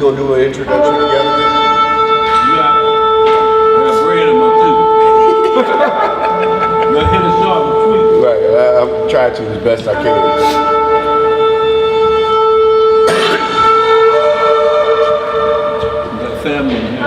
gonna do an introduction together? Yeah. I got bread in my tooth. You gotta hit a shot with tweet. Right, I'm trying to as best I can. Got family in here.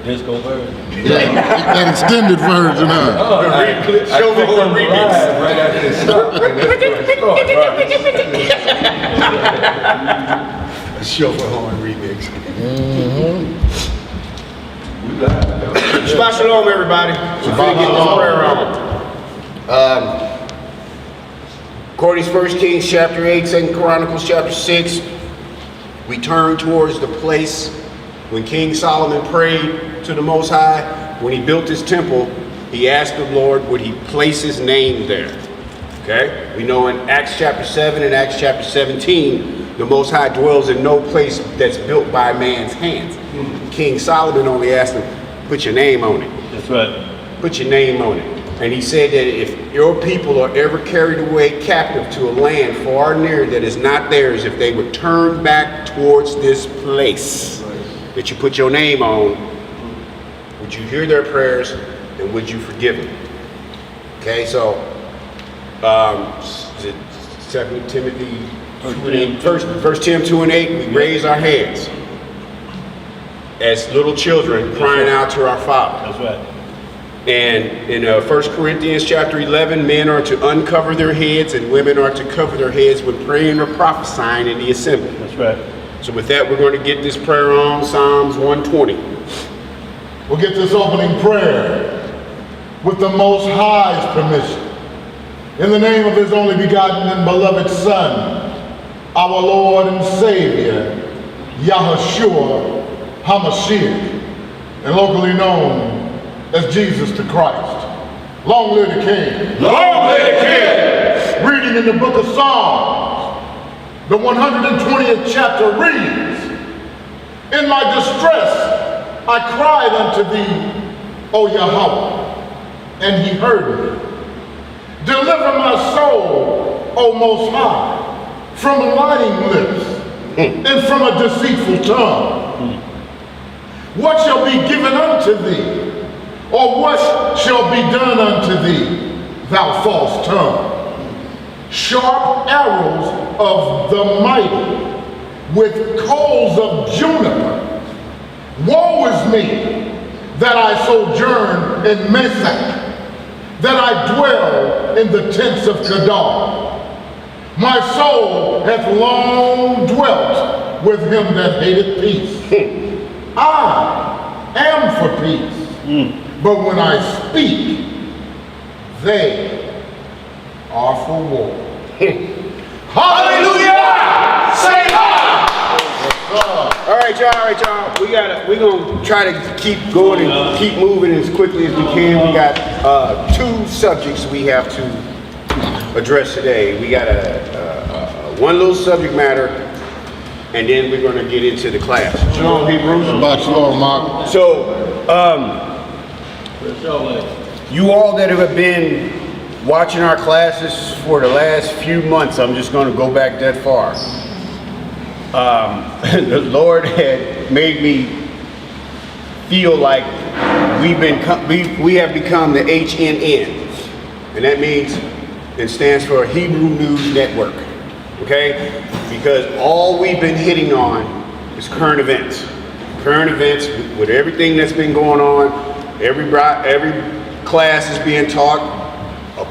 Disco version. That extended version, huh? Show me the remix. Right after this stop. Chauffeur remix. We live. Shabbat shalom, everybody. We're gonna get this prayer on. According to 1 Kings chapter 8, 2 Chronicles chapter 6, we turn towards the place when King Solomon prayed to the Most High. When he built his temple, he asked the Lord, would he place his name there? Okay? We know in Acts chapter 7 and Acts chapter 17, the Most High dwells in no place that's built by man's hands. King Solomon only asked him, put your name on it. That's right. Put your name on it. And he said that if your people are ever carried away captive to a land far and near that is not theirs, if they would turn back towards this place that you put your name on, would you hear their prayers and would you forgive them? Okay, so is it 2 Timothy 1 Tim 2 and 8, we raise our hands as little children crying out to our Father. That's right. And in 1 Corinthians chapter 11, men are to uncover their heads and women are to cover their heads when praying or prophesying in the assembly. That's right. So with that, we're going to get this prayer on, Psalms 120. We'll get this opening prayer with the Most High's permission. In the name of his only begotten and beloved Son, our Lord and Savior, Yahushua HaMashiach, and locally known as Jesus the Christ. Long live the King. Long live the King! Reading in the book of Psalms, the 120th chapter reads, in my distress I cried unto thee, O Yahweh, and he heard me. Deliver my soul, O Most High, from lying lips and from a deceitful tongue. What shall be given unto thee? Or what shall be done unto thee, thou false tongue? Sharp arrows of the mighty, with coals of juniper. Woe is me, that I sojourn in Meshach, that I dwell in the tents of Kedar. My soul hath long dwelt with him that hateth peace. I am for peace. But when I speak, they are for war. Hallelujah! Say All right, y'all. We're gonna try to keep going and keep moving as quickly as we can. We got two subjects we have to address today. We got one little subject matter, and then we're gonna get into the class. Shalom, Hebrews. Shabbat shalom, Mark. So, you all that have been watching our classes for the last few months, I'm just going to go back that far. The Lord had made me feel like we have become the HNN, and that means it stands for Hebrew News Network. Okay, because all we've been hitting on is current events with everything that's been going on. Every class is being taught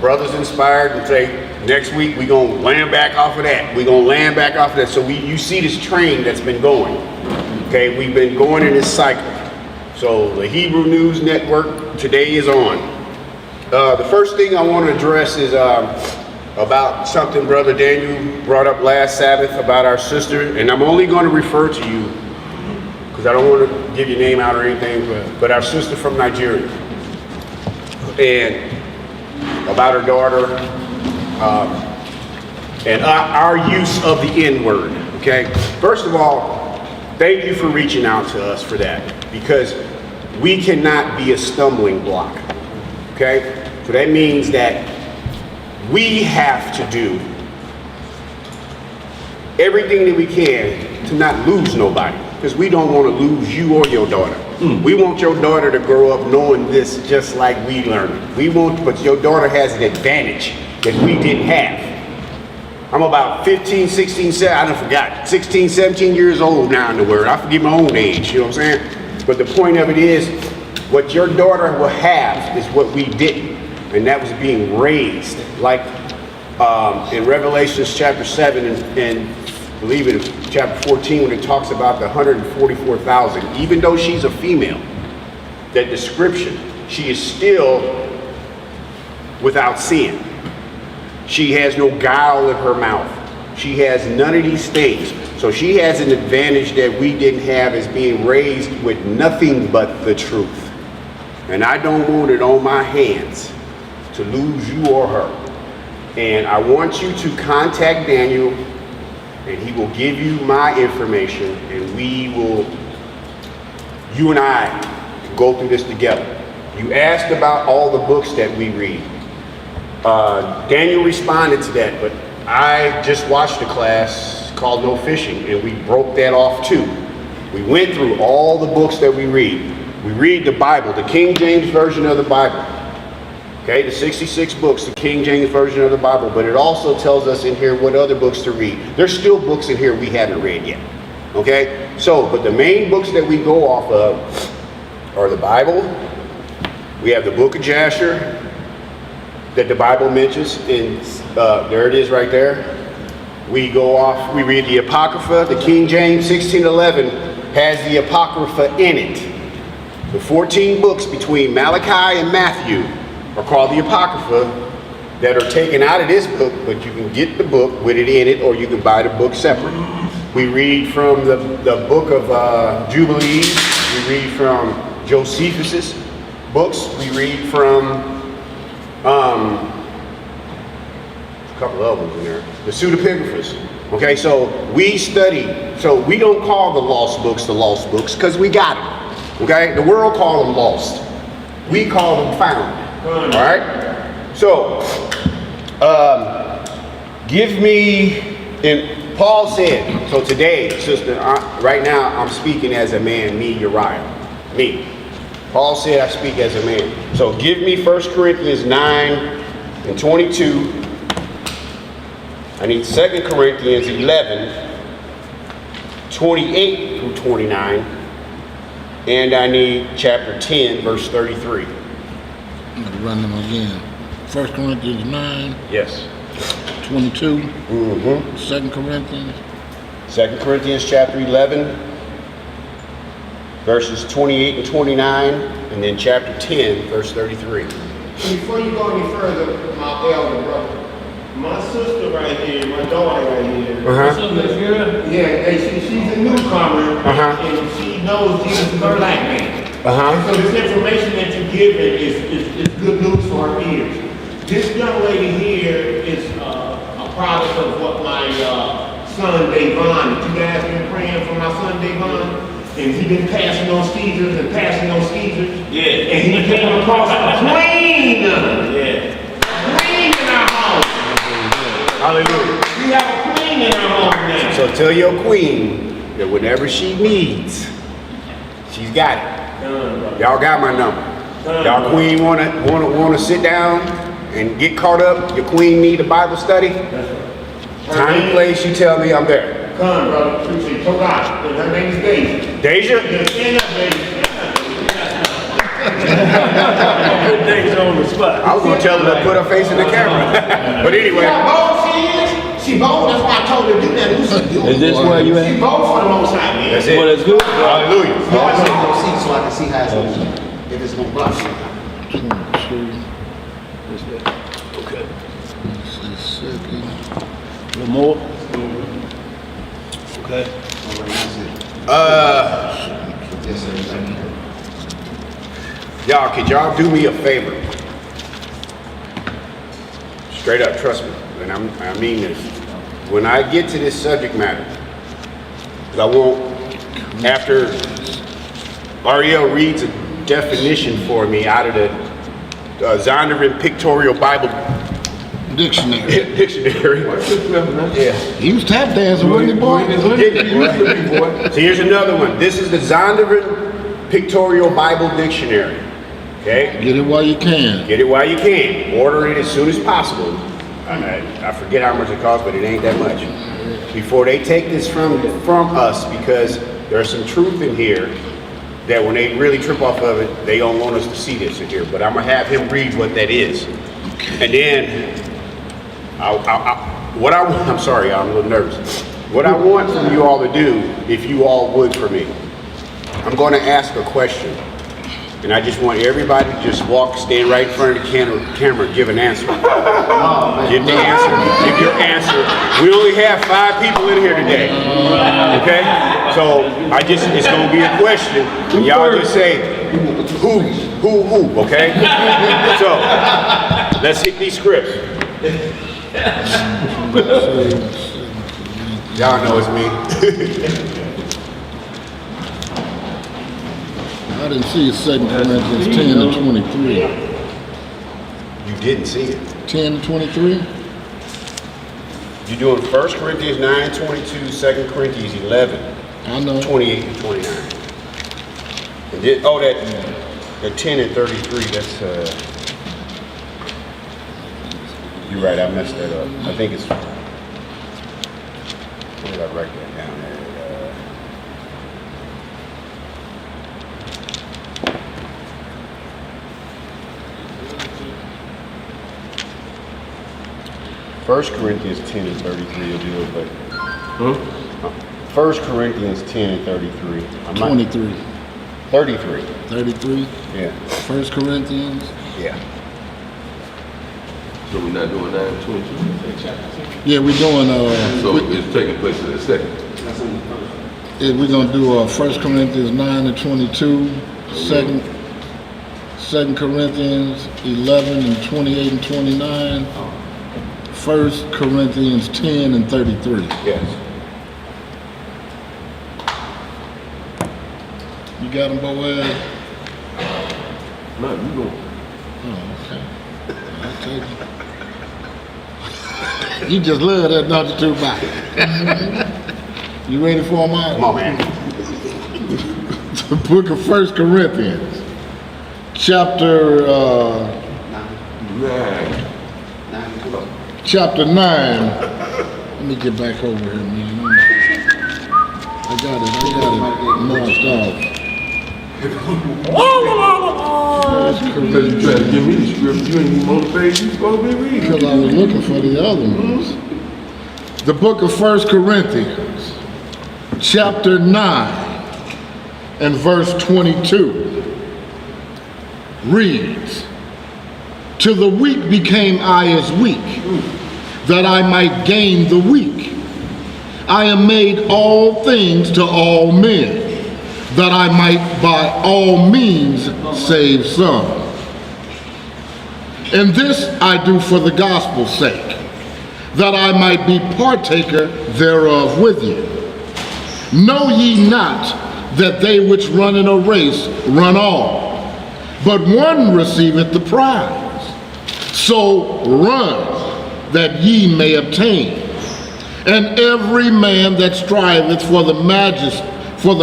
brothers inspired and say, next week we're going to land back off of that. We're going to land back off of that. So you see this train that's been going. Okay, we've been going in this cycle. So the Hebrew News Network today is on. The first thing I want to address is about something Brother Daniel brought up last Sabbath about our sister. And I'm only going to refer to you because I don't want to give your name out or anything, but our sister from Nigeria. And about her daughter, and our use of the N-word, okay? First of all, thank you for reaching out to us for that, because we cannot be a stumbling block, okay? So that means that we have to do everything that we can to not lose nobody, because we don't want to lose you or your daughter. We want your daughter to grow up knowing this just like we learned. But your daughter has an advantage that we didn't have. I'm about 15, 16, 16, 17 years old now in the word. I forget my own age, you know what I'm saying? But the point of it is, what your daughter will have is what we didn't. And that was being raised. Like in Revelations chapter 7 and I believe in chapter 14 when it talks about the 144,000, even though she's a female, that description, she is still without sin. She has no guile in her mouth. She has none of these things. So she has an advantage that we didn't have as being raised with nothing but the truth. And I don't want it on my hands to lose you or her. And I want you to contact Daniel, and he will give you my information, and you and I can go through this together. You asked about all the books that we read. Daniel responded to that, but I just watched a class called No Fishing, and we broke that off too. We went through all the books that we read. We read the Bible, the King James Version of the Bible. Okay, the 66 books, the King James Version of the Bible, but it also tells us in here what other books to read. There's still books in here we haven't read yet. Okay, but the main books that we go off of are the Bible. We have the book of Jasher that the Bible mentions, and there it is right there. We read the Apocrypha. The King James 1611 has the Apocrypha in it. The 14 books between Malachi and Matthew are called the Apocrypha that are taken out of this book, but you can get the book with it in it, or you can buy the book separate. We read from the book of Jubilees. We read from Josephus's books. We read from a couple of others in there. The pseudepigraphers. Okay, so we study. So we don't call the lost books because we got them. Okay, the world call them lost. We call them found. All right. So, give me. And Paul said. So today, sister, right now, I'm speaking as a man. Me, Uriah. Me. Paul said I speak as a man. So give me 1 Corinthians 9 and 22. I need 2 Corinthians 11, 28 through 29. And I need chapter 10, verse 33. I'm going to run them again. 1 Corinthians 9. Yes. 22. 2 Mm-hmm. Corinthians. 2 Corinthians chapter 11, verses 28 and 29, and then chapter 10, verse 33. Before you go any further, my elder brother, my sister right here, my daughter right here, she's a newcomer, and she knows Jesus is a black man. So this information that you're giving is good news for her ears. This young lady here is a product of what my son Davon, you guys been praying for my son Davon? And he been passing those Caesars and passing those Caesars. Yeah. And he came across a queen. Yeah. A queen in our home. Hallelujah. We have a queen in our home now. So tell your queen that whenever she needs, she's got it. Y'all got my number. Y'all queen wanna sit down and get caught up. Your queen need a Bible study. Time and place, you tell me I'm there. Come, brother. Appreciate it. Her name is Deja. Deja? Yeah, stand up, baby. things on the spot. I was gonna tell her to put her face in the camera. But See anyway, how bold she is? She bold, that's why I told her to do that. Is this where you She at? bold for the most high, man. that's it. Well, that's good. Hallelujah. No, I said go see so I can see how it's gonna, if it's gonna block you. 22. Okay. Second. A little more? Okay. All right, that's it. Yes, sir. Thank you. Y'all, could y'all do me a favor? Straight up, trust me, and I mean this. When I get to this subject matter, 'cause I won't, after Ariel reads a definition for me out of the Zondervan Pictorial Bible Dictionary. Dictionary. Yeah. He was tap dancing, wasn't he, boy? So here's another one. This is the Zondervan Pictorial Bible Dictionary. Okay? Get it while you can. Get it while you can. Order it as soon as possible. I forget how much it costs, but it ain't that much. Before they take this from us, because there's some truth in here that when they really trip off of it, they don't want us to see this in here. But I'm gonna have him read what that is, and then I'm sorry, I'm a little nervous. What I want from you all to do, if you all would for me, I'm going to ask a question. And I just want everybody to just stand right in front of the camera, give an answer. Give the answer, give your answer. We only have 5 people in here today, okay? So it's gonna be a question, and y'all just say, who, okay? So, let's hit these scripts. Y'all know it's me. I didn't see 2 Corinthians 10 to 23. You didn't see it. 10 to 23? You're doing 1 Corinthians 9, 22, 2 Corinthians 11, I know. 28 and 29. And that 10 and 33, that's, you're right, I messed that up. I think it's, where did I write that down there? 1 Corinthians 10 and 33 will do it, but 1 Corinthians 10 and 33. 23. 33. 33? Yeah. 1 Corinthians? Yeah. So we're not doing 9 22? Yeah, we're doing, So it's taking place in a second. we're gonna do 1 Corinthians 9 and 22, 2 Corinthians 11 and 28 and 29, 1 Corinthians 10 and 33. Yes. You got them, Boaz? No, you go. Oh, okay. I'll take it. You just love that, don't you, too much? You ready for them all? Come on, man. The book of 1 Corinthians, chapter 9. Let me get back over here, man. I got it marked off. That's Because you correct. trying to give me the script, you ain't even on the page you supposed to be reading. Because I was looking for the other ones. The book of 1 Corinthians, chapter 9, and verse 22, reads, "To the weak became I as weak, that I might gain the weak. I am made all things to all men, that I might by all means save some. And this I do for the gospel's sake, that I might be partaker thereof with you. Know ye not that they which run in a race run all, but one receiveth the prize? So run, that ye may obtain. And every man that striveth for the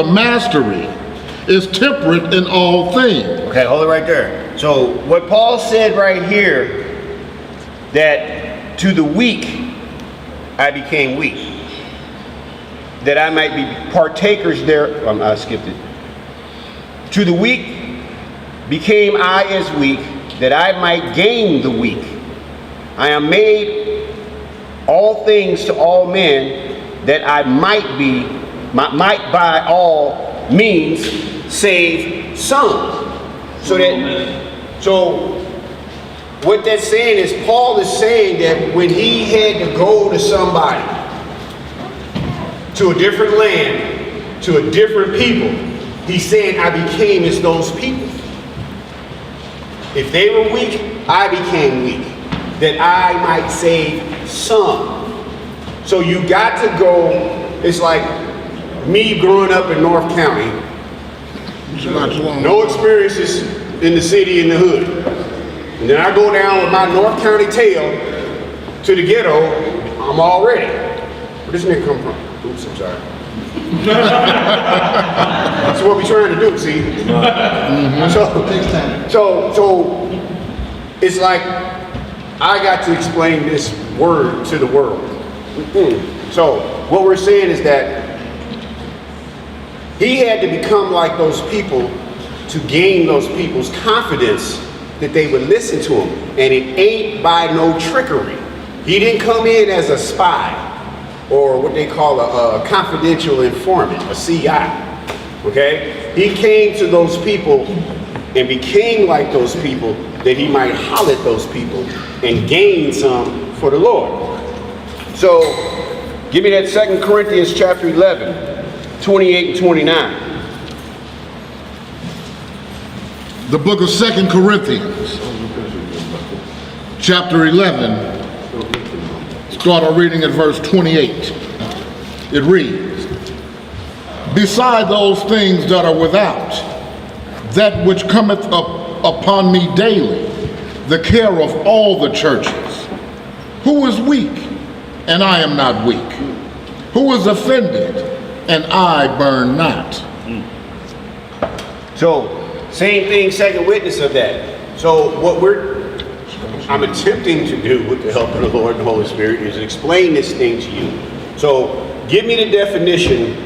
mastery is temperate in all things." Okay, hold it right there. So what Paul said right here, that to the weak I became weak, that I might be partakers there. I skipped it. To the weak became I as weak, that I might gain the weak. I am made all things to all men, that I might by all means save some. So what that's saying is, Paul is saying that when he had to go to somebody, to a different land, to a different people, he's saying, I became as those people. If they were weak, I became weak, that I might save some. So you got to go. It's like me growing up in North County, no experiences in the city, in the hood. And then I go down with my North County tail to the ghetto, I'm all ready. Where this nigga come from? Oops, I'm sorry. That's what we're trying to do, see? So it's like I got to explain this word to the world. So what we're saying is that he had to become like those people to gain those people's confidence that they would listen to him. And it ain't by no trickery. He didn't come in as a spy or what they call a confidential informant, a CI. Okay? He came to those people and became like those people that he might holler at those people and gain some for the Lord. So give me that 2 Corinthians chapter 11, 28 and 29. The book of 2 Corinthians, chapter 11, start reading at verse 28. It reads, beside those things that are without, that which cometh up upon me daily, the care of all the churches. Who is weak, and I am not weak? Who is offended, and I burn not? So, same thing, second witness of that. So what I'm attempting to do with the help of the Lord and the Holy Spirit is explain this thing to you. So give me the definition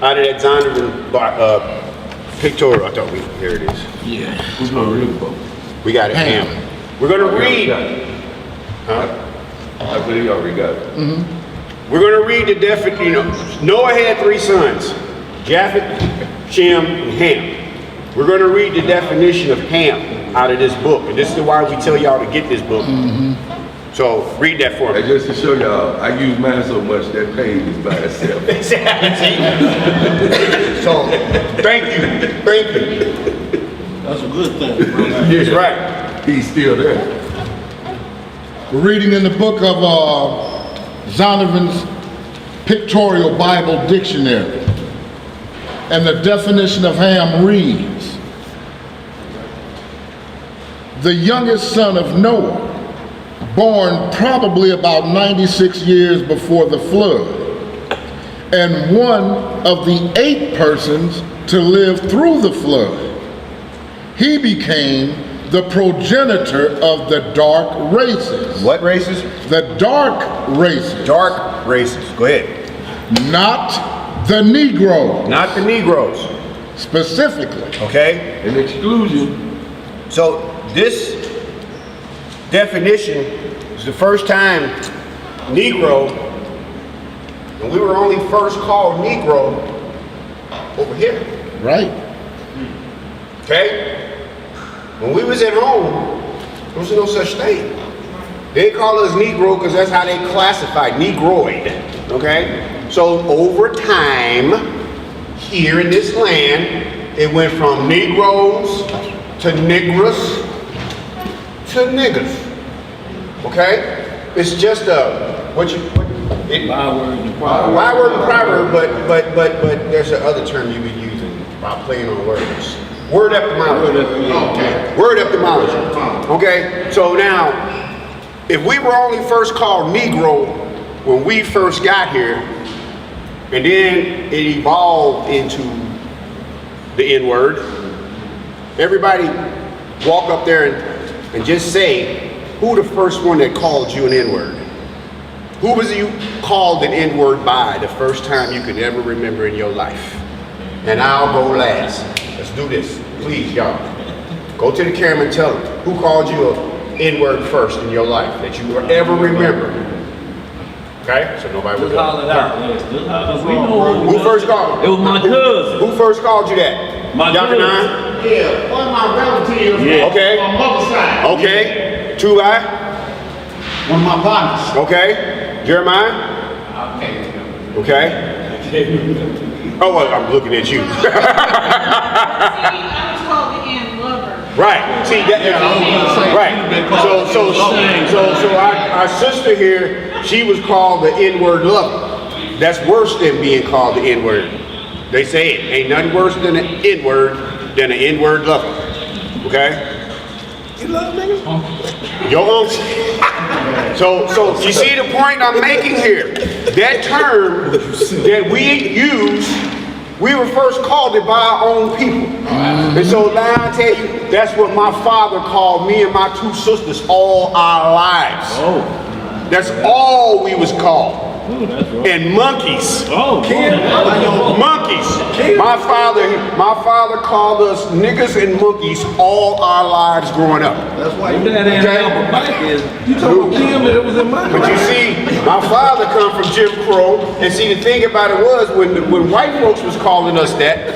out of that Zondervan pictorial. Here it is. Yeah. Who's gonna read the book? We got it. Ham. We're going to read. I believe you already got it. We're going to read the definition. Noah had 3 sons, Japheth, Shem, and Ham. We're going to read the definition of Ham out of this book. And this is why we tell y'all to get this book. So read that for me. And just to show y'all, I use mine so much that page is by itself. So thank you. That's a good thing. That's right. He's still there. We're reading in the book of Zondervan's Pictorial Bible Dictionary. And the definition of Ham reads, the youngest son of Noah, born probably about 96 years before the flood, and one of the 8 persons to live through the flood. He became the progenitor of the dark races. What races? The dark races. Dark races. Go ahead. Not the Negro. Not the Negroes. Specifically. Okay? An exclusion. So this definition is the first time Negro, and we were only first called Negro over here. Right. Okay? When we was at home, there was no such thing. They call us Negro because that's how they classify, Negroid. Okay? So over time, here in this land, it went from Negroes to Negress to niggas. Okay? It's just a byword and proverb, but there's another term you be using about playing on words. Word etymology. Okay. Word etymology. Okay? So now, if we were only first called Negro when we first got here, and then it evolved into the N-word, everybody walk up there and just say, who the first one that called you an N-word? Who was you called an N-word by the first time you could ever remember in your life? And I'll go last. Let's do this. Please, y'all. Go to the camera and tell them. Who called you an N-word first in your life that you ever remember? Okay, so nobody was Just holler it out. Just holler. We know Who first called you? It was my cousin. Who first called you that? My Dr. cousin. Nine? Yeah, one of my relatives Yeah. Okay. on my mother's side. Okay. Two I? One of my partners. Okay. Jeremiah? Okay. Oh, well, I'm looking at you. See, I was called the N lover. Right. See that? Right. So our sister here, she was called the N-word lover. That's worse than being called the N-word. They say it ain't nothing worse than an N-word than an N-word lover. Okay. You love niggas? Your uncle. So you see the point I'm making here? That term that we use, we were first called it by our own people. And so now I tell you, that's what my father called me and my two sisters all our lives. Oh. That's all we was called. Oh, that's right. And monkeys. Oh, Monkeys. My father called us niggas and monkeys all our lives growing up. That's why your dad ain't have a bike is. You talking about Kim that was in my But you see, my father come from Jim Crow, and see the thing about it was when white folks was calling us that,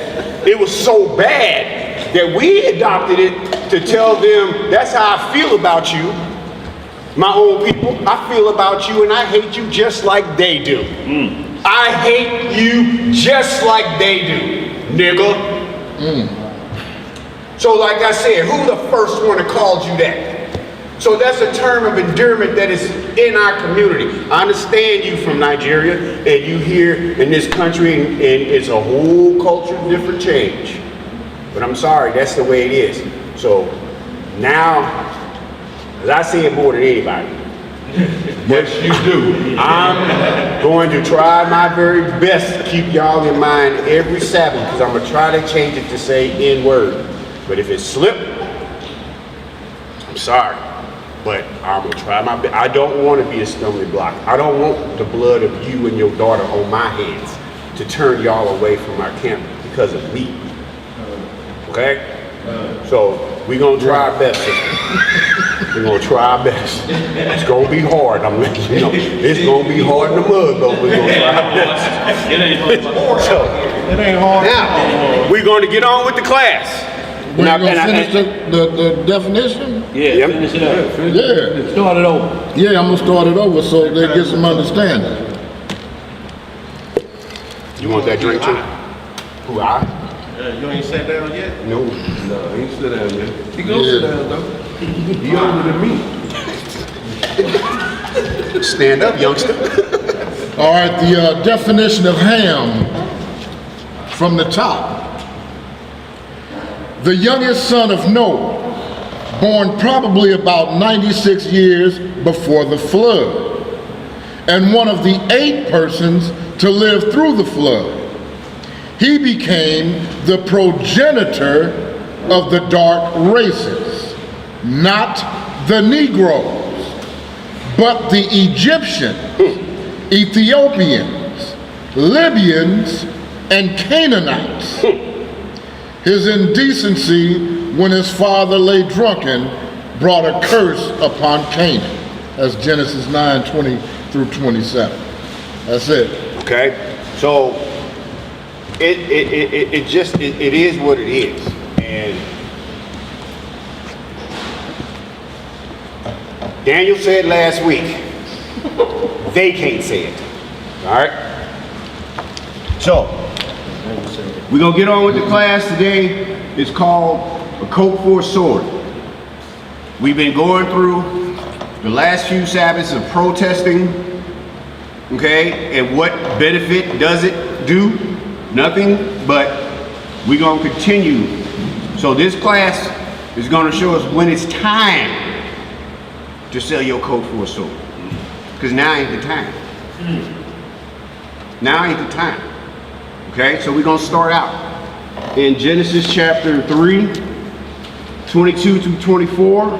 it was so bad that we adopted it to tell them that's how I feel about you. My own people, I feel about you and I hate you just like they do. I hate you just like they do, nigga. So like I said, who the first one that called you that? So that's a term of endearment that is in our community. I understand you from Nigeria and you here in this country and it's a whole culture, different change. But I'm sorry, that's the way it is. So now, as I say it more than anybody. Yes, you do. I'm going to try my very best to keep y'all in mind every Sabbath because I'm going to try to change it to say N-word. But if it slipped, I'm sorry. But I'm going to try my best. I don't want to be a stumbling block. I don't want the blood of you and your daughter on my hands to turn y'all away from our camp because of me. Okay? So we're going to try our best, sister. We're going to try our best. It's going to be hard. I'm letting you know. It's going to be hard in the mud, but we're going to try our best. It ain't hard. So, It ain't hard. now, we're going to get on with the class. We're Now, gonna and finish the definition? Yeah, Yep. finish it up. Yeah. Start it over. Yeah, I'm gonna start it over so they get some understanding. You want that drink too? Who, I? You ain't sat down yet? No. No, he ain't sit down yet. He gonna sit down, though. He older than me. Stand up, youngster. All right, the definition of ham from the top. The youngest son of Noah, born probably about 96 years before the flood, and one of the 8 persons to live through the flood. He became the progenitor of the dark races, not the Negroes, but the Egyptian, Ethiopians, Libyans, and Canaanites. His indecency when his father lay drunken brought a curse upon Canaan. That's Genesis 9:20 through 27. That's it. Okay? So, it is what it is. And Daniel said last week, they can't say it. All right? So, we're going to get on with the class today. It's called A Coat for a Sword. We've been going through the last few Sabbaths of protesting, okay, and what benefit does it do? Nothing, but we're going to continue. So this class is going to show us when it's time to sell your coat for a sword. Because now ain't the time. Now ain't the time. Okay, so we're going to start out in Genesis chapter 3, 22 through 24.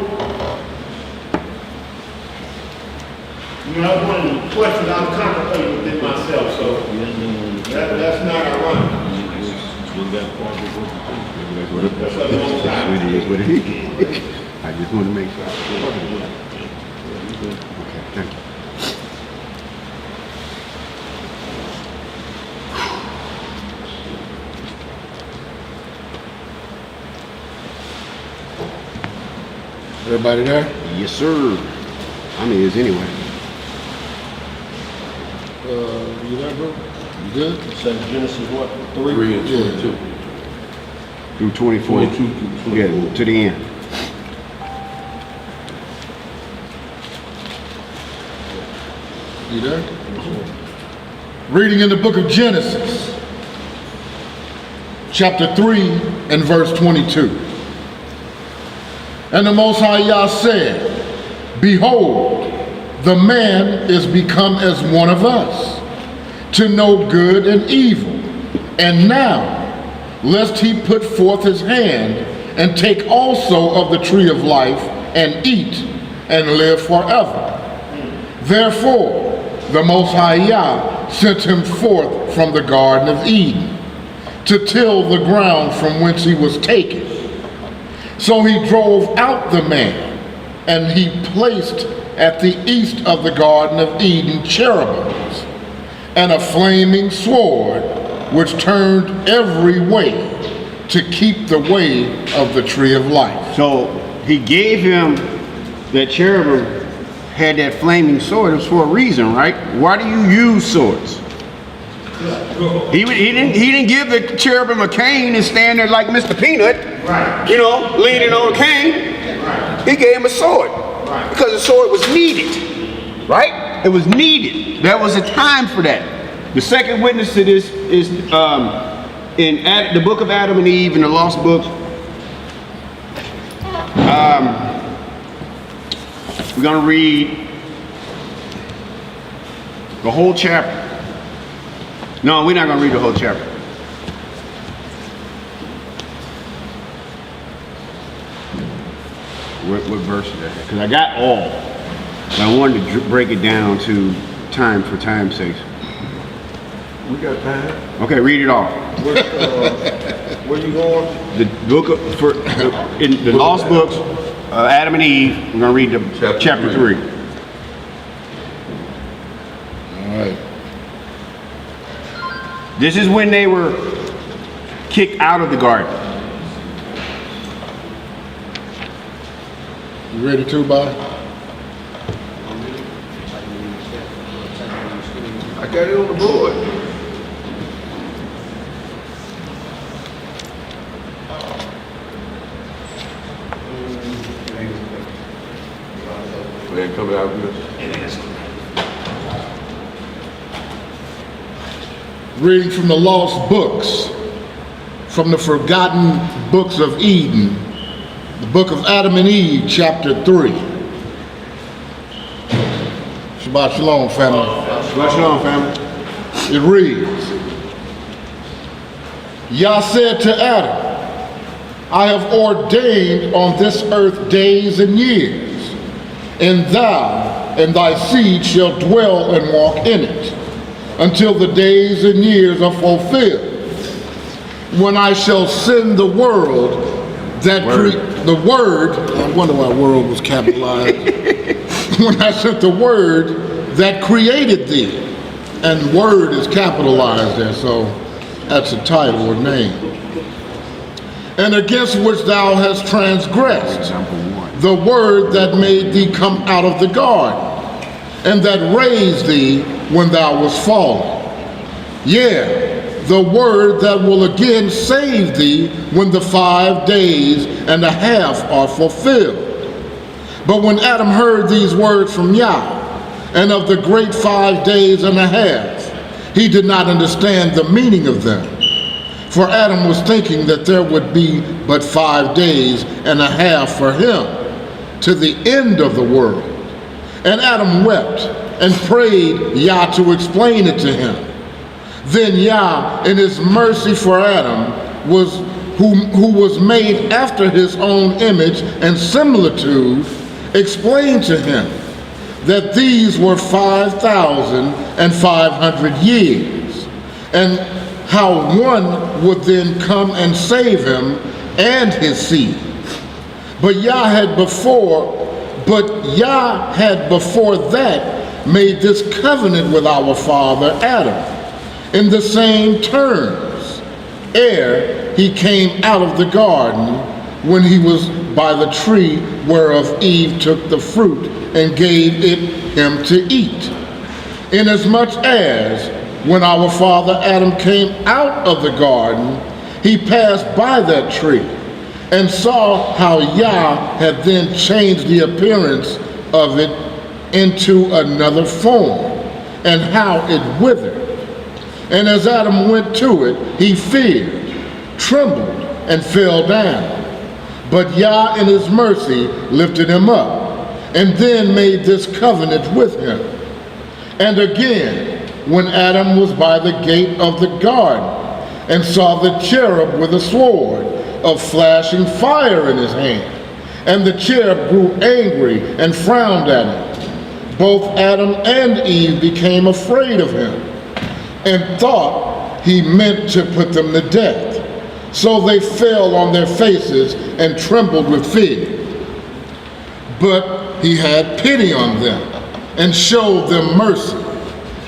You know, one of the questions I'm contemplating within myself, so that's not ironic. That's what the most time. It is what it is. I just wanted to make sure. Okay, thank you. Everybody there? Yes, sir. I'm his anyway. You there, bro? You good? Say Genesis what? 3 and 22. Through 24. 22 through 24. Yeah, to the end. You there? Reading in the book of Genesis, chapter 3 and verse 22. And the Most High Yah said, Behold, the man is become as one of us, to know good and evil. And now, lest he put forth his hand and take also of the tree of life and eat and live forever. Therefore, the Most High Yah sent him forth from the Garden of Eden to till the ground from whence he was taken. So he drove out the man, and he placed at the east of the Garden of Eden cherubims, and a flaming sword, which turned every way to keep the way of the tree of life. So he gave him that cherubim had that flaming sword. It was for a reason, right? Why do you use swords? He didn't give the cherubim a cane and stand there like Mr. Peanut, Right. you know, leaning on a cane. Right. He gave him a sword Right. because the sword was needed, right? It was needed. There was a time for that. The second witness to this is in the book of Adam and Eve in the Lost Books. We're going to read the whole chapter. No, we're not going to read the whole chapter. What verse is that? Because I got all. But I wanted to break it down to time for time's sake. We got time. Okay, read it all. Where you going? The book of, in the Lost Books, Adam and Eve. We're going to read the chapter 3. All right. This is when they were kicked out of the garden. You ready to, Bob? I got it on the board. Man, coming out good. Reading from the lost books, from the forgotten books of Eden, the book of Adam and Eve, chapter 3. Shabbat Shalom, family. Shabbat Shalom, family. It reads, Yah said to Adam, I have ordained on this earth days and years, and thou and thy seed shall dwell and walk in it, until the days and years are fulfilled, when I shall send the world that the word, I wonder why world was capitalized, when I sent the word that created thee, and word is capitalized there, so that's a title or name, and against which thou hast transgressed, the word that made thee come out of the garden, and that raised thee when thou wast fallen. Yea, the word that will again save thee when the 5 days and a half are fulfilled. But when Adam heard these words from Yah, and of the great 5 days and a half, he did not understand the meaning of them. For Adam was thinking that there would be but 5 days and a half for him, to the end of the world. And Adam wept and prayed Yah to explain it to him. Then Yah, in his mercy for Adam, who was made after his own image and similitude, explained to him that these were 5,500 years, and how one would then come and save him and his seed. But Yah had before that made this covenant with our father Adam in the same terms, ere he came out of the garden, when he was by the tree whereof Eve took the fruit and gave it him to eat. Inasmuch as, when our father Adam came out of the garden, he passed by that tree and saw how Yah had then changed the appearance of it into another form, and how it withered. And as Adam went to it, he feared, trembled, and fell down. But Yah in his mercy lifted him up, and then made this covenant with him. And again, when Adam was by the gate of the garden, and saw the cherub with a sword of flashing fire in his hand, and the cherub grew angry and frowned at him, both Adam and Eve became afraid of him, and thought he meant to put them to death. So they fell on their faces and trembled with fear. But he had pity on them and showed them mercy,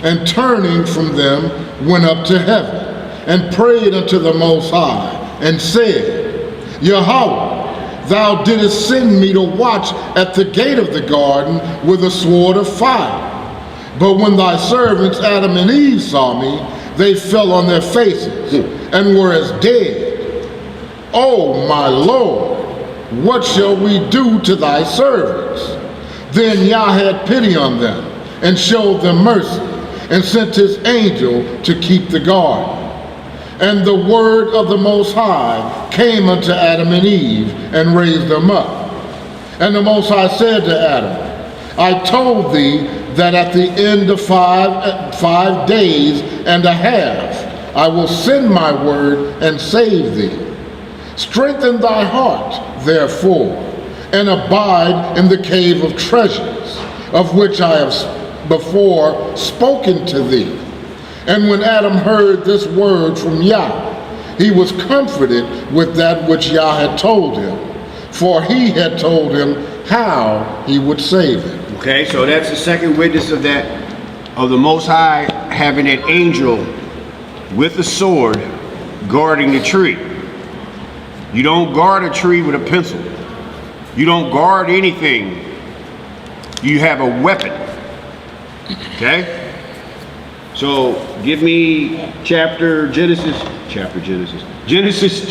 and turning from them went up to heaven and prayed unto the Most High and said, Yahweh, thou didst send me to watch at the gate of the garden with a sword of fire. But when thy servants Adam and Eve saw me, they fell on their faces and were as dead. O my Lord, what shall we do to thy servants? Then Yah had pity on them and showed them mercy, and sent his angel to keep the garden. And the word of the Most High came unto Adam and Eve, and raised them up. And the Most High said to Adam, I told thee that at the end of 5 days and a half I will send my word and save thee. Strengthen thy heart, therefore, and abide in the cave of treasures, of which I have before spoken to thee. And when Adam heard this word from Yah, he was comforted with that which Yah had told him, for he had told him how he would save him. Okay, so that's the second witness of that, of the Most High having an angel with a sword guarding the tree. You don't guard a tree with a pencil. You don't guard anything. You have a weapon. Okay? So give me Genesis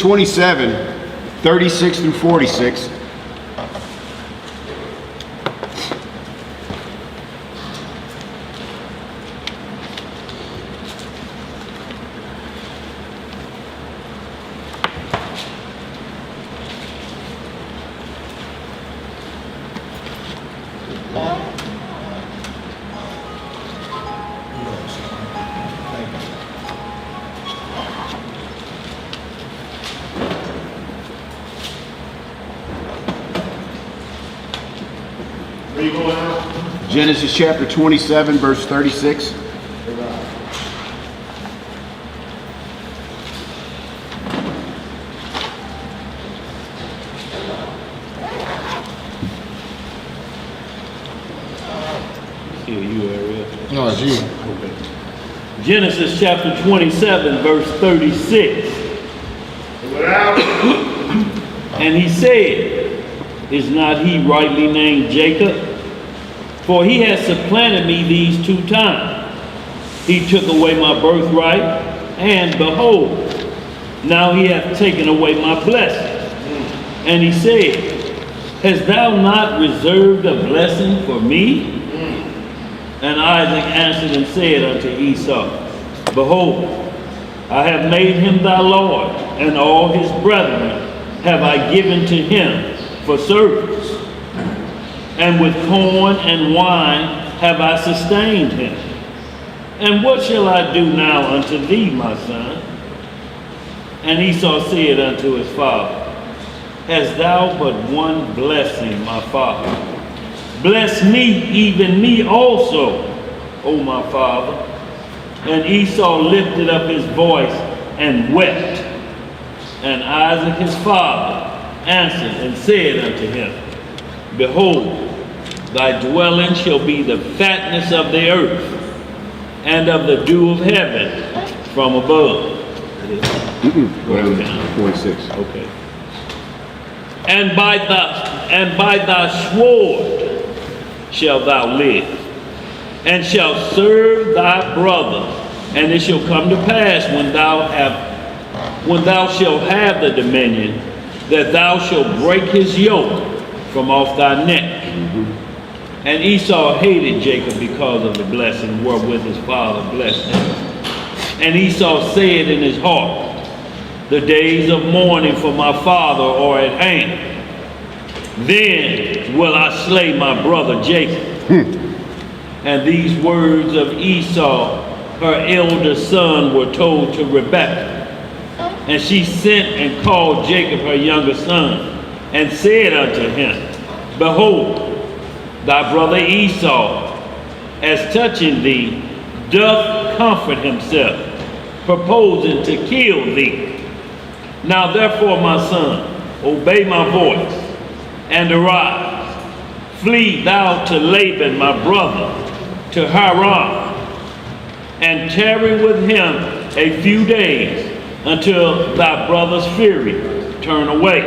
27, 36 through 46. Where you going now? Genesis chapter 27, verse 36. No, it's you. Genesis chapter 27, verse 36. And he said, is not he rightly named Jacob? For he has supplanted me these 2 times. He took away my birthright, and behold, now he hath taken away my blessing. And he said, hast thou not reserved a blessing for me? And Isaac answered and said unto Esau, behold, I have made him thy Lord, and all his brethren have I given to him for servants. And with corn and wine have I sustained him. And what shall I do now unto thee, my son? And Esau said unto his father, hast thou but one blessing, my father? Bless me, even me also, O my father. And Esau lifted up his voice and wept. And Isaac his father answered and said unto him, Behold, thy dwelling shall be the fatness of the earth, and of the dew of heaven from above. Go down to 46. Okay. And by thy sword shalt thou live, and shalt serve thy brother. And it shall come to pass when thou shalt have the dominion, that thou shalt break his yoke from off thy neck. And Esau hated Jacob because of the blessing wherewith his father blessed him. And Esau said in his heart, The days of mourning for my father are at hand. Then will I slay my brother Jacob. And these words of Esau, her elder son, were told to Rebekah. And she sent and called Jacob her younger son, and said unto him, Behold, thy brother Esau, as touching thee, doth comfort himself, purposing to kill thee. Now therefore, my son, obey my voice, and arise. Flee thou to Laban my brother, to Haran, and tarry with him a few days, until thy brother's fury turn away,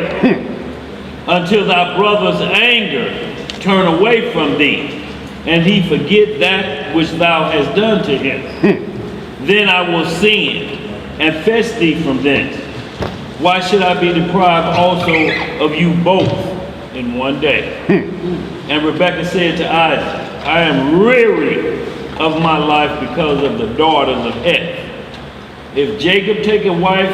until thy brother's anger turn away from thee, and he forget that which thou hast done to him. Then I will send and fetch thee from thence. Why should I be deprived also of you both in one day? And Rebekah said to Isaac, I am weary of my life because of the daughters of Heth. If Jacob take a wife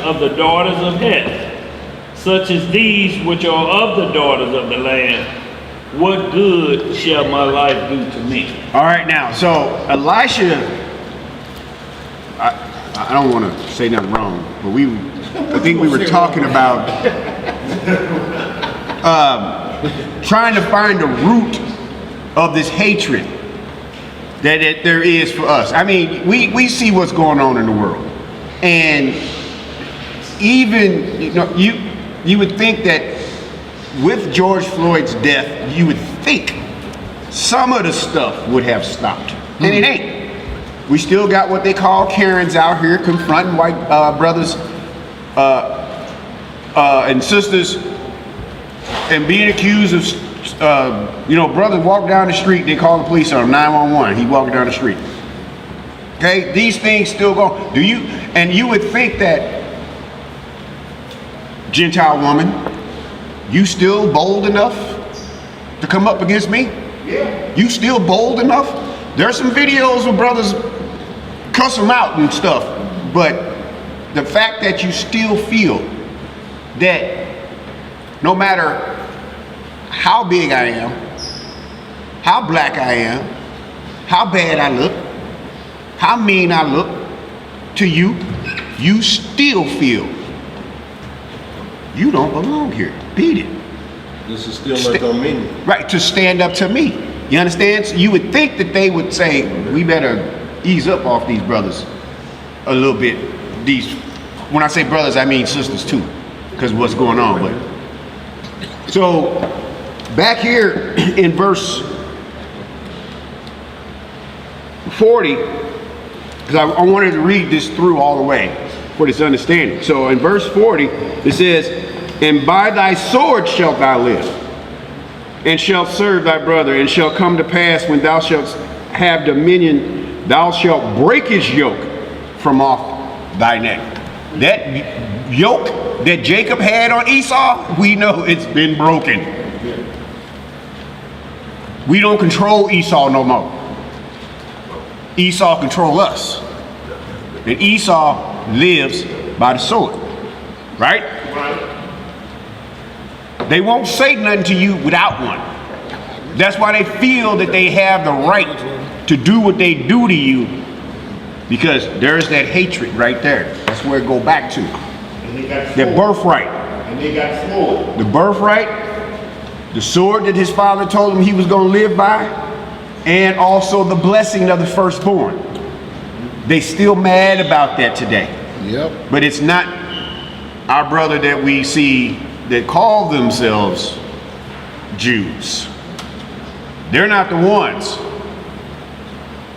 of the daughters of Heth, such as these which are of the daughters of the land, what good shall my life do to me? All right, now, so Elisha, I don't want to say nothing wrong, but I think we were talking about trying to find the root of this hatred that there is for us. I mean, we see what's going on in the world, and even you would think that with George Floyd's death, you would think some of the stuff would have stopped, and it ain't. We still got what they call Karens out here confronting white brothers and sisters, and being accused of brothers walk down the street, they call the police on him, 911, he walking down the street. Okay, these things still go. You would think that, Gentile woman, you still bold enough to come up against me? Yeah. You still bold enough? There's some videos of brothers cuss them out and stuff, but the fact that you still feel that no matter how big I am, how black I am, how bad I look, how mean I look to you, you still feel you don't belong here. Beat it. This is still not gonna mean it. Right, to stand up to me. You understand? So you would think that they would say, we better ease up off these brothers a little bit. When I say brothers, I mean sisters too, because of what's going on. But so back here in verse 40, because I wanted to read this through all the way for this understanding. So in verse 40, it says, and by thy sword shalt thou live, and shalt serve thy brother, and shall come to pass when thou shalt have dominion, thou shalt break his yoke from off thy neck. That yoke that Jacob had on Esau, we know it's been broken. We don't control Esau no more. Esau control us. And Esau lives by the sword. Right? Right. They won't say nothing to you without one. That's why they feel that they have the right to do what they do to you, because there's that hatred right there. That's where it go back to. And they got Their sword. birthright. And they got sword. The birthright, the sword that his father told him he was going to live by, and also the blessing of the firstborn. They still mad about that today. Yep. But it's not our brother that we see that call themselves Jews. They're not the ones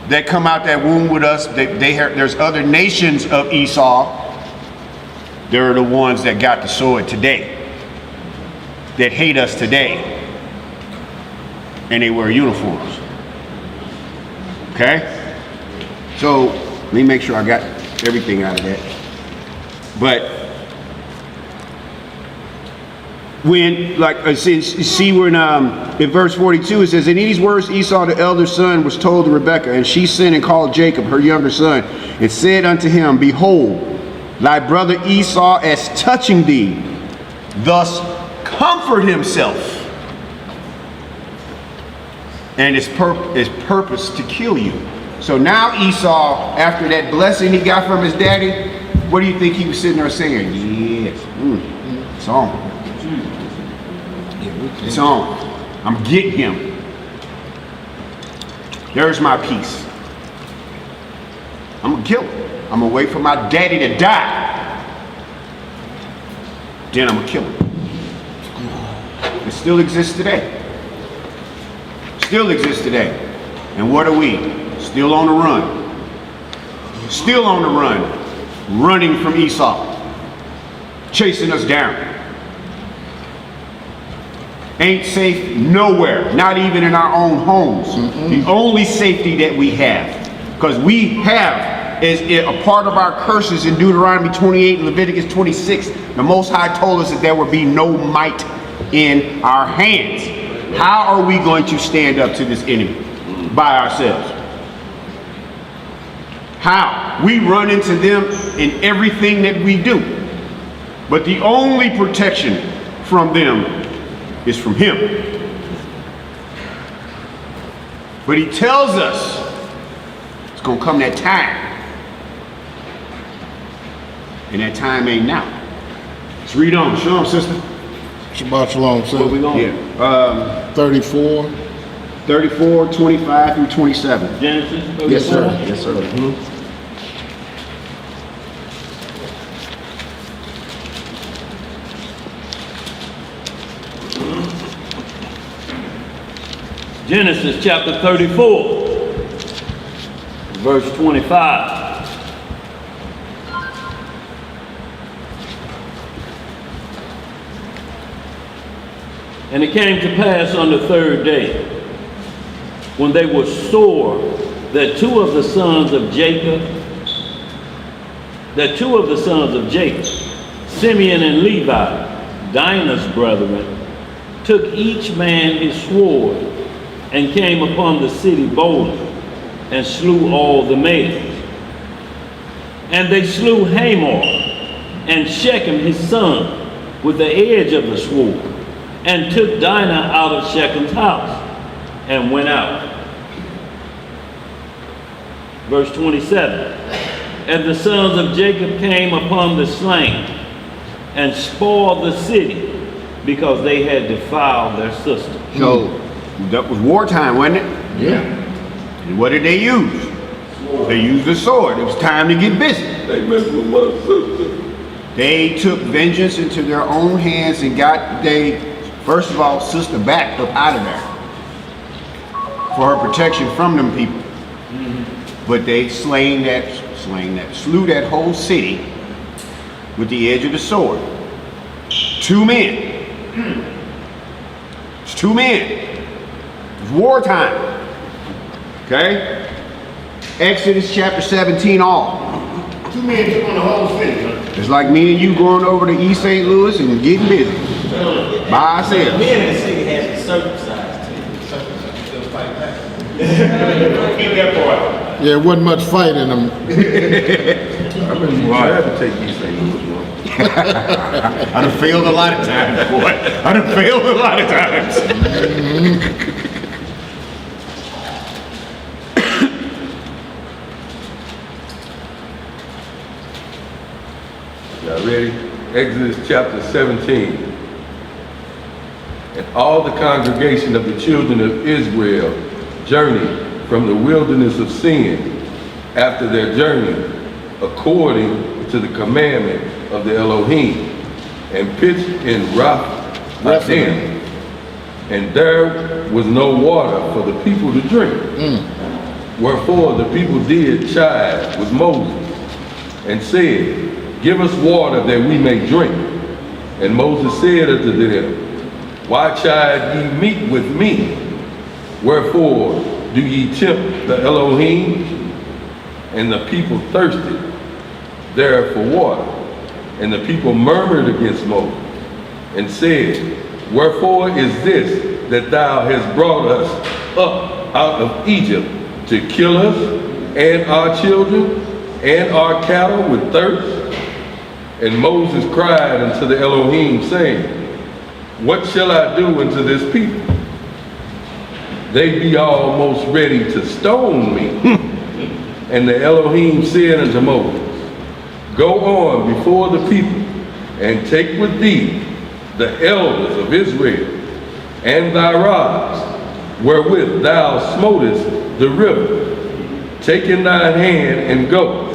that come out that womb with us. There's other nations of Esau. They're the ones that got the sword today, that hate us today, and they wear uniforms. Okay? So let me make sure I got everything out of that. But when, in verse 42, it says, in these words Esau the elder son was told to Rebekah, and she sent and called Jacob, her younger son, and said unto him, behold, thy brother Esau as touching thee, thus comfort himself, and his purpose to kill you. So now Esau, after that blessing he got from his daddy, what do you think he was sitting there saying? Yes, it's on. It's on. I'm getting him. There's my peace. I'm gonna kill him. I'm gonna wait for my daddy to die. Then I'm gonna kill him. It still exists today. Still exists today. And what are we? Still on the run. Still on the run. Running from Esau. Chasing us down. Ain't safe nowhere, not even in our own homes. The only safety that we have, because we have, is a part of our curses in Deuteronomy 28 and Leviticus 26, the Most High told us that there would be no might in our hands. How are we going to stand up to this enemy? By ourselves. How? We run into them in everything that we do. But the only protection from them is from him. But he tells us it's gonna come that time. And that time ain't now. Let's read on. Shalom, sister. Shabbat shalom, sir. Where we going? Yeah. 34. 34, 25 through 27. Genesis 34? Yes, sir. Yes, sir. Genesis chapter 34, verse 25. And it came to pass on the third day, when they were sore, that two of the sons of Jacob, Simeon and Levi, Dinah's brethren, took each man his sword, and came upon the city boldly, and slew all the males. And they slew Hamor, and Shechem his son, with the edge of the sword, and took Dinah out of Shechem's house, and went out. Verse 27, and the sons of Jacob came upon the slain, and spoiled the city, because they had defiled their sister. So that was wartime, wasn't it? Yeah. And what did they use? They used the sword. It was time to get busy. They messed with my sister. They took vengeance into their own hands and got first of all, sister back up out of there for her protection from them people. But they slew that whole city with the edge of the sword. 2 men. It's 2 men. It's wartime. Okay? Exodus chapter 17 all. 2 men took on the whole city. It's like me and you going over to East St. Louis and getting busy. By ourselves. Men in the city had to circumcise too. Circumcised, they'll fight back. Keep that part. Yeah, wasn't much fight in them. I remember you tried to take these things. I done failed a lot of times, boy. I done failed a lot of times. Y'all ready? Exodus chapter 17. And all the congregation of the children of Israel journeyed from the wilderness of Sin after their journey, according to the commandment of the Elohim, and pitched in Rephidim, and there was no water for the people to drink. Wherefore the people did chide with Moses, and said, Give us water that we may drink. And Moses said unto them, Why chide ye meat with me? Wherefore do ye tempt the Elohim? And the people thirsted there for water. And the people murmured against Moses, and said, Wherefore is this that thou hast brought us up out of Egypt to kill us and our children and our cattle with thirst? And Moses cried unto the Elohim, saying, What shall I do unto this people? They be almost ready to stone me. And the Elohim said unto Moses, Go on before the people, and take with thee the elders of Israel, and thy rods, wherewith thou smotest the river. Take in thine hand and go.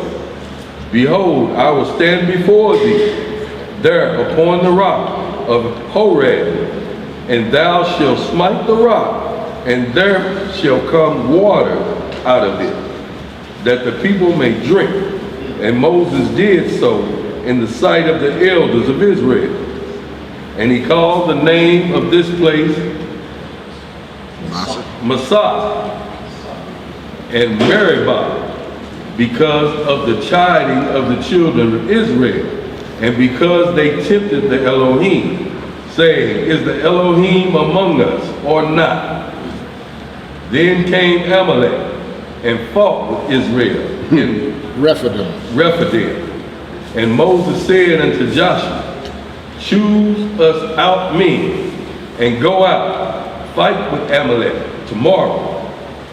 Behold, I will stand before thee there upon the rock of Horeb, and thou shalt smite the rock, and there shall come water out of it, that the people may drink. And Moses did so in the sight of the elders of Israel. And he called the name of this place Massah and Meribah, because of the chiding of the children of Israel, and because they tempted the Elohim, saying, Is the Elohim among us or not? Then came Amalek and fought with Israel in Rephidim. And Moses said unto Joshua, Choose us out men, and go out, fight with Amalek tomorrow.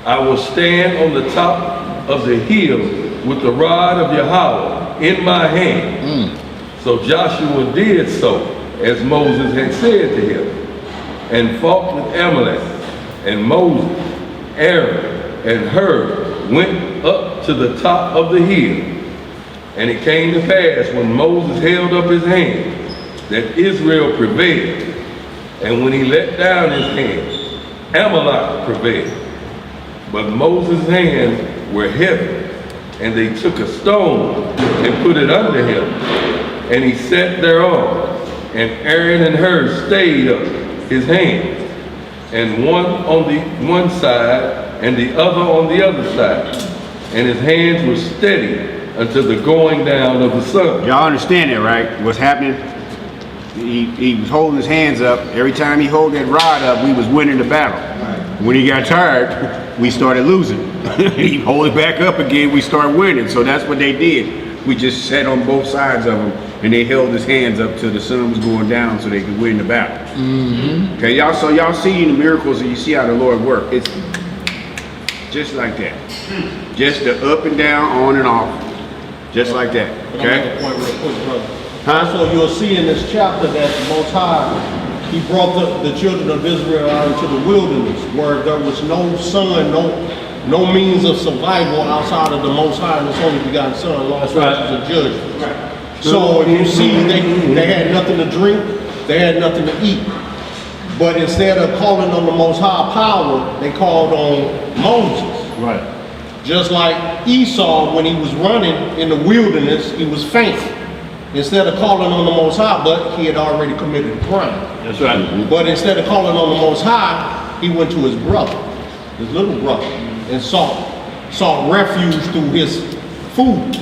I will stand on the top of the hill with the rod of Yahweh in my hand. So Joshua did so, as Moses had said to him, and fought with Amalek. And Moses, Aaron, and Hur went up to the top of the hill. And it came to pass, when Moses held up his hand, that Israel prevailed. And when he let down his hand, Amalek prevailed. But Moses' hands were heavy, and they took a stone and put it under him, and he sat thereon. And Aaron and Hur stayed up his hands, and one on the one side and the other on the other side, and his hands were steady until the going down of the sun. Y'all understand that, right? What's happening? He was holding his hands up. Every time he held that rod up, we was winning the battle. When he got tired, we started losing. He hold it back up again, we start winning. So that's what they did. We just sat on both sides of him, and they held his hands up till the sun was going down so they could win the battle. Okay, y'all. So y'all see the miracles, and you see how the Lord worked. It's just like that. Just the up and down, on and off, just like that. But I'll make Okay. a point real quick, brother. So you'll see in this chapter that the Most High, he brought the children of Israel out into the wilderness, where there was no sun, no means of survival outside of the Most High and His only begotten Son, law, statutes, and judgments. So if you see, they had nothing to drink, they had nothing to eat. But instead of calling on the Most High power, they called on Moses. Right. Just like Esau, when he was running in the wilderness, he was faint. Instead of calling on the Most High, but he had already committed a crime. That's right. But instead of calling on the Most High, he went to his brother, his little brother, and sought refuge through his food.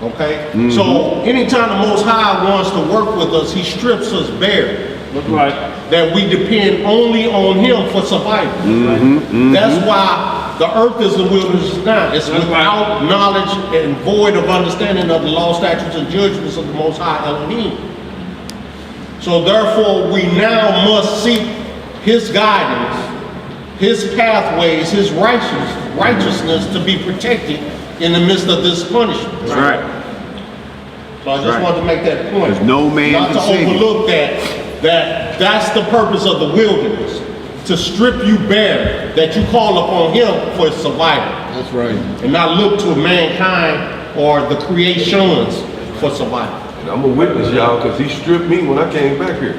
Okay? So anytime the Most High wants to work with us, he strips us bare. That's right. That we depend only on him for survival. That's why the earth is the wilderness now. It's without knowledge and void of understanding of the law, statutes, and judgments of the Most High Elohim. So therefore, we now must seek his guidance, his pathways, his righteousness to be protected in the midst of this punishment. That's right. So I just wanted to make that point. There's no man not can to save you. overlook that's the purpose of the wilderness, to strip you bare, that you call upon him for survival. That's right. And not look to mankind or the creations for survival. And I'm a witness, y'all, because he stripped me when I came back here.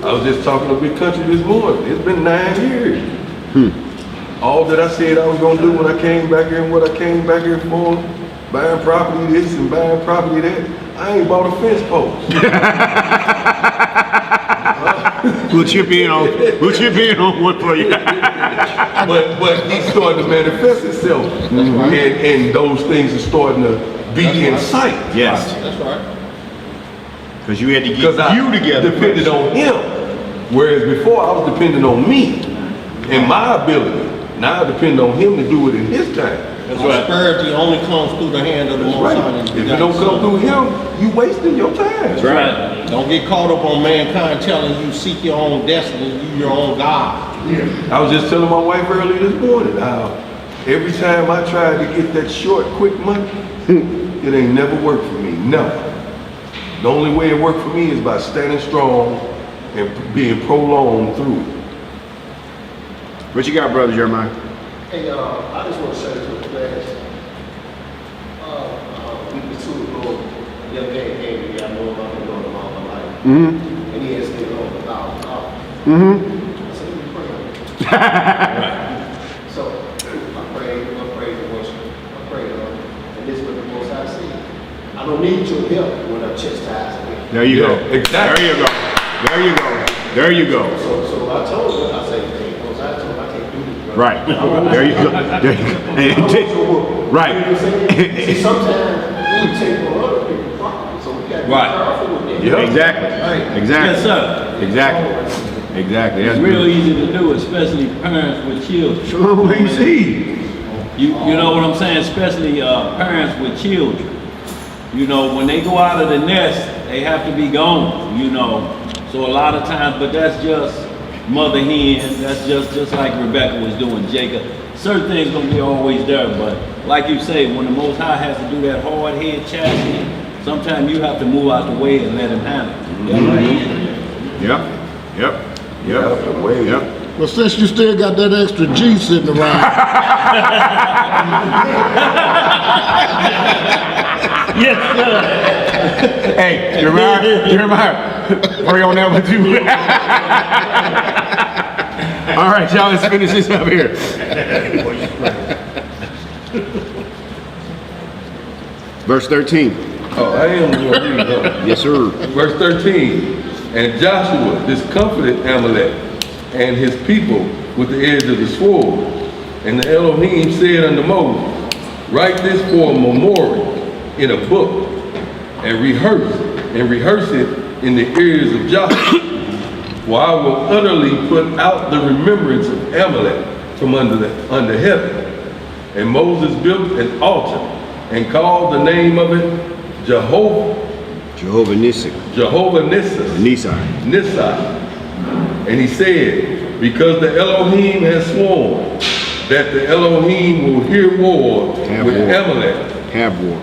I was just talking to Big Country this morning. It's been 9 years. All that I said I was gonna do when I came back here and what I came back here for, buying property this and buying property that, I ain't bought a fence post. We'll chip in on one for you. But he's starting to manifest itself. And those things are starting to be in sight. Yes. That's right. Because you had to Because get you together. depended on him. Whereas before I was dependent on me and my ability. Now I depend on him to do it in his time. That's right. Prosperity only comes through the hand of the Most High. If it don't come through him, you wasting your time. That's right. Don't get caught up on mankind telling you seek your own destiny, you your own God. I was just telling my wife earlier this morning how every time I tried to get that short, quick money, it ain't never worked for me. Never. The only way it worked for me is by standing strong and being prolonged through it. What you got, brother Jeremiah? Hey, I just want to say this real fast. We was too ago, the other day came to me, I know I've been doing all my life. And he had stayed on $1,000. I said, let me pray on it. So, I prayed and worship. I prayed on it. And this is what the Most High said. I don't need your help when I'm chastising you. There you go. Exactly. There you go. There you go. There you go. So I told him, I said, hey, Most High told him I can't do this, bro. Right. There you go. There you go. Right. See, sometimes we take on other people's property, so we got to be careful with that. Yep. Exactly. Exactly. Yes, sir. Exactly. Exactly. That's It's real easy to do, especially parents with children. Sure, what you see. You know what I'm saying? Especially parents with children. You know, when they go out of the nest, they have to be gone, you know. So a lot of times, but that's just mother hen. That's just like Rebecca was doing, Jacob. Certain things gonna be always there, but like you say, when the Most High has to do that hard head chastening, sometimes you have to move out the way and let him handle it. Yep. Yep. Yep. Yep. Well, since you still got that extra G sitting around, Yes, sir. Hey, Jeremiah, pray on that with you. All right, y'all, let's finish this up here. Verse 13. Oh, I am going to read that. Yes, sir. Verse 13. And Joshua discomfited Amalek and his people with the edge of the sword. And the Elohim said unto Moses, write this for a memorial in a book, and rehearse it in the ears of Joshua. For I will utterly put out the remembrance of Amalek from under heaven. And Moses built an altar and called the name of it Jehovah Nissi. And he said, because the Elohim has sworn that the Elohim will hear war with Amalek.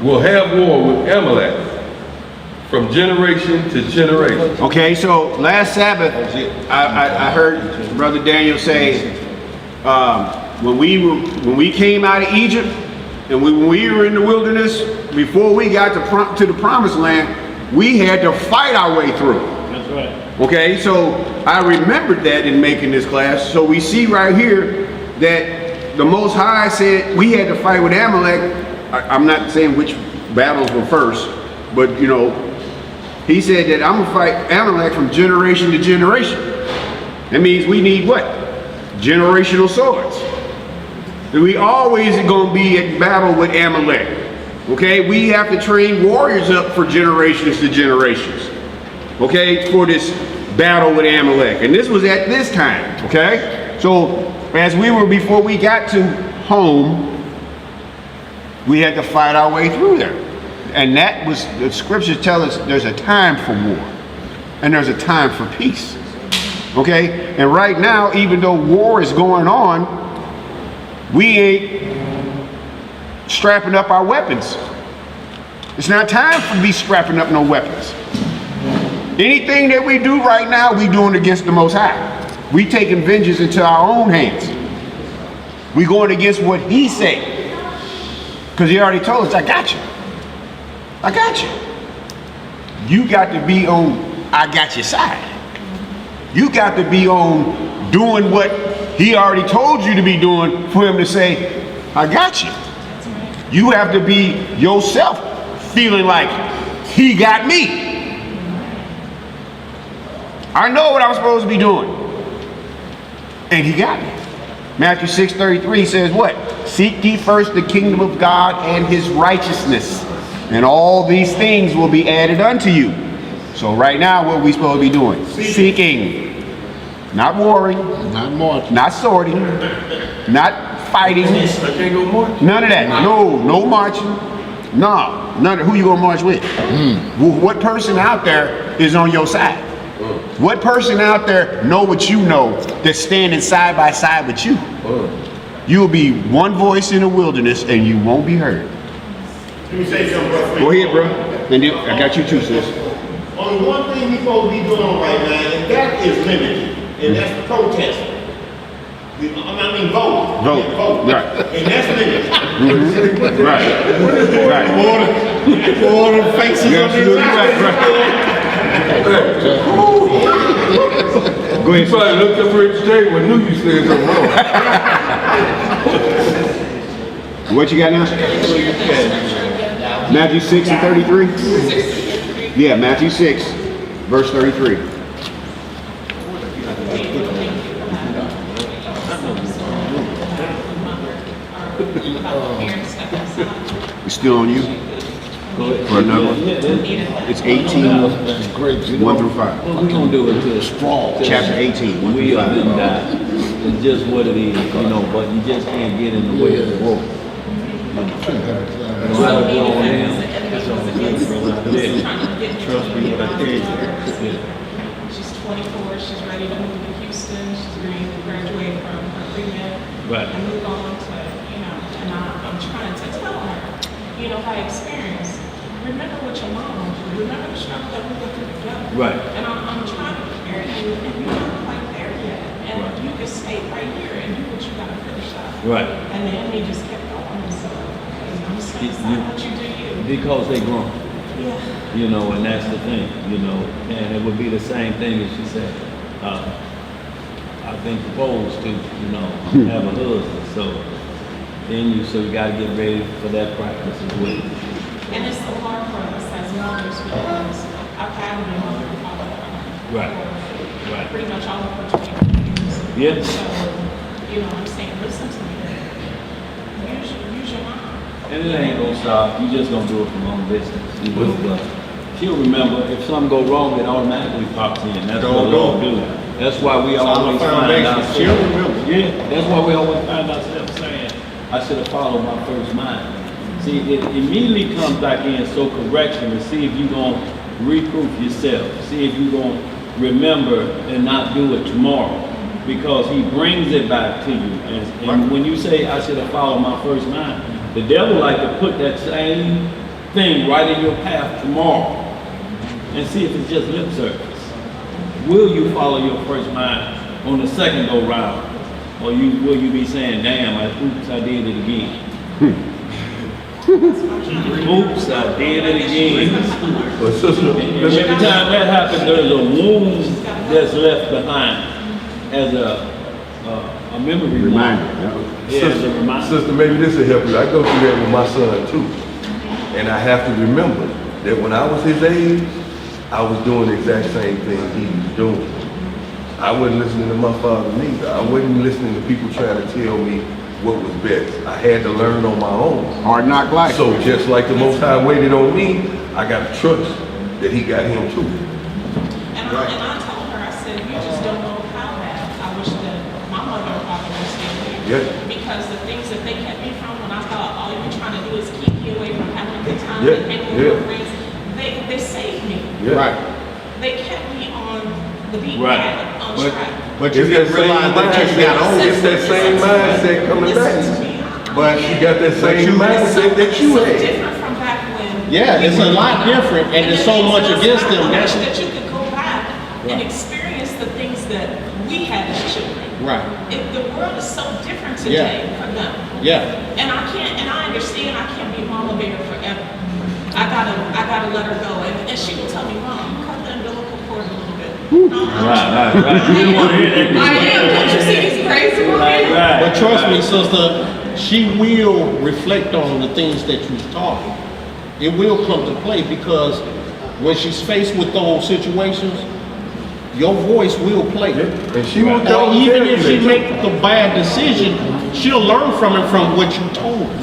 Will have war with Amalek from generation to generation. Okay, so last Sabbath, I heard Brother Daniel say, when we came out of Egypt, and when we were in the wilderness, before we got to the promised land, we had to fight our way through. That's right. Okay, so I remembered that in making this class. So we see right here that the Most High said we had to fight with Amalek. I'm not saying which battles were first, but you know, he said that I'm gonna fight Amalek from generation to generation. That means we need what? Generational swords. We always gonna be at battle with Amalek. Okay, we have to train warriors up for generations to generations. Okay, for this battle with Amalek. And this was at this time, okay? So as we were, before we got to home, we had to fight our way through there. And that was, the scriptures tell us there's a time for war and there's a time for peace. Okay? And right now, even though war is going on, we ain't strapping up our weapons. It's not time to be strapping up no weapons. Anything that we do right now, we doing against the Most High. We taking vengeance into our own hands. We going against what he said. Because he already told us, I got you. I got you. You got to be on, I got your side. You got to be on doing what he already told you to be doing for him to say, I got you. You have to be yourself feeling like he got me. I know what I'm supposed to be doing. And he got me. Matthew 6:33 says what? Seek ye first the kingdom of God and his righteousness, and all these things will be added unto you. So right now, what are we supposed to be doing? Seeking. Not warring. Not marching. Not sorting. Not fighting. None of that. No marching. No. None of who you gonna march with? Well, what person out there is on your side? What person out there know what you know that's standing side by side with you? You'll be one voice in the wilderness and you won't be heard. Let me say something, bro. Go ahead, bro. And then I got you too, sis. Only one thing we supposed to be doing right now, and that is limited, and that's protesting. I mean, vote. Vote. Right. And that's limited. Right. Right. All the faces You're on this absolutely right. Go You ahead. probably looked up at the table and knew you said something wrong. What you got now? Matthew 6:33? Yeah, Matthew 6, verse 33. It's still on you? For another one? It's 18, 1 through 5. What we gonna do until Strong. Chapter 18, 1 we through are 5. didn't die? It's just what it is, you know, but you just can't get in the way of the world. Trust me when I tell you. She's 24, she's ready to move to Houston, she's ready to graduate from her pre-med. Right. And move on to, and I'm trying to tell her, by experience, remember what your mom went through, remember the struggle that we went through together. Right. And I'm trying to prepare you, and you're not quite there yet. And you can stay right here and do what you gotta finish up. Right. And the enemy just kept going, and so, I'm just gonna say, what you do you. Because they grown. Yeah. And that's the thing, and it would be the same thing as she said. I've been proposed to, have a husband, so you gotta get ready for that practice as well. And it's so hard for us as mothers because I've had to be a mother and father. Right. Right. Pretty much all of her 20 years. Yeah. So, I'm saying, listen to me. Use your mom. And it ain't gonna stop, you just gonna do it from long distance. But she'll remember, if something go wrong, it automatically pops in. That's what Lord do. That's why we always find ourselves. She'll remember. Yeah, that's why we always find ourselves saying, I should have followed my first mind. See, it immediately comes back in, so correction to see if you're going to reproof yourself. See if you're going to remember and not do it tomorrow. Because he brings it back to you. And when you say, I should have followed my first mind, the devil like to put that same thing right in your path tomorrow. And see if it's just lip service. Will you follow your first mind on the second go round? Or will you be saying, damn, I did it again. Oops, I did it again. But sister, And every time that happens, there's a wound that's left behind as a memory Reminder. Yeah, as a reminder. sister, maybe this will help you. I go through that with my son too. And I have to remember that when I was his age, I was doing the exact same thing he was doing. I wasn't listening to my father neither. I wasn't listening to people trying to tell me what was best. I had to learn on my own. Hard knock life. So just like the Most High waited on me, I got to trust that he got him too. And I told her, I said, you just don't know how bad I wish that my mother and father were still here. Yeah. Because the things that they kept me from when I thought all you were trying to do is keep me away from having a good time Yeah, and hanging yeah. with my friends, they saved me. Yeah. Right. They kept me on the beat Right. path, on track. But you It's that didn't same realize that you got mindset. old. It's that same mindset coming Listen back. to me. But You got that same mindset that you So had. different from back when. Yeah, we it's were a lot young. different, and there's so it much means against them. I wish That's- that you could go back and experience the things that we had as children. Right. The world is so different today for them. Yeah. And I understand I can't be mama bear forever. I gotta let her go. And she will tell me, Mom, cut the umbilical cord a little bit. Right. You don't want to hear that. I am. Don't you see these crazy women? Right. But trust me, sister, she will reflect on the things that you've taught her. It will come to play because when she's faced with those situations, your voice will play. And she will Or come even tell if you she that. makes the bad decision, she'll learn from it from what you told her.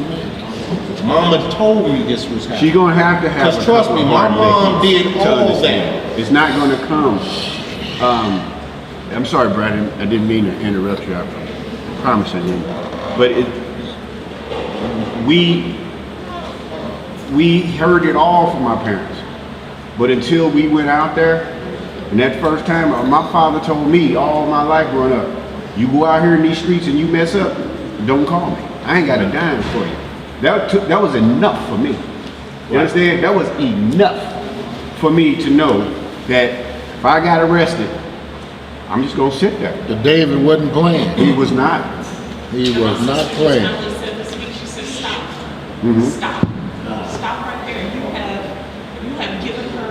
Mama told me this was happening. She gonna have to have. Because trust me, my mom did all understand. that. It's not gonna come. I'm sorry, Brad. I didn't mean to interrupt you. I promise I didn't. But we heard it all from our parents. But until we went out there, and that first time, my father told me all my life growing up, you go out here in these streets and you mess up, don't call me. I ain't got a dime for you. That was enough for me. You understand? That was enough for me to know that if I got arrested, I'm just gonna sit there. The David wasn't playing. He was not. He was not playing. She said this week, she said, stop. Mhm. Stop. Stop right there. You have given her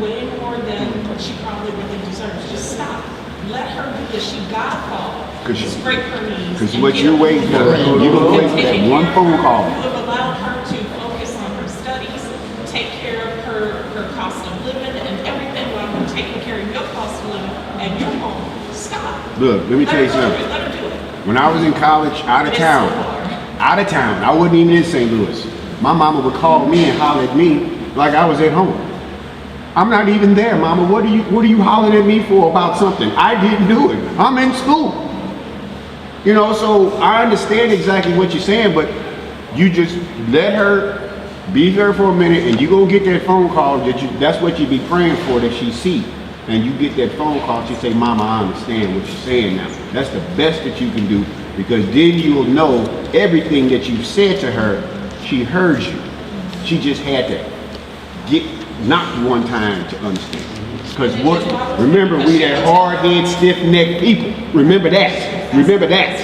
way more than what she probably really deserves. Just stop. Let her do this. She got called. Scrape her knees. Because and what get you're up. waiting for, you're gonna wait for that one phone call. You have allowed her to focus on her studies, take care of her cost of living and everything while you're taking care of your cost of living at your home. Stop. Look, let me tell you something. Let her do it. When I was in college, out of town, I wasn't even in St. Louis. My mama would call me and holler at me like I was at home. I'm not even there, Mama. What are you hollering at me for about something? I didn't do it. I'm in school. You know, so I understand exactly what you're saying, but you just let her be there for a minute, and you gonna get that phone call that's what you be praying for, that she see. And you get that phone call, she say, Mama, I understand what you're saying now. That's the best that you can do, because then you'll know everything that you've said to her, she heard you. She just had to get knocked one time to understand. Because remember, we that hard-head, stiff-necked people. Remember that. Remember that.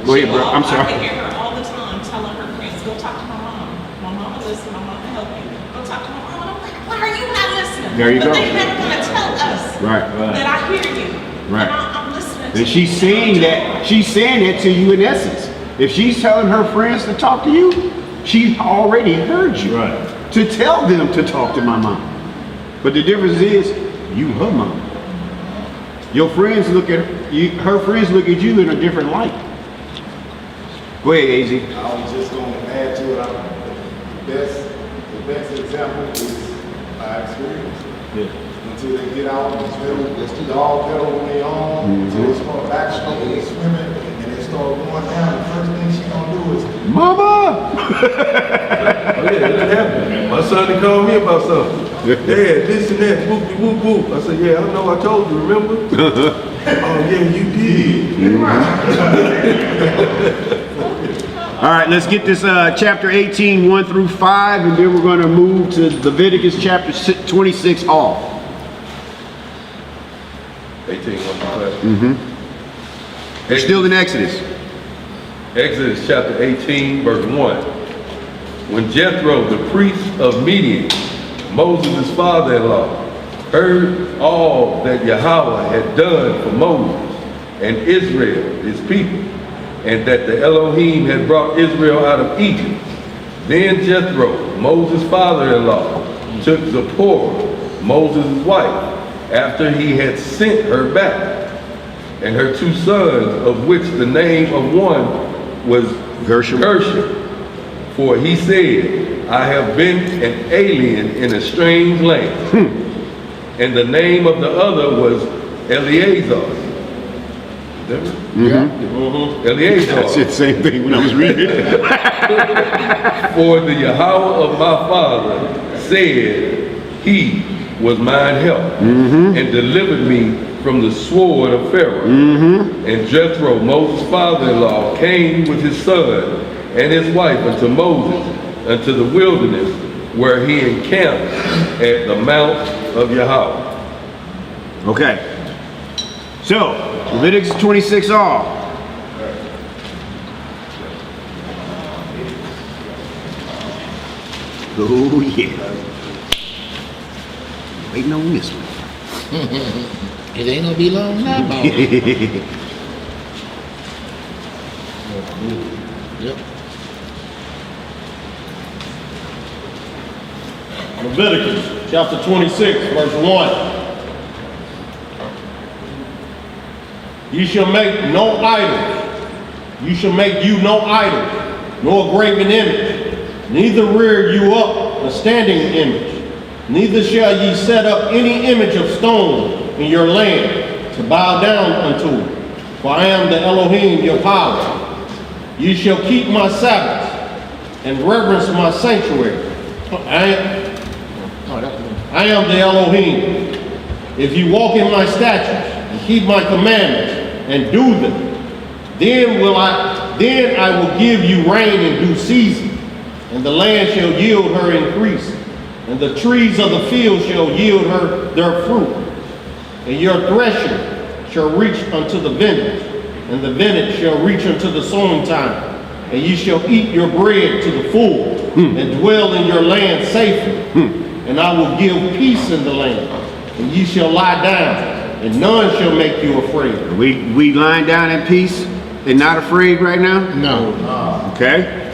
Go ahead, bro. I'm sorry. I hear her all the time telling her friends, go talk to my mom. My mama listen, my mama help you. Go talk to my mom. And I'm like, why are you not listening? There you but go. They're never going to tell us that I hear you. Right. And I'm listening to And she's you. saying that to you in essence. If she's telling her friends to talk to you, she's already heard you. Right. To tell them to talk to my mom. But the difference is, you her mom. Your friends look at you, her friends look at you in a different light. Go ahead, AZ. I was just going to add to it. The best example is my experience. Yeah. Until they get out and the dog pedal on their own, until they start backstroking and swimming, and they start going down. The first thing she gonna do is, Mama! Oh yeah, it happened. My son he called me about something. Dad, this and that, whoop whoop whoop. I said, yeah, I know, I told you, remember? Oh yeah, you did. All right, let's get this chapter 18, 1 through 5, and then we're going to move to Leviticus chapter 26 off. 18, 1 through 5. We're still in Exodus. Exodus chapter 18, verse 1. When Jethro, the priest of Midian, Moses' father-in-law, heard all that Yahweh had done for Moses and Israel, his people, and that the Elohim had brought Israel out of Egypt, then Jethro, Moses' father-in-law, took Zipporah, Moses' wife, after he had sent her back, and her 2 sons, of which the name of one was Gershom. For he said, I have been an alien in a strange land. And the name of the other was Eleazar. Is that right? Eleazar. I said the same thing when I was reading it. For the Yahweh of my father said, he was mine help, and delivered me from the sword of Pharaoh. And Jethro, Moses' father-in-law, came with his son and his wife unto Moses, unto the wilderness, where he encamped at the mount of Yahweh. Okay. So, Leviticus 26 off. Oh yeah. Waiting on this one. It ain't gonna be long now, boss. Yep. Leviticus chapter 26, verse 1. You shall make no idols. You shall make you no idols, nor graven image, neither rear you up a standing image. Neither shall ye set up any image of stone in your land to bow down unto it. For I am the Elohim, your power. Ye shall keep my Sabbaths and reverence my sanctuary. I am the Elohim. If you walk in my statutes and keep my commandments and do them, then I will give you rain in due season, and the land shall yield her increase, and the trees of the field shall yield her their fruit. And your threshing shall reach unto the vintage, and the vintage shall reach unto the sowing time. And ye shall eat your bread to the full, and dwell in your land safely. And I will give peace in the land, and ye shall lie down, and none shall make you afraid. We lying down in peace and not afraid right now? No. Okay.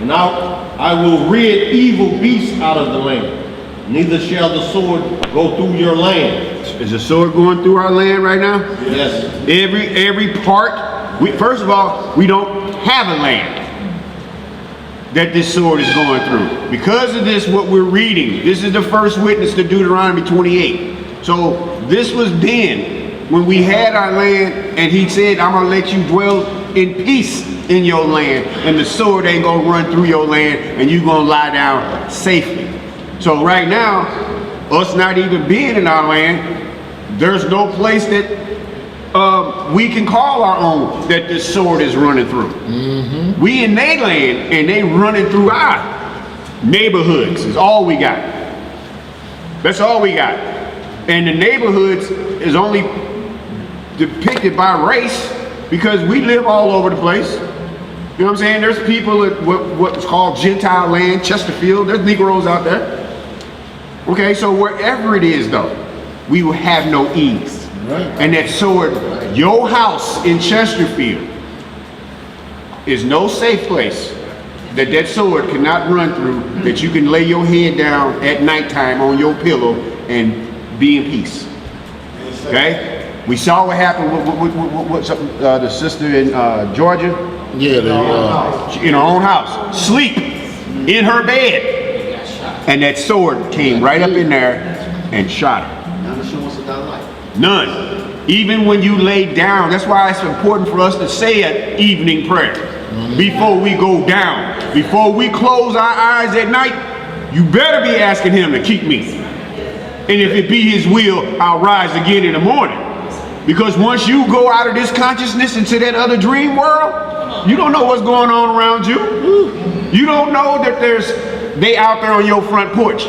And I will rid evil beasts out of the land. Neither shall the sword go through your land. Is the sword going through our land right now? Yes. Every part. First of all, we don't have a land that this sword is going through. Because of this, what we're reading, this is the first witness to Deuteronomy 28. So this was then when we had our land, and he said, I'm gonna let you dwell in peace in your land, and the sword ain't gonna run through your land, and you're gonna lie down safely. So right now, us not even being in our land, there's no place that we can call our own that this sword is running through. We in their land, and they running through our neighborhoods is all we got. That's all we got. And the neighborhoods is only depicted by race because we live all over the place. You know what I'm saying? There's people at what's called Gentile land, Chesterfield. There's Negroes out there. Okay, so wherever it is though, we will have no ease. Right. And that sword, your house in Chesterfield is no safe place that sword cannot run through, that you can lay your head down at nighttime on your pillow and be in peace. Okay? We saw what happened with the sister in Georgia. Yeah, in her own house, sleep in her bed, and that sword came right up in there and shot her. None. Even when you lay down, that's why it's important for us to say an evening prayer before we go down. Before we close our eyes at night, you better be asking him to keep me. And if it be his will, I'll rise again in the morning. Because once you go out of this consciousness into that other dream world, you don't know what's going on around you. You don't know that they out there on your front porch.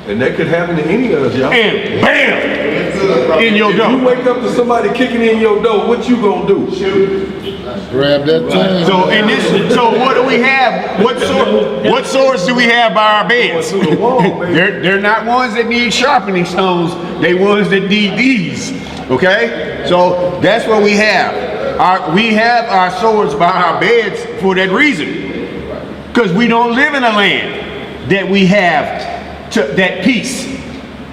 And that could happen to any of us, y'all. And bam! In your door. You wake up to somebody kicking in your door, what you gonna do? grab that time. So what do we have? What swords do we have by our beds? They're not ones that need sharpening stones. They ones that need these. Okay? So that's what we have. We have our swords by our beds for that reason. Because we don't live in a land that we have that peace.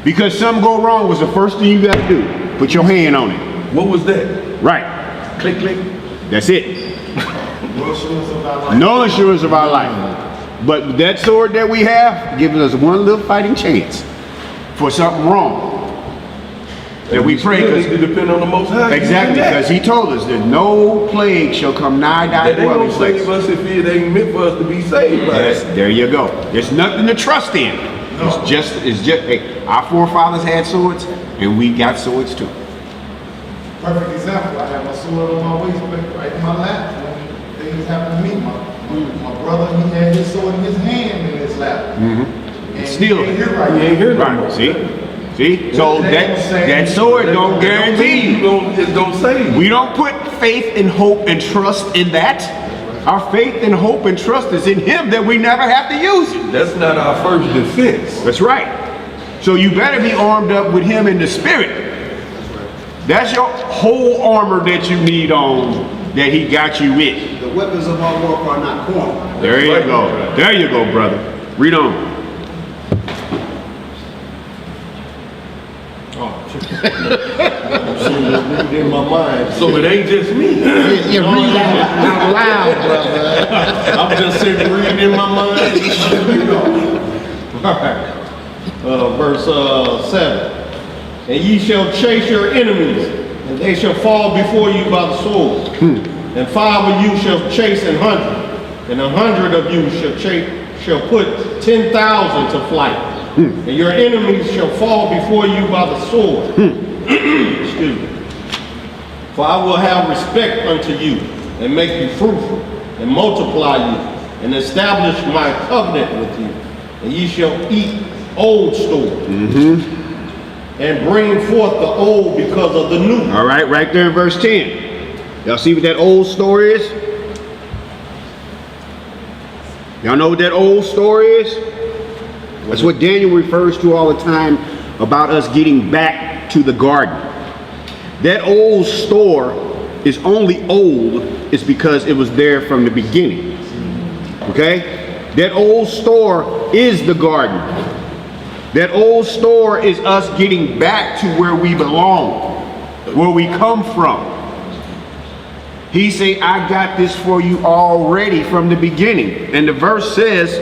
Because something go wrong was the first thing you got to do. Put your hand on it. What was that? Right. Click, click. That's it. No insurance of our life. But that sword that we have gives us one little fighting chance for something wrong. That we pray because it depends on the Most High. Exactly, because He told us that no plague shall come nigh thy dwelling place. Save us if it ain't meant for us to be saved by it. There you go. There's nothing to trust in. It's just hey, our forefathers had swords and we got swords too. Perfect example. I have my sword on my waist, right in my lap. When things happen to me, my brother, he had his sword in his hand in his lap. And Still, he ain't here right he ain't here right. See? So that sword don't guarantee you. It's gonna save you. We don't put faith and hope and trust in that. Our faith and hope and trust is in him that we never have to use it. That's not our first defense. That's right. So you better be armed up with him in the spirit. That's your whole armor that you need on, that he got you with. The weapons of our warfare are not carnal. There you go. There you go, brother. Read on. In my mind. So it ain't just me. You read out loud, brother. I'm just sitting reading in my mind. All right. Verse 7. And ye shall chase your enemies, and they shall fall before you by the sword. And 5 of you shall chase 100, and 100 of you shall put 10,000 to flight. And your enemies shall fall before you by the sword. Excuse me. For I will have respect unto you, and make you fruitful, and multiply you, and establish my covenant with you. And ye shall eat old store, and bring forth the old because of the new. All right, right there in verse 10. Y'all see what that old story is? Y'all know what that old story is? That's what Daniel refers to all the time about us getting back to the garden. That old store is only old is because it was there from the beginning. Okay? That old store is the garden. That old store is us getting back to where we belong, where we come from. He say, I got this for you already from the beginning. And the verse says,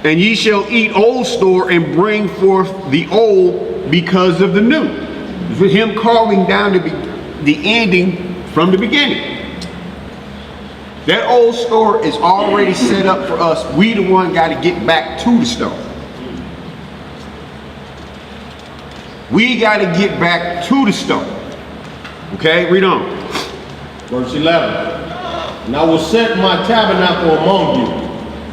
and ye shall eat old store and bring forth the old because of the new. With him calling down the ending from the beginning. That old store is already set up for us. We the one got to get back to the store. We got to get back to the store. Okay, read on. Verse 11. And I will set my tabernacle among you.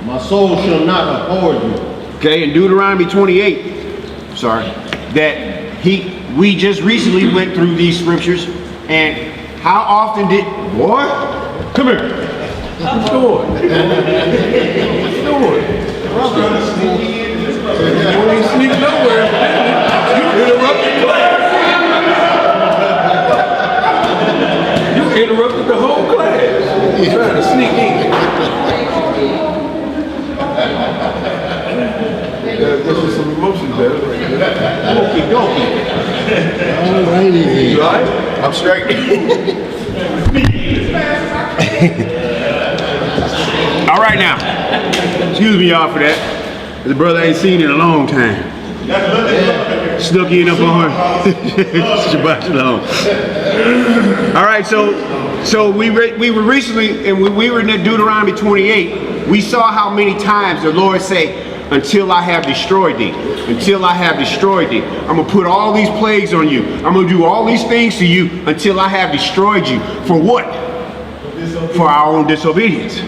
My soul shall not abhor you. Okay, in Deuteronomy 28, that we just recently went through these scriptures, and how often did, boy, come here. What's doing? What's doing? You ain't sneak nowhere. You interrupted class. You interrupted the whole class. You're trying to sneak in. This is some emotion better. Okie dokie. All righty. You all right? I'm straight. All right now. Excuse me, y'all, for that. The brother ain't seen in a long time. Snuck in up on her. Shabbat shalom. All right, so we were recently, and when we were in Deuteronomy 28, we saw how many times the Lord say, until I have destroyed thee. Until I have destroyed thee. I'm going to put all these plagues on you. I'm going to do all these things to you until I have destroyed you. For what? For our own disobedience.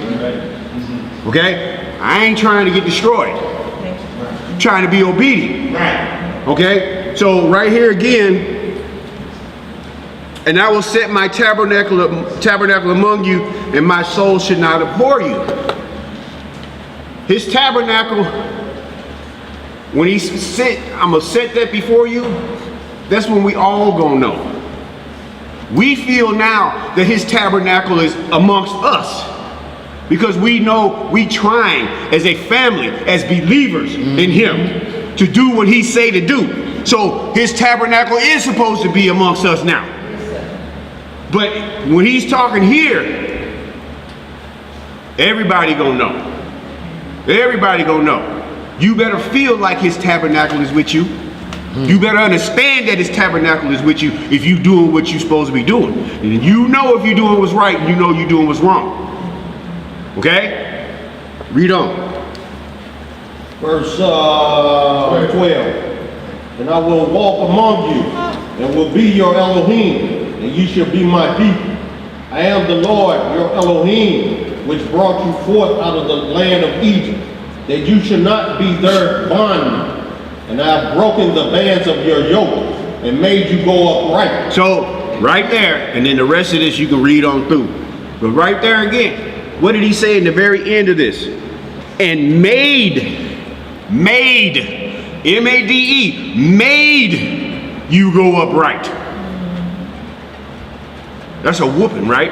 Okay? I ain't trying to get destroyed. I'm trying to be obedient. Okay? So right here again, and I will set my tabernacle among you, and my soul should not abhor you. His tabernacle, when he said, I'm going to set that before you, that's when we all going to know. We feel now that his tabernacle is amongst us because we know we trying as a family, as believers in him to do what he say to do. So his tabernacle is supposed to be amongst us now. But when he's talking here, everybody going to know. Everybody gonna know. You better feel like his tabernacle is with you. You better understand that his tabernacle is with you if you doing what you're supposed to be doing. And you know if you're doing what's right, and you know you're doing what's wrong. Okay? Read on. Verse 12. And I will walk among you, and will be your Elohim, and you shall be my people. I am the Lord, your Elohim, which brought you forth out of the land of Egypt, that you should not be their bondmen. And I have broken the bands of your yoke, and made you go upright. So, right there, and then the rest of this you can read on through. But right there again, what did he say in the very end of this? And made, M-A-D-E, made you go upright. That's a whooping, right?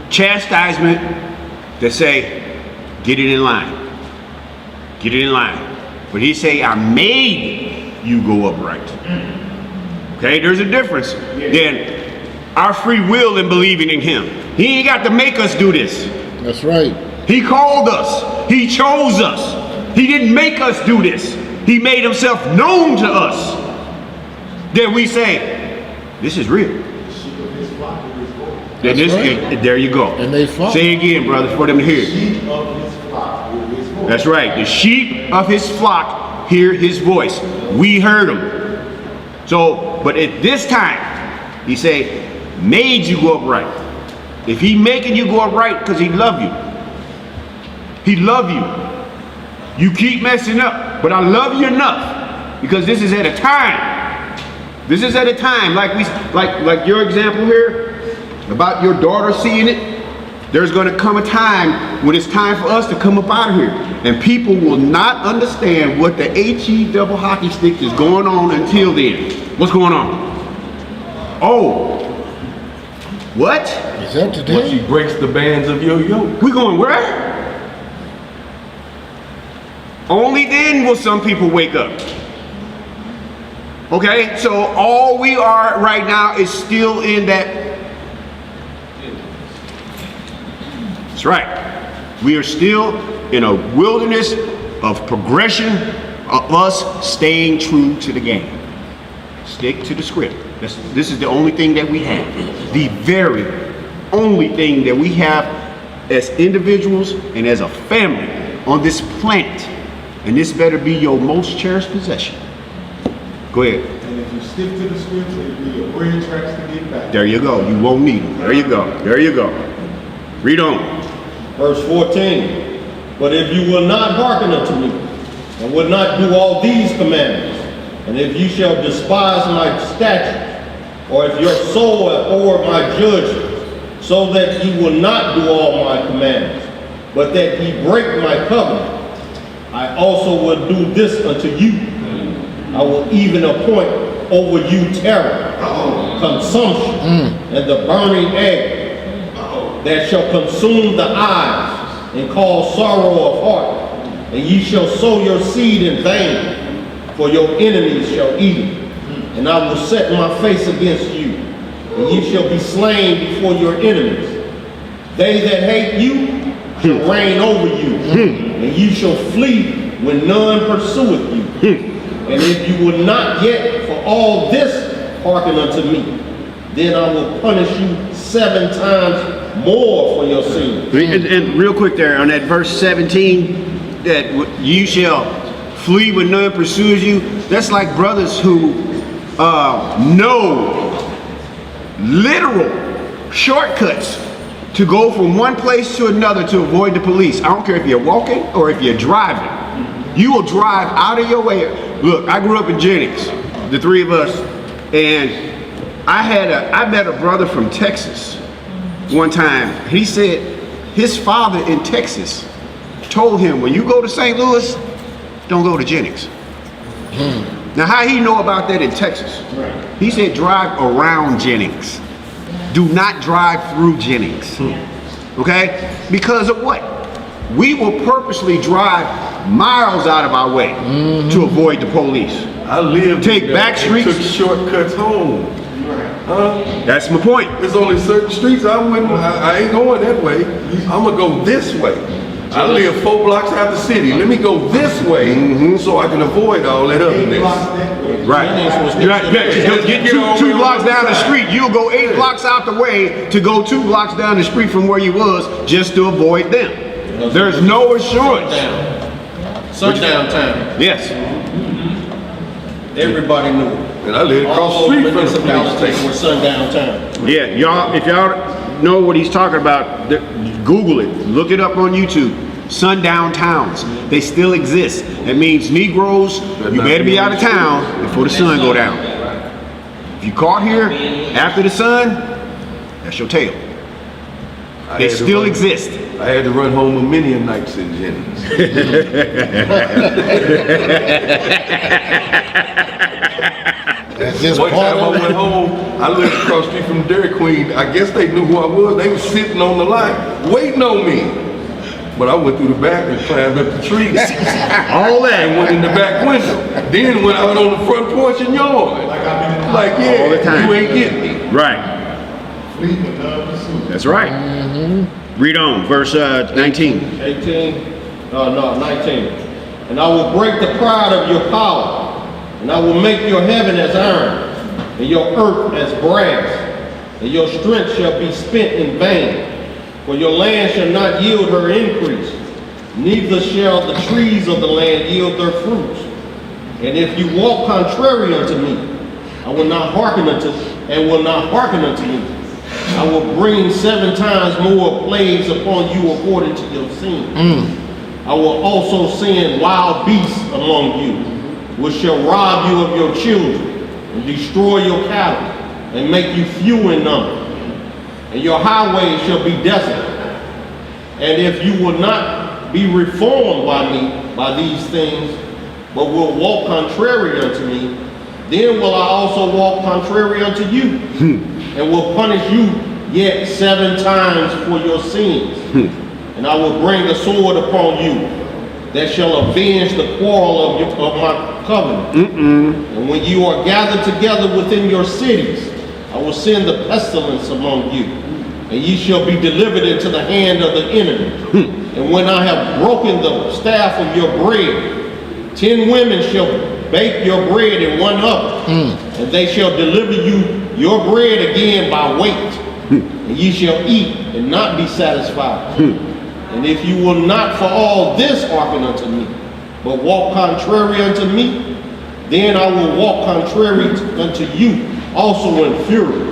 Chastisement that say, get it in line. Get it in line. But he say, I made you go upright. Okay, there's a difference. Then our free will in believing in him. He ain't got to make us do this. That's right. He called us. He chose us. He didn't make us do this. He made himself known to us. Then we say, this is real. Then this, there you go. And they follow. Say it again, brother, for them to hear. Sheep of his flock hear his voice. That's right. The sheep of his flock hear his voice. We heard him. So, but at this time, he said, made you go upright. If he making you go upright because he love you. He love you. You keep messing up, but I love you enough because this is at a time. This is at a time like your example here about your daughter seeing it. There's going to come a time when it's time for us to come up out of here, and people will not understand what the HE double hockey stick is going on until then. What's going on? Oh, what? Is that When today? she breaks the bands of your yoke. We going where? Only then will some people wake up. Okay, so all we are right now is still in that. That's right. We are still in a wilderness of progression of us staying true to the game. Stick to the script. This is the only thing that we have. The very only thing that we have as individuals and as a family on this planet. And this better be your most cherished possession. Go ahead. And if you stick to the scripture, it'll be your bread tracks to get back. There you go. You won't need them. There you go. There you go. Read on. Verse 14, but if you will not hearken unto me, and will not do all these commandments, and if you shall despise my statutes, or if your soul abhor my judgments, so that ye will not do all my commandments, but that ye break my covenant, I also will do this unto you. I will even appoint over you terror, consumption, and the burning egg, that shall consume the eyes and cause sorrow of heart. And ye shall sow your seed in vain, for your enemies shall eat it. And I will set my face against you, and ye shall be slain before your enemies. They that hate you shall reign over you, and you shall flee when none pursueth you. And if you will not yet for all this hearken unto me, then I will punish you 7 times more for your sin. And real quick there on that verse 17, that you shall flee when none pursues you. That's like brothers who know literal shortcuts to go from one place to another to avoid the police. I don't care if you're walking or if you're driving. You will drive out of your way. Look, I grew up in Jennings, the 3 of us, and I met a brother from Texas one time. He said his father in Texas told him, when you go to St. Louis, don't go to Jennings. Now, how he know about that in Texas? He said drive around Jennings. Do not drive through Jennings. Okay? Because of what? We will purposely drive miles out of our way to avoid the police. I lived Take there back and streets. took shortcuts home. That's my point. There's only certain streets I ain't going that way. I'm gonna go this way. I live 4 blocks out the city. Let me go this way so I can avoid all that otherness. Right. Get 2 blocks down the street. You'll go 8 blocks out the way to go 2 blocks down the street from where you was just to avoid them. There's no assurance. Sundown time. Yes. Everybody knew it. And I live across the street from the police station. Was sundown time. Yeah, y'all, if y'all know what he's talking about, Google it. Look it up on YouTube. Sundown towns. They still exist. That means Negroes, you better be out of town before the sun go down. If you caught here after the sun, that's your tail. They still exist. I had to run home with many a nights in Jennings. That's just One part time I of went it. home, I lived across the street from Dairy Queen. I guess they knew who I was. They were sitting on the line, waiting on me. But I went through the back and climbed up the trees. All that. And went in the back window. Then went out on the front porch and yard. Like, yeah, All the time. you ain't getting me. Right. That's right. Read on, verse 19. 19. And I will break the pride of your power, and I will make your heaven as iron, and your earth as brass, and your strength shall be spent in vain. For your land shall not yield her increase, neither shall the trees of the land yield their fruits. And if you walk contrary unto me, I will not hearken unto you. I will bring 7 times more plagues upon you according to your sin. I will also send wild beasts among you, which shall rob you of your children, and destroy your cattle, and make you few in number. And your highways shall be desolate. And if you will not be reformed by me, by these things, but will walk contrary unto me, then will I also walk contrary unto you, and will punish you yet 7 times for your sins. And I will bring a sword upon you that shall avenge the quarrel of my covenant. And when you are gathered together within your cities, I will send the pestilence among you, and ye shall be delivered into the hand of the enemy. And when I have broken the staff of your bread, 10 women shall bake your bread in one oven, and they shall deliver you your bread again by weight, and ye shall eat and not be satisfied. And if you will not for all this hearken unto me, but walk contrary unto me, then I will walk contrary unto you also in fury.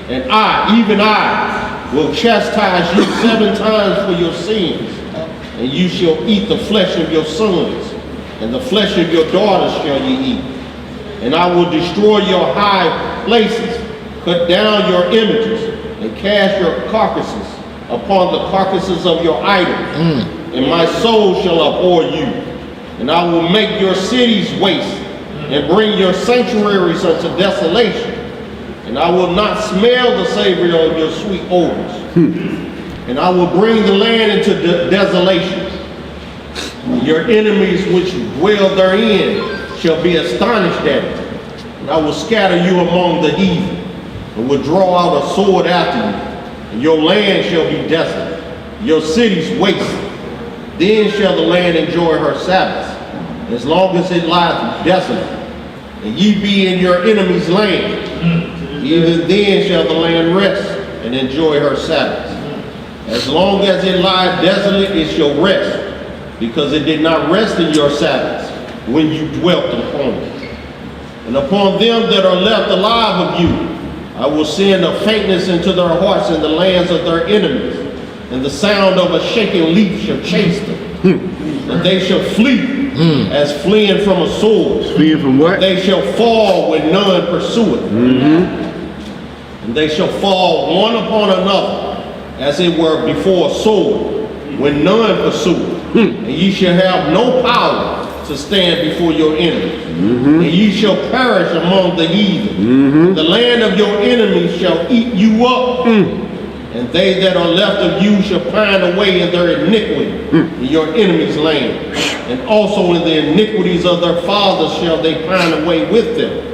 And I, even I, will chastise you 7 times for your sins, and you shall eat the flesh of your sons, and the flesh of your daughters shall ye eat. And I will destroy your high places, cut down your images, and cast your carcasses upon the carcasses of your idols. And my soul shall abhor you. And I will make your cities waste, and bring your sanctuaries unto desolation. And I will not smell the savor of your sweet odors. And I will bring the land into desolation. Your enemies which dwell therein shall be astonished at it. And I will scatter you among the heathen, and will draw out a sword after you. And your land shall be desolate, your cities waste. Then shall the land enjoy her Sabbaths, as long as it lies desolate. And ye be in your enemy's land. Even then shall the land rest and enjoy her Sabbaths. As long as it lies desolate, it shall rest, because it did not rest in your Sabbaths when you dwelt upon it. And upon them that are left alive of you, I will send a faintness into their hearts in the lands of their enemies, and the sound of a shaking leaf shall chase them. And they shall flee as fleeing from a sword. Fleeing from what? They shall fall when none pursueth. And they shall fall one upon another, as it were before a sword, when none pursueth. And ye shall have no power to stand before your enemies. And ye shall perish among the heathen. The land of your enemies shall eat you up. And they that are left of you shall pine away in their iniquity in your enemies' land. And also in the iniquities of their fathers shall they pine away with them.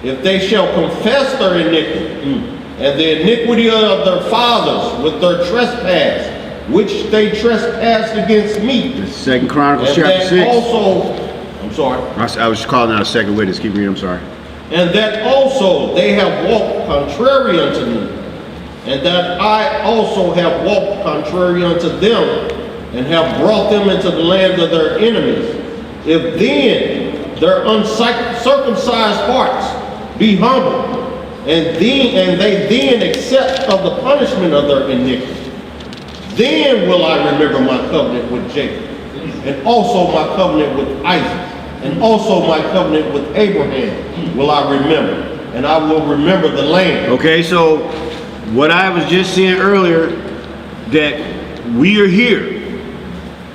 If they shall confess their iniquity and the iniquity of their fathers with their trespass, which they trespassed against me. 2 Chronicles And chapter that 6. also, I'm sorry. I was calling out a second witness. Keep reading, I'm sorry. And that also they have walked contrary unto me, and that I also have walked contrary unto them, and have brought them into the land of their enemies. If then their uncircumcised hearts be humble, and they then accept of the punishment of their iniquity, then will I remember my covenant with Jacob, and also my covenant with Isaac, and also my covenant with Abraham will I remember, and I will remember the land. Okay, so what I was just saying earlier that we are here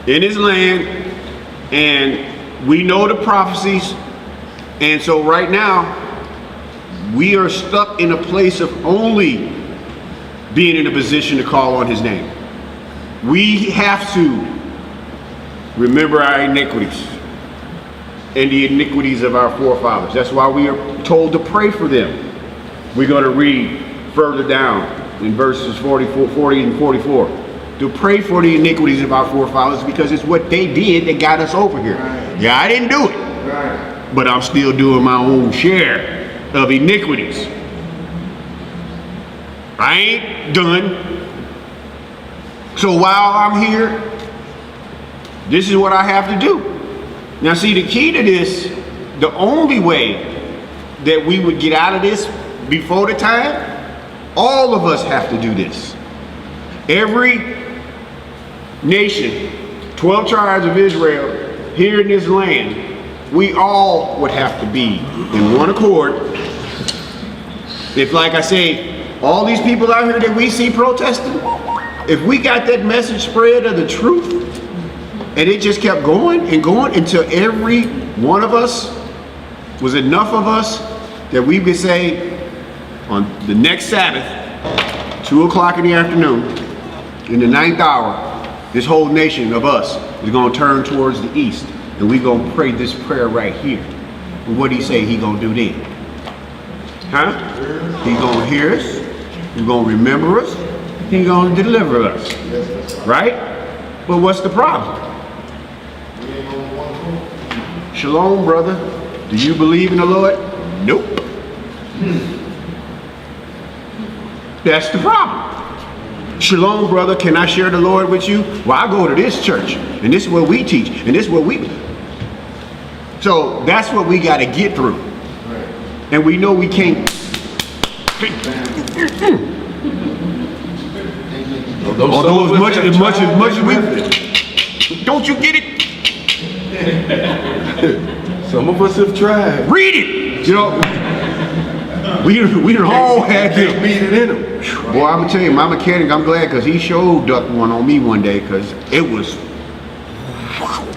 in his land, and we know the prophecies, and so right now we are stuck in a place of only being in a position to call on his name. We have to remember our iniquities and the iniquities of our forefathers. That's why we are told to pray for them. We're going to read further down in verses 40 and 44. To pray for the iniquities of our forefathers, because it's what they did that got us over here. Right. Yeah, I didn't do it. Right. But I'm still doing my own share of iniquities. I ain't done. So while I'm here, this is what I have to do. Now see, the key to this, the only way that we would get out of this before the time, all of us have to do this. Every nation, 12 tribes of Israel, here in this land, we all would have to be in one accord. If, like I say, all these people out here that we see protesting, if we got that message spread of the truth, and it just kept going and going until every one of us was enough of us that we could say on the next Sabbath, 2 o'clock in the afternoon, in the 9th hour, this whole nation of us is going to turn towards the east, and we're going to pray this prayer right here. And what did he say he going to do then? Huh? He going to hear us, he's going to remember us, he's going to deliver us. Right? But what's the problem? Shalom, brother. Do you believe in the Lord? Nope. That's the problem. Shalom, brother. Can I share the Lord with you? Well, I go to this church, and this is what we teach, and this is what we... So that's what we got to get through. And we know we can't... Although as much as we... Don't you get it? Some of us have tried. Read it. You know, we done all had to beat it in them. Boy, I'm gonna tell you, my mechanic, I'm glad, because he showed duck one on me one day, because it was,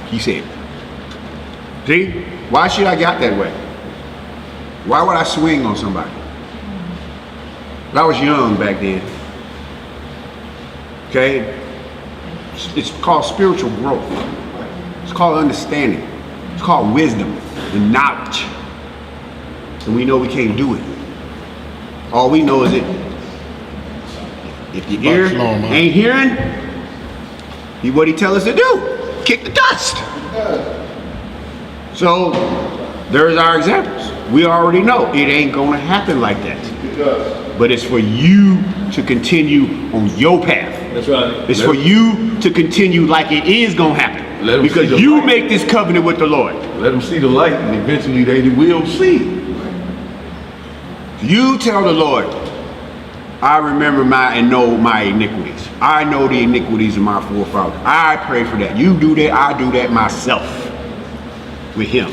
he said, see, why should I got that way? Why would I swing on somebody? I was young back then. Okay? It's called spiritual growth. It's called understanding. It's called wisdom and knowledge. And we know we can't do it. All we know is that if your ear ain't hearing, what he tell us to do, kick the dust. So there's our examples. We already know it ain't gonna happen like that. But it's for you to continue on your path. That's right. It's for you to continue like it is gonna happen. Because you make this covenant with the Lord. Let them see the light, and eventually they will see. You tell the Lord, I remember and know my iniquities. I know the iniquities of my forefathers. I pray for that. You do that, I do that myself with him.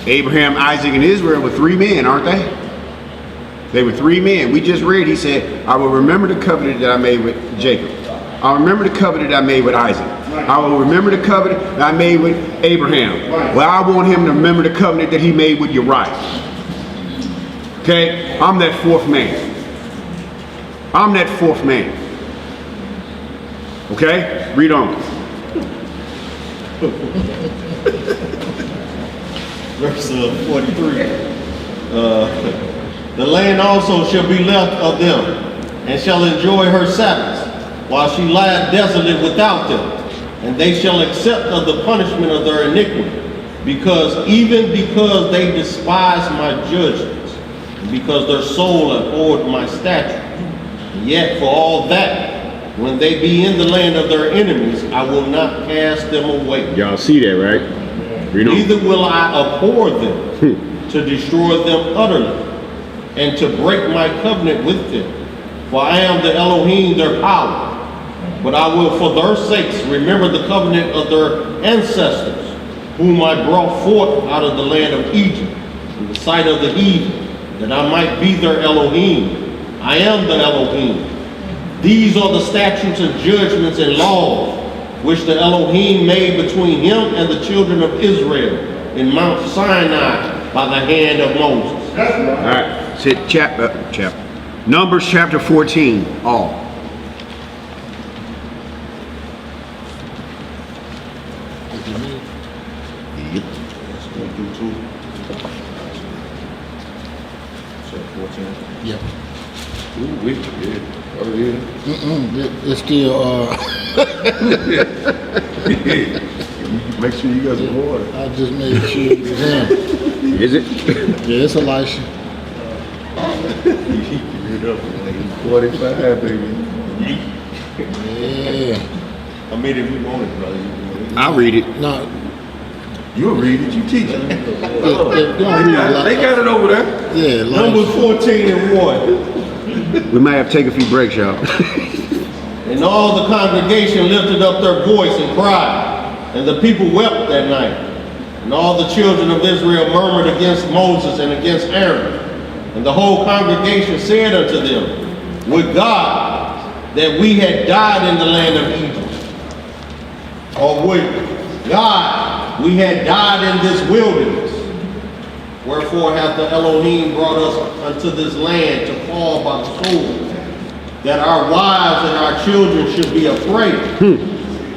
Abraham, Isaac, and Israel were 3 men, aren't they? They were 3 men. We just read, he said, I will remember the covenant that I made with Jacob. I'll remember the covenant that I made with Isaac. I will remember the covenant that I made with Abraham. Well, I want him to remember the covenant that he made with Uriah. Okay? I'm that 4th man. I'm that 4th man. Okay? Read on. Verse 43. The land also shall be left of them, and shall enjoy her Sabbaths, while she lieth desolate without them. And they shall accept of the punishment of their iniquity, because they despise my judgments, and because their soul abhorred my statutes. And yet for all that, when they be in the land of their enemies, I will not cast them away. Y'all see that, right? Neither will I abhor them to destroy them utterly, and to break my covenant with them. For I am the Elohim, their power. But I will for their sakes remember the covenant of their ancestors, whom I brought forth out of the land of Egypt, in the sight of the heathen, that I might be their Elohim. I am the Elohim. These are the statutes and judgments and laws which the Elohim made between him and the children of Israel in Mount Sinai by the hand of Moses. All right, sit chapter. Numbers chapter 14, all. Yep. Yeah. Ooh, we yeah. Oh, yeah. It's still, Make sure you got some water. I just made sure it was him. Is it? Yeah, it's Elisha. Read up, 45, baby. Yeah. I mean, if you want it, brother, you can read it. I'll read it. No, You'll read it, you teach it. they They got it over there. Yeah, Numbers Elisha. 14 and 1. We might have to take a few breaks, y'all. And all the congregation lifted up their voice and cried, and the people wept that night. And all the children of Israel murmured against Moses and against Aaron. And the whole congregation said unto them, would God that we had died in the land of Egypt, or would God we had died in this wilderness? Wherefore hath the Elohim brought us unto this land to fall by the sword, that our wives and our children should be afraid?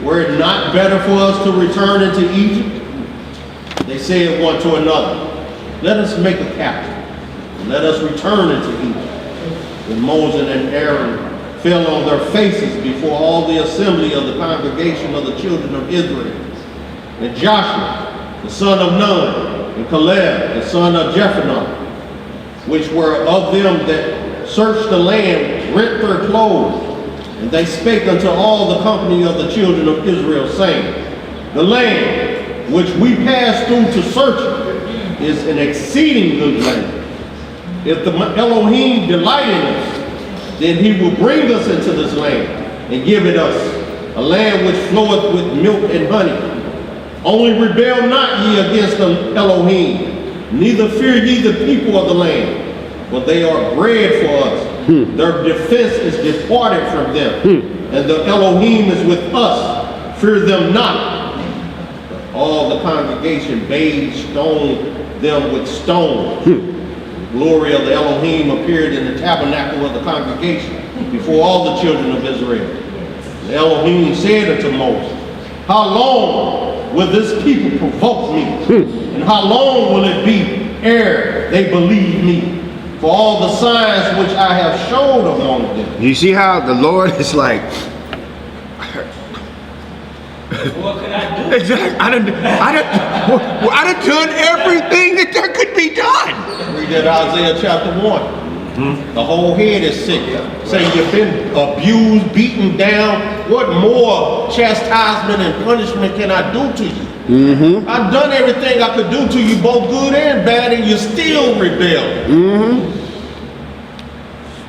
Were it not better for us to return into Egypt? They said one to another, let us make a captain, and let us return into Egypt. When Moses and Aaron fell on their faces before all the assembly of the congregation of the children of Israel, and Joshua, the son of Nun, and Caleb, the son of Jephunneh, which were of them that searched the land, rent their clothes. And they spake unto all the company of the children of Israel, saying, the land which we passed through to search it is an exceeding good land. If the Elohim delight in us, then he will bring us into this land and give it us, a land which floweth with milk and honey. Only rebel not ye against the Elohim, neither fear ye the people of the land, for they are bread for us. Their defense is departed from them, and the Elohim is with us. Fear them not. All the congregation bade stone them with stones. The glory of the Elohim appeared in the tabernacle of the congregation before all the children of Israel. The Elohim said unto Moses, how long will this people provoke me? And how long will it be ere they believe me? For all the signs which I have showed among them. You see how the Lord is like, What could I do? exactly. I done done everything that there could be done. Read that Isaiah chapter 1. The whole head is sick. Say you've been abused, beaten down. What more chastisement and punishment can I do to you? I've done everything I could do to you, both good and bad, and you still rebel.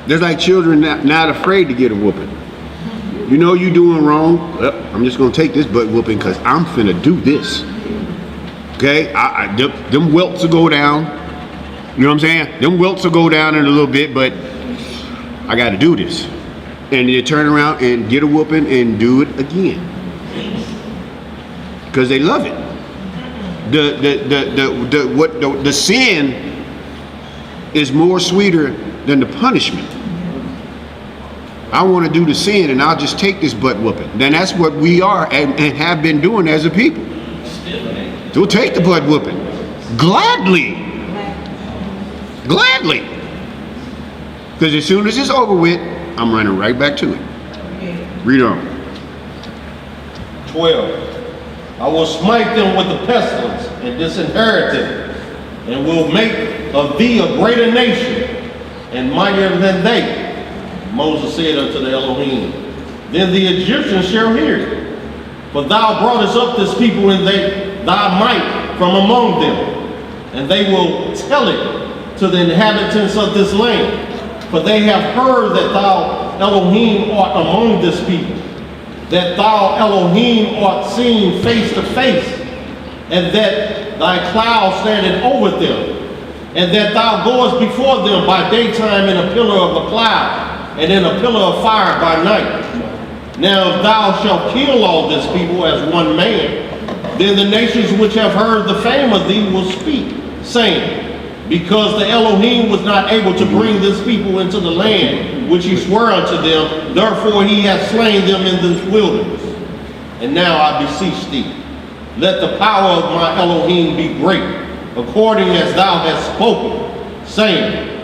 There's like children not afraid to get a whooping. You know you doing wrong. Well, I'm just gonna take this butt whooping because I'm finna do this. Okay, them welts will go down. You know what I'm saying? Them welts will go down in a little bit, but I got to do this. And you turn around and get a whooping and do it again because they love it. The sin is more sweeter than the punishment. I want to do the sin and I'll just take this butt whooping. Then that's what we are and have been doing as a people. We'll take the butt whooping gladly. Gladly. Because as soon as it's over with, I'm running right back to it. Read on. 12. I will smite them with the pestilence and disinherit them, and will make of thee a greater nation and mightier than they. Moses said unto the Elohim, then the Egyptians shall hear it. For thou broughtest up this people in thy might from among them, and they will tell it to the inhabitants of this land. For they have heard that thou Elohim art among this people, that thou Elohim art seen face to face, and that thy cloud standeth over them, and that thou goest before them by daytime in a pillar of a cloud, and in a pillar of fire by night. Now if thou shalt kill all this people as one man, then the nations which have heard the fame of thee will speak, saying, because the Elohim was not able to bring this people into the land which he swore unto them, therefore he hath slain them in the wilderness. And now I beseech thee, let the power of my Elohim be great, according as thou hast spoken, saying,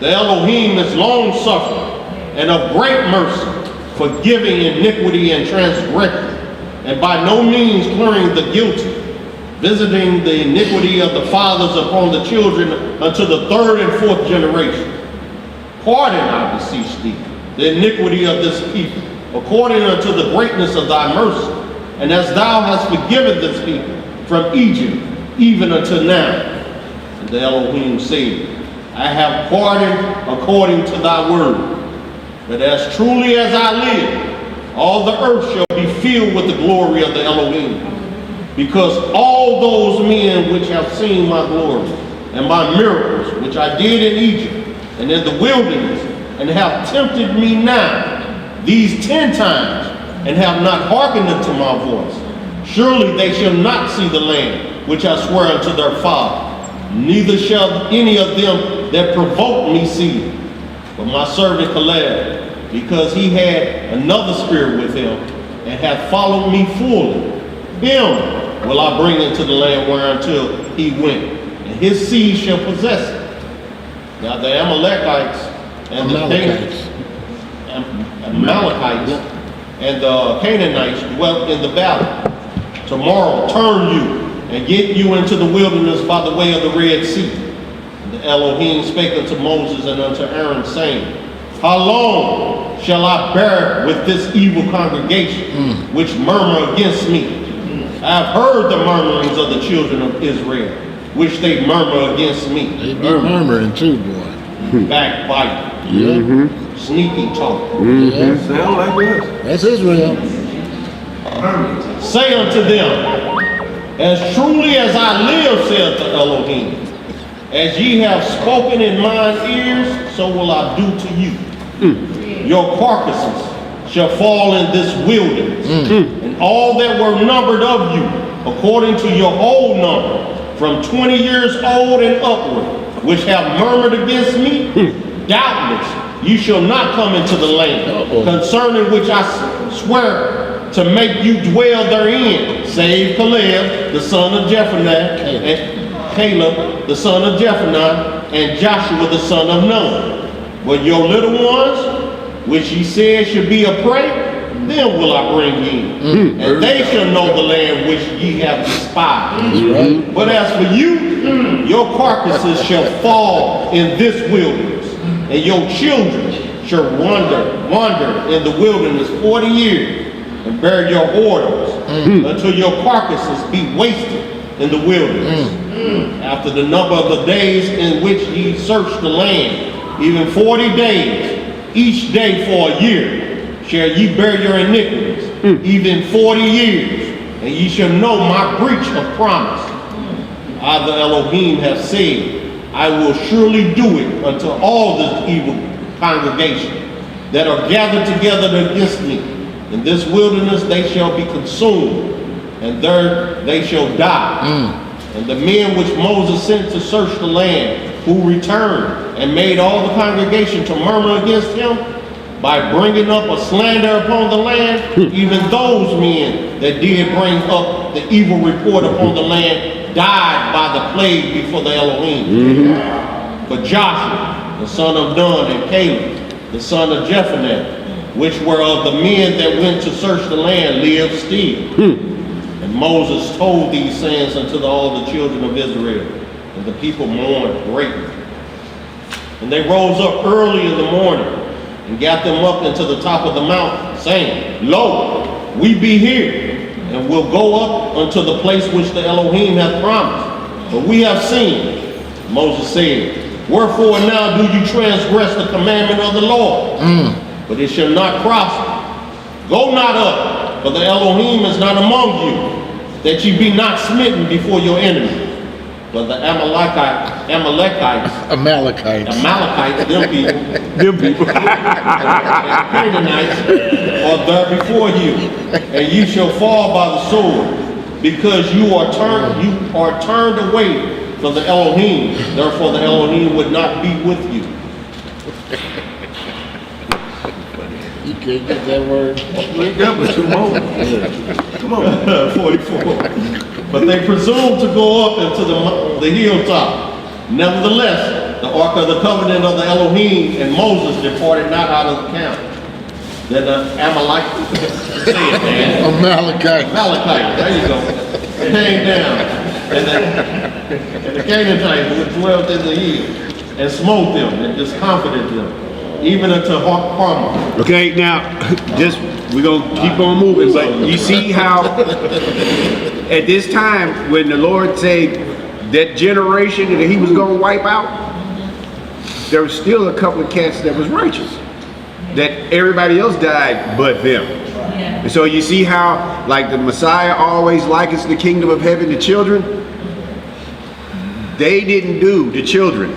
the Elohim is long-suffering and of great mercy, forgiving iniquity and transgression, and by no means clearing the guilty, visiting the iniquity of the fathers upon the children unto the third and fourth generation. Pardon, I beseech thee, the iniquity of this people, according unto the greatness of thy mercy, and as thou hast forgiven this people from Egypt, even until now. And the Elohim said, I have pardoned according to thy word. But as truly as I live, all the earth shall be filled with the glory of the Elohim. Because all those men which have seen my glory and my miracles, which I did in Egypt and in the wilderness, and have tempted me now, these 10 times, and have not hearkened unto my voice, surely they shall not see the land which I swear unto their father, neither shall any of them that provoke me see it. But my servant Caleb, because he had another spirit with him, and hath followed me fully, him will I bring into the land whereunto he went, and his seed shall possess it. Now the Amalekites and the Amalekites and the Canaanites dwelt in the valley. Tomorrow turn you and get you into the wilderness by the way of the Red Sea. And the Elohim spake unto Moses and unto Aaron, saying, how long shall I bear with this evil congregation which murmur against me? I have heard the murmurings of the children of Israel, which they murmur against me. They be murmuring too, boy. Backbiting, sneaky talk. Sound like this. That's Israel. Say unto them, as truly as I live, saith the Elohim, as ye have spoken in mine ears, so will I do to you. Your carcasses shall fall in this wilderness, and all that were numbered of you, according to your whole number, from 20 years old and upward, which have murmured against me, doubtless you shall not come into the land, concerning which I swear to make you dwell therein, save Caleb, the son of Jephunneh, and Caleb, the son of Jephunneh, and Joshua, the son of Nun. But your little ones, which ye said should be a prey, them will I bring in, and they shall know the land which ye have despised. But as for you, your carcasses shall fall in this wilderness, and your children shall wander in the wilderness 40 years, and bear your whoredoms, until your carcasses be wasted in the wilderness. After the number of the days in which ye search the land, even 40 days, each day for a year, shall ye bear your iniquities, even 40 years, and ye shall know my breach of promise. I, the Elohim, have said, I will surely do it unto all this evil congregation that are gathered together against me. In this wilderness they shall be consumed, and there they shall die. And the men which Moses sent to search the land, who returned and made all the congregation to murmur against him, by bringing up a slander upon the land, even those men that did bring up the evil report upon the land died by the plague before the Elohim. But Joshua, the son of Nun, and Caleb, the son of Jephunneh, which were of the men that went to search the land, lived still. And Moses told these sayings unto all the children of Israel, and the people mourned greatly. And they rose up early in the morning, and got them up into the top of the mountain, saying, lo, we be here, and will go up unto the place which the Elohim hath promised. But we have seen. Moses said, wherefore now do you transgress the commandment of the Lord? But it shall not prosper. Go not up, for the Elohim is not among you, that ye be not smitten before your enemies. But the Amalekites, them people, and Canaanites are there before you, and you shall fall by the sword, because you are turned away from the Elohim. Therefore, the Elohim would not be with you. You can't get that word. Come on. 44. But they presumed to go up into the hilltop. Nevertheless, the ark of the covenant of the Elohim and Moses departed not out of the camp. Then the Amalekites, say it, man. Amalekites, there you go. Came down, and the Canaanites which dwelt in the hill, and smote them and discomfited them, even unto Hormah. Okay, now, we're going to keep on moving, but you see how at this time, when the Lord said that generation that he was going to wipe out, there was still a couple of cats that was righteous, that everybody else died but them. And so you see how, like, the Messiah always likens the kingdom of heaven to children. They didn't do, the children,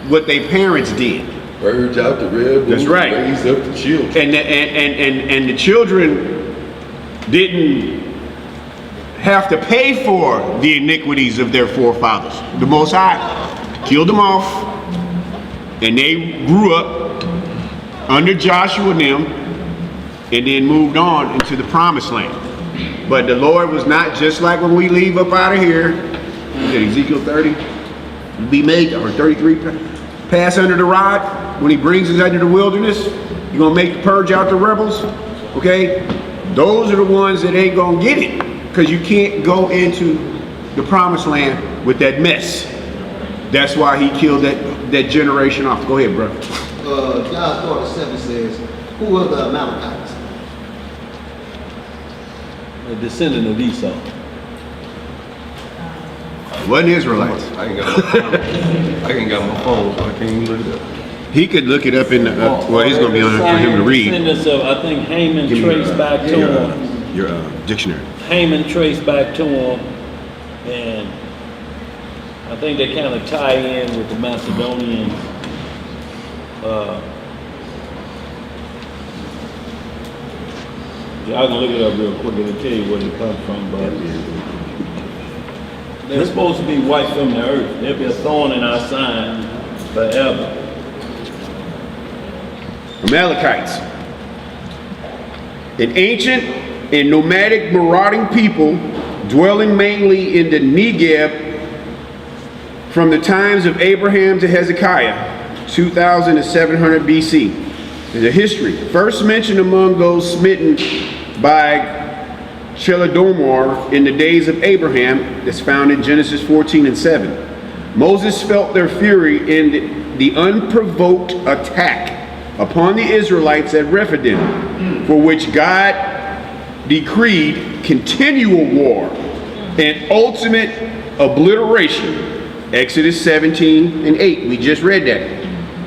what their parents did. Purge out the red. That's right. Raise up the children. And the children didn't have to pay for the iniquities of their forefathers. The Most High killed them off, and they grew up under Joshua and them, and then moved on into the promised land. But the Lord was not just like when we leave up out of here, Ezekiel 30, be made, or 33, pass under the rod. When he brings us under the wilderness, you're gonna make the purge out the rebels. Okay, those are the ones that ain't gonna get it, because you can't go into the promised land with that mess. That's why he killed that generation off. Go ahead, bro. John 47 says, who were the Amalekites? A descendant of Esau. It wasn't Israelites. I ain't got my phone, so I can't even look it up. He could look it up in the, well, he's going to be on it for him to read. Descendants of, I think Haman traced back to him. Your dictionary. Haman traced back to him, and I think they kind of tie in with the Macedonians. Yeah, I can look it up real quick and tell you where it comes from, but they're supposed to be wiped from the earth. They'll be a thorn in our sign forever. Amalekites, an ancient and nomadic marauding people dwelling mainly in the Negev from the times of Abraham to Hezekiah, 2700 BC. There's a history. First mentioned among those smitten by Chedorlaomer in the days of Abraham, that's found in Genesis 14 and 7. Moses felt their fury in the unprovoked attack upon the Israelites at Rephidim, for which God decreed continual war and ultimate obliteration. Exodus 17 and 8. We just read that.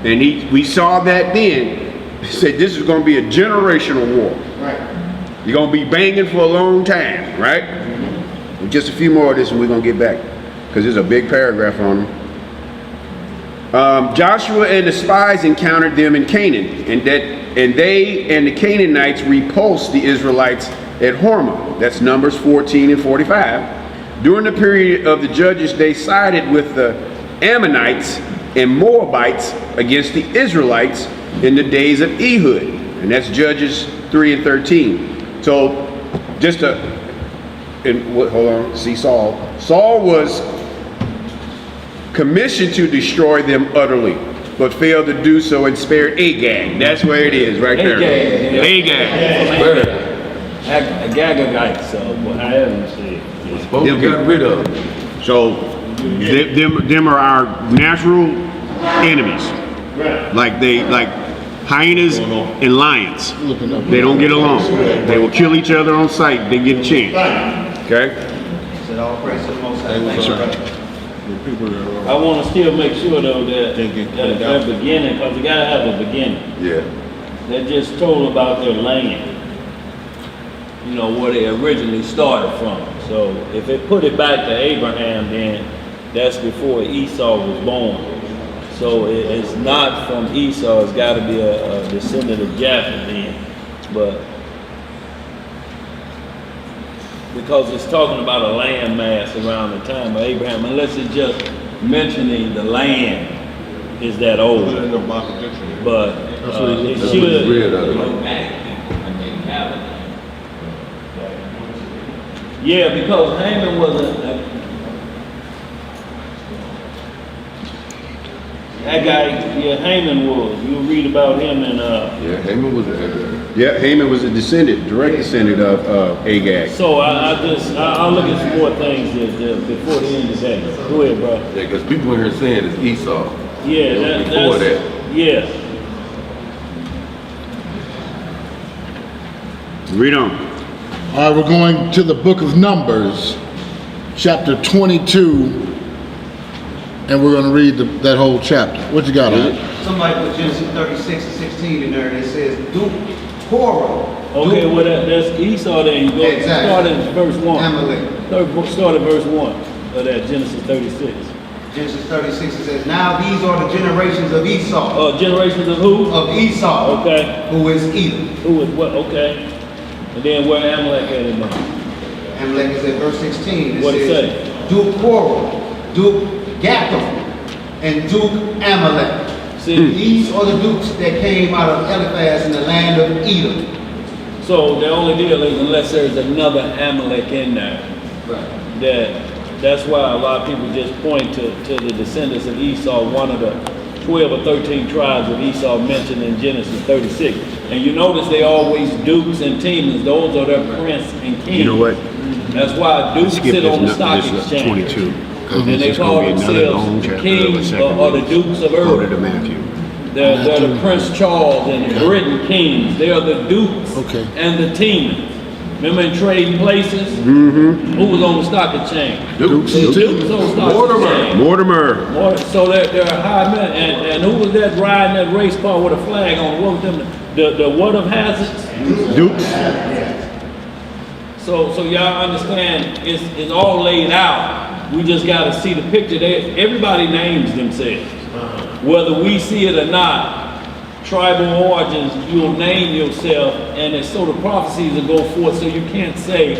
And we saw that then. He said this is going to be a generational war. Right. You're going to be banging for a long time, right? Mm-hmm. Just a few more of this and we're going to get back, because there's a big paragraph on them. Joshua and the spies encountered them in Canaan, and they and the Canaanites repulsed the Israelites at Hormah. That's Numbers 14 and 45. During the period of the judges, they sided with the Ammonites and Moabites against the Israelites in the days of Ehud, and that's Judges 3 and 13. So, hold on, see Saul. Saul was commissioned to destroy them utterly, but failed to do so and spared Agag. That's where it is, right there. Agag. Agagite, so I haven't seen. Supposed to get rid of them. So, them are our natural enemies. Like hyenas and lions. They don't get along. They will kill each other on sight. They get a chance. Okay? Said all praise to the Most High. I want to still make sure though that their beginning, because we gotta have a beginning. Yeah. They just told about their land. Where they originally started from. So if it put it back to Abraham, then That's before Esau was born. So it's not from Esau. It's got to be a descendant of Japheth then. But because it's talking about a land mass around the time of Abraham, unless it's just mentioning the land is that old. Put it in the Bible dictionary. But it That's what it's should. read out of it. Yeah, because Haman was that guy. Yeah, Haman was. You'll read about him in Yeah, Haman was a Yeah, Haman was a descendant, direct descendant of Agag. So I'll look at some more things before the end of the day. Go ahead, bro. Yeah, because people in here saying it's Esau. Yeah, It was before that. Yeah. Read on. All right, we're going to the book of Numbers, chapter 22, and we're going to read that whole chapter. What you got on it? Somebody put Genesis 36 and 16 in there, and it says, do Korah. Okay, well that's Esau. Then you go Exactly. start at verse 1. Amalek. Start at verse 1 of that Genesis 36. Genesis 36, it says, now these are the generations of Esau. Generations of who? Of Esau. Okay. Who is Edom. Who is what? Okay. And then where Amalek at in there? Amalek is at verse 16. What it says, Duke Korah, Duke Gatham, and Duke Amalek. See, These are the dukes that came out of Eliphaz in the land of Edom. so the only deal is unless there's another Amalek in there, that's why a lot of people just point to the descendants of Esau, one of the 12 or 13 tribes of Esau mentioned in Genesis 36. And you notice they always dukes and teamers. Those are their prince and king. You know what? That's why dukes Skip sit on the this, stock this exchange. 22. And they It's call gonna be another long themselves chapter of a kings second or the read. dukes of Go to Earth. the Matthew. They're the Prince Charles and the Britain kings. They are the dukes Okay. and the teamers. Remember in trading places? Mm-hmm. Who was on the stock exchange? Dukes The and dukes on the stock exchange. Mortimer. So they're high men. And who was that riding that race car with a flag on? What was them? The what of hazards? Dukes. So y'all understand it's all laid out. We just got to see the picture. Everybody names themselves. Whether we see it or not, tribal origins, you'll name yourself, and it's so the prophecies will go forth, so you can't say,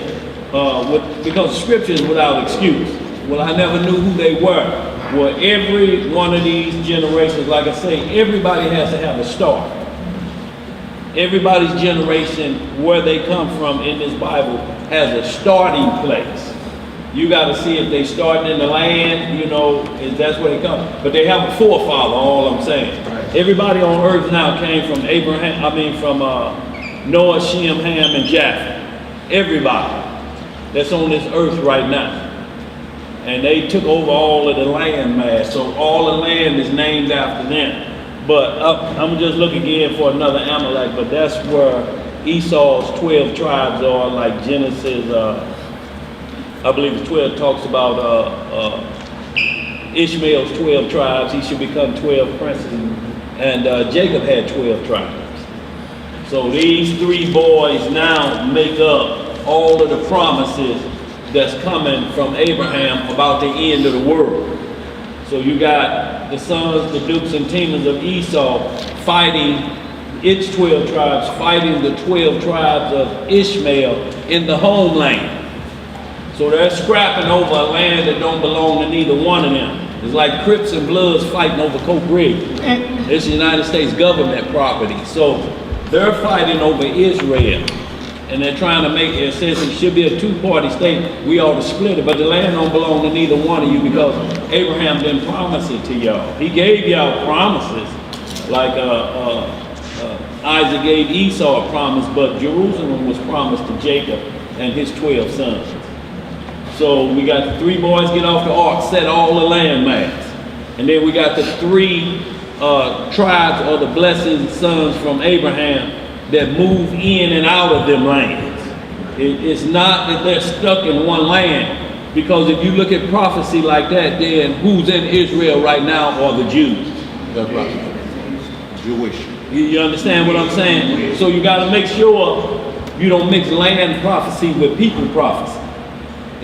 because scripture is without excuse. Well, I never knew who they were. Well, every one of these generations, like I say, everybody has to have a start. Everybody's generation, where they come from in this Bible, has a starting place. You got to see if they starting in the land, if that's where they come. But they have a forefather, all I'm saying. Everybody on earth now came from from Noah, Shem, Ham, and Japheth. Everybody that's on this earth right now. And they took over all of the land mass. So all the land is named after them. But I'm just looking again for another Amalek, but that's where Esau's 12 tribes are, like Genesis, I believe it's 12 talks about Ishmael's 12 tribes. He should become 12 princes. And Jacob had 12 tribes. So these three boys now make up all of the promises that's coming from Abraham about the end of the world. So you got the sons, the dukes and teamers of Esau fighting its 12 tribes, fighting the 12 tribes of Ishmael in the homeland. So they're scrapping over a land that don't belong to neither one of them. It's like Crips and Bloods fighting over Coke Ridge. It's United States government property. So they're fighting over Israel. And they're trying to make it, says it should be a two-party state. We ought to split it, but the land don't belong to neither one of you because Abraham didn't promise it to y'all. He gave y'all promises, like Isaac gave Esau a promise, but Jerusalem was promised to Jacob and his 12 sons. So we got the three boys get off the ark, set all the land mass. And then we got the three tribes or the blessed sons from Abraham that move in and out of them lands. It's not that they're stuck in one land, because if you look at prophecy like that, then who's in Israel right now are the Jews. That's right. Jewish. You understand what I'm saying? So you got to make sure you don't mix land prophecy with people prophecy.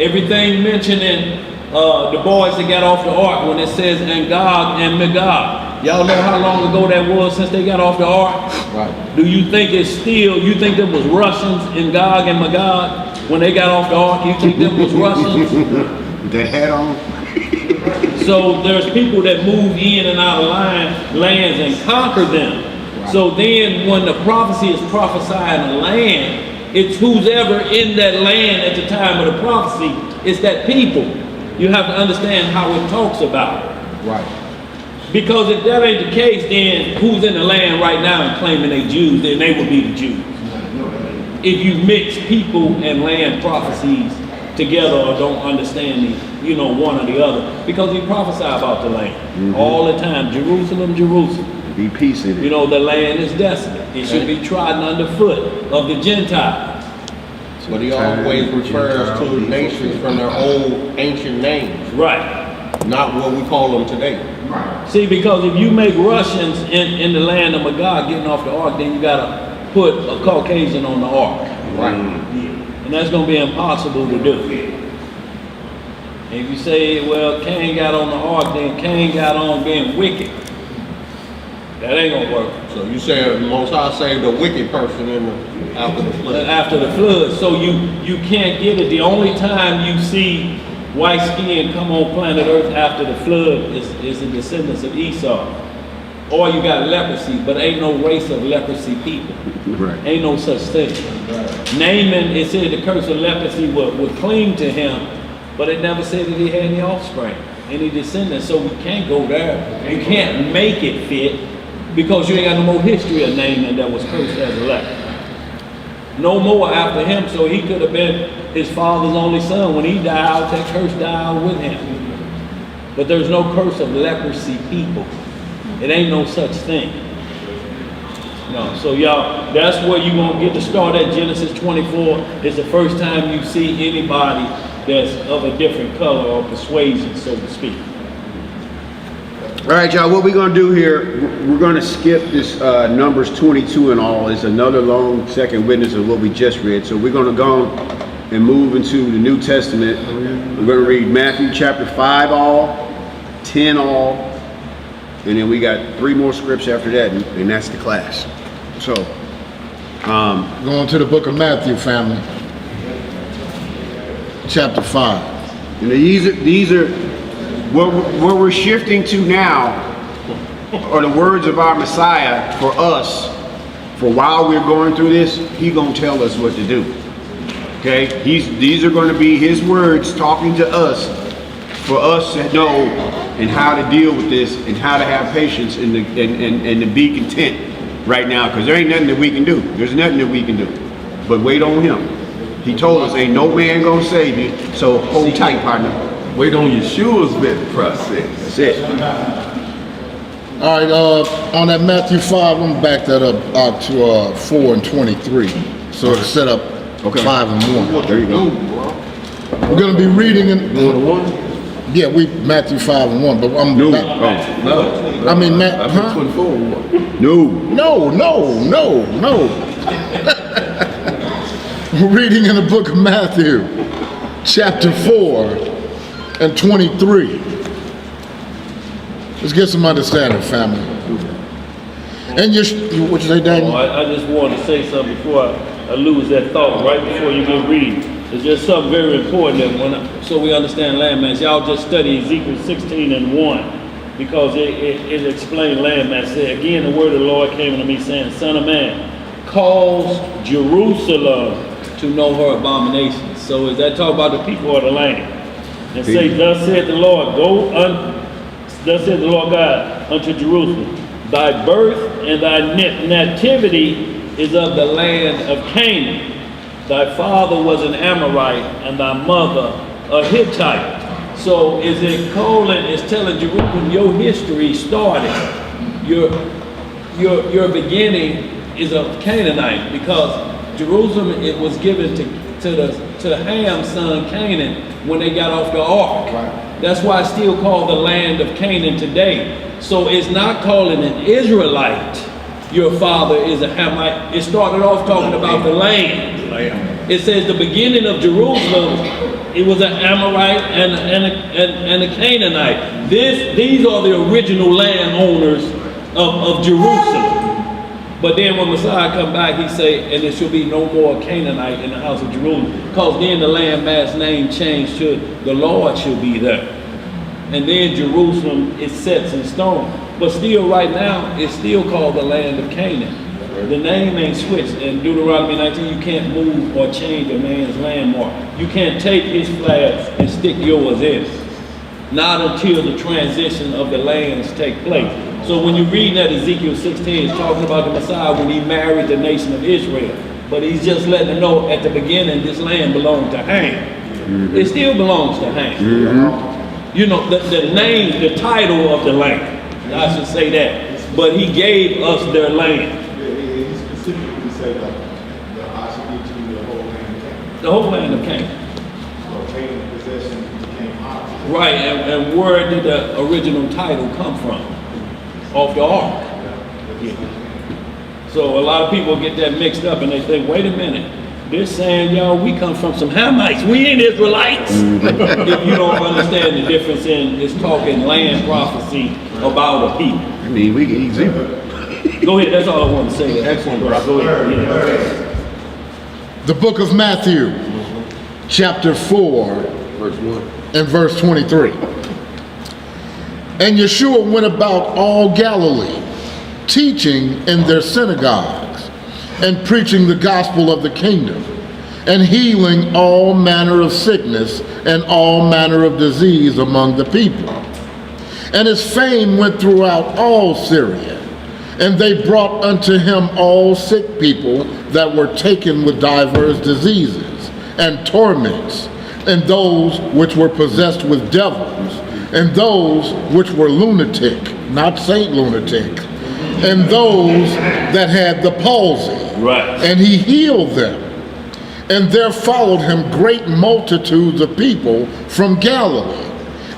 Everything mentioned in the boys that got off the ark when it says and Gog and Magog. Y'all know how long ago that was since they got off the ark? Right. Do you think it's still, you think there was Russians in Gog and Magog when they got off the ark? You think there was Russians? With that hat on? So there's people that move in and out of lands and conquer them. Right. So then when the prophecy is prophesying a land, it's who's ever in that land at the time of the prophecy. It's that people. You have to understand how it talks about it. Right. Because if that ain't the case, then who's in the land right now and claiming they Jews, then they would be the Jews. If you mix people and land prophecies together or don't understand the, one or the other, because he prophesied about the land all the time. Jerusalem, Jerusalem. Be peace in it. The land is desolate. It should be trodden underfoot of the Gentiles. But he always refers to nations from their old ancient names, Right. not what we call them today. See, because if you make Russians in the land of Magog getting off the ark, then you gotta put a Caucasian on the ark. Right. And that's gonna be impossible to do. If you say, well, Cain got on the ark, then Cain got on being wicked. That ain't gonna work. So you say Most High saved a wicked person after the flood. After the flood, so you can't get it. The only time you see white skin come on planet Earth after the flood is the descendants of Esau. Or you got leprosy, but ain't no race of leprosy people. Right. Ain't no such thing. Naaman, it said the curse of leprosy would cling to him, but it never said that he had any offspring, any descendants, so we can't go there. You can't make it fit, because you ain't got no more history of Naaman that was cursed as a leper. No more after him, so he could have been his father's only son. When he died, that curse died with him. But there's no curse of leprosy people. It ain't no such thing. No, so y'all, that's where you're gonna get to start at. Genesis 24 is the first time you see anybody that's of a different color or persuasion, so to speak. All right, y'all, what we're going to do here, we're going to skip this Numbers 22 and all. It's another long second witness of what we just read. So we're going to go and move into the New Testament. We're going to read Matthew chapter 5 all, 10 all, and then we got 3 more scripts after that, and that's the class. So, Going to the book of Matthew, family. Chapter 5. and these are where we're shifting to now are the words of our Messiah for us. For while we're going through this, He's gonna tell us what to do. Okay, these are going to be His words talking to us, for us to know and how to deal with this and how to have patience and to be content right now, because there ain't nothing that we can do. There's nothing that we can do but wait on Him. He told us, ain't no man gonna save you, so hold tight, partner. Wait on Yeshua's bit process. That's it. All right, on that Matthew 5, I'm back that up out to 4 and 23. So it's set up 5 and 1. There you go. We're going to be reading in... One? Yeah, Matthew 5 and 1, but I'm No. not... No. I mean, I huh? 24 one. No. We're reading in the book of Matthew, chapter 4 and 23. Let's get some understanding, family. And what you say, Daniel? I just wanted to say something before I lose that thought, right before you get reading. It's just something very important that so we understand landmass. Y'all just study Ezekiel 16 and 1, because it explained landmass. Again, the word of the Lord came unto me saying, Son of man, cause Jerusalem to know her abominations. So is that talk about the people of the land? And say, thus said the Lord, thus said the Lord God unto Jerusalem, thy birth and thy nativity is of the land of Canaan. Thy father was an Amorite, and thy mother a Hittite. So is it calling, it's telling Jerusalem your history started. Your beginning is of Canaanite, because Jerusalem, it was given to Ham's son Canaan when they got off the ark. Right. That's why it's still called the land of Canaan today. So it's not calling an Israelite your father is a Hamite. It started off talking about the land. It says the beginning of Jerusalem It was an Amorite and a Canaanite. These are the original landowners of Jerusalem. But then when Messiah come back, he say, and there shall be no more Canaanite in the house of Jerusalem, because then the landmass name changed to the Lord shall be there. And then Jerusalem is set in stone. But still right now, it's still called the land of Canaan. The name ain't switched. In Deuteronomy 19, you can't move or change a man's landmark. You can't take his flag and stick yours in. Not until the transition of the lands take place. So when you read that Ezekiel 16, it's talking about the Messiah when he married the nation of Israel. But he's just letting them know at the beginning this land belonged to Ham. It still belongs to Ham. You know, the name, the title of the land. I should say that. But he gave us their land. He specifically said that I should give you the whole land of Canaan. The whole land of Canaan. So Canaan possession became ours. Right, and where did the original title come from? Off the ark. Yeah. So a lot of people get that mixed up and they think, wait a minute, they're saying, y'all, we come from some Hamites. We ain't Israelites. If you don't understand the difference in it's talking land prophecy about a people. I mean, we can easy. Go ahead, that's all I want to say. Excellent, bro. Go ahead. Yeah. The book of Matthew, chapter 4, Verse 1. and verse 23. And Yeshua went about all Galilee, teaching in their synagogues, and preaching the gospel of the kingdom, and healing all manner of sickness and all manner of disease among the people. And his fame went throughout all Syria, and they brought unto him all sick people that were taken with divers diseases and torments, and those which were possessed with devils, and those which were lunatic, not Saint lunatic, and those that had the palsy. Right. And he healed them. And there followed him great multitudes of people from Galilee,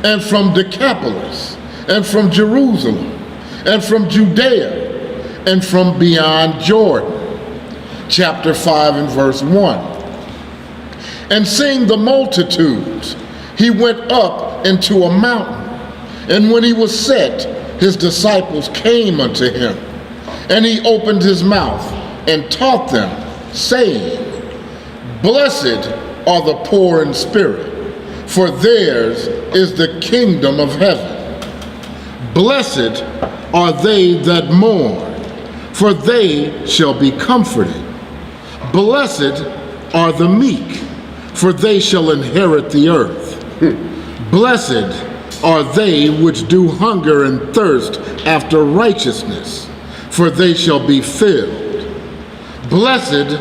and from Decapolis, and from Jerusalem, and from Judea, and from beyond Jordan. Chapter 5 and verse 1. And seeing the multitudes, he went up into a mountain. And when he was set, his disciples came unto him. And he opened his mouth and taught them, saying, Blessed are the poor in spirit, for theirs is the kingdom of heaven. Blessed are they that mourn, for they shall be comforted. Blessed are the meek, for they shall inherit the earth. Blessed are they which do hunger and thirst after righteousness, for they shall be filled. Blessed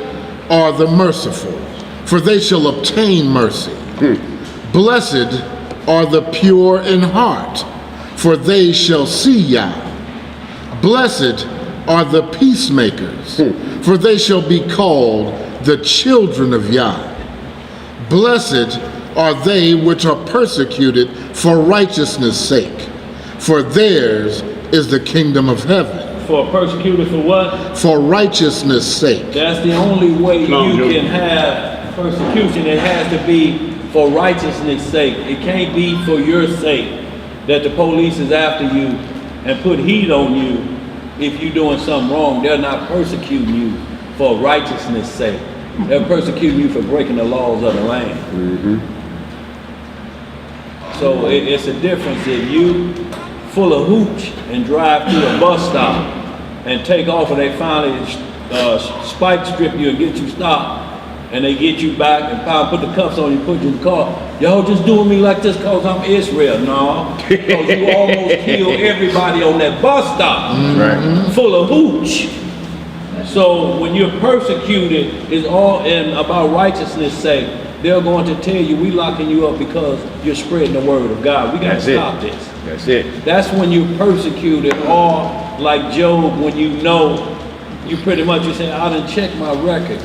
are the merciful, for they shall obtain mercy. Blessed are the pure in heart, for they shall see Yah. Blessed are the peacemakers, for they shall be called the children of Yah. Blessed are they which are persecuted for righteousness' sake, for theirs is the kingdom of heaven. For persecuted for what? For righteousness' sake. That's the only way you can have persecution. It has to be for righteousness' sake. It can't be for your sake that the police is after you and put heat on you if you're doing something wrong. They're not persecuting you for righteousness' sake. They're persecuting you for breaking the laws of the land. So it's a difference if you full of hooch and drive to a bus stop and take off and they finally spike strip you and get you stopped and they get you back and put the cuffs on you, put you in the car. Y'all just doing me like this cause I'm Israel. No, because you almost killed everybody on that bus stop. Full of hooch. So when you're persecuted, it's all about righteousness' sake. They're going to tell you, we locking you up because you're spreading the word of God. We got to stop this. That's it. That's when you're persecuted, or like Job, when you know, you pretty much, you say, I done checked my record.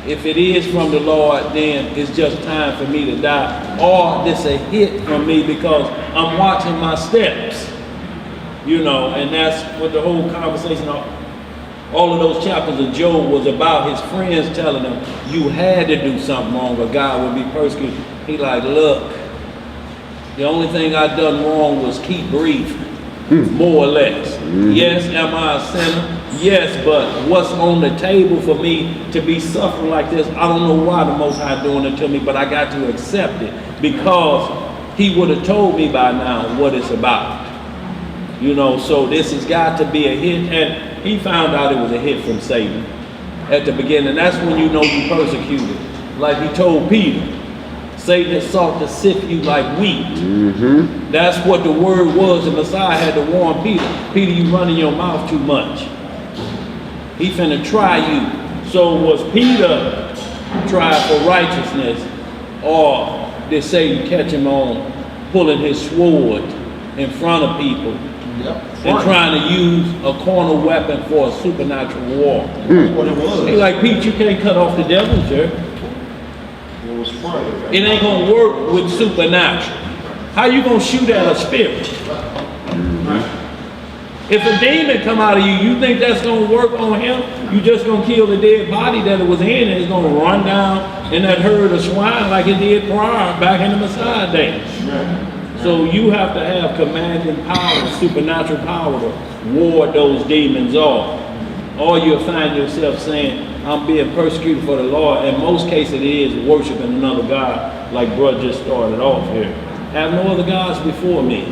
If it is from the Lord, then it's just time for me to die. Or this a hit from me because I'm watching my steps. You know, and that's what the whole conversation All of those chapters of Job was about his friends telling him, you had to do something wrong or God would be persecuted. He like, look, the only thing I done wrong was keep breathing, more or less. Yes, am I a sinner? Yes, but what's on the table for me to be suffering like this? I don't know why the Most High doing it to me, but I got to accept it because he would have told me by now what it's about. You know, so this has got to be a hit, and he found out it was a hit from Satan at the beginning. That's when you know you persecuted. Like he told Peter, Satan has sought to sift you like wheat. That's what the word was, the Messiah had to warn Peter. Peter, you running your mouth too much. He finna try you. So was Peter tried for righteousness, or did Satan catch him on pulling his sword in front of people and trying to use a carnal weapon for a supernatural war? What it was. He like, Pete, you can't cut off the devil, sir. It was funny. It ain't gonna work with supernatural. How you gonna shoot at a spirit? If a demon come out of you, you think that's gonna work on him? You just gonna kill the dead body that it was in, and it's gonna run down in that herd of swine like it did prior back in the Messiah days. So you have to have commanding power, supernatural power to ward those demons off. Or you'll find yourself saying, I'm being persecuted for the Lord. In most cases it is worshiping another God, like bro just started off here. Have no other gods before me.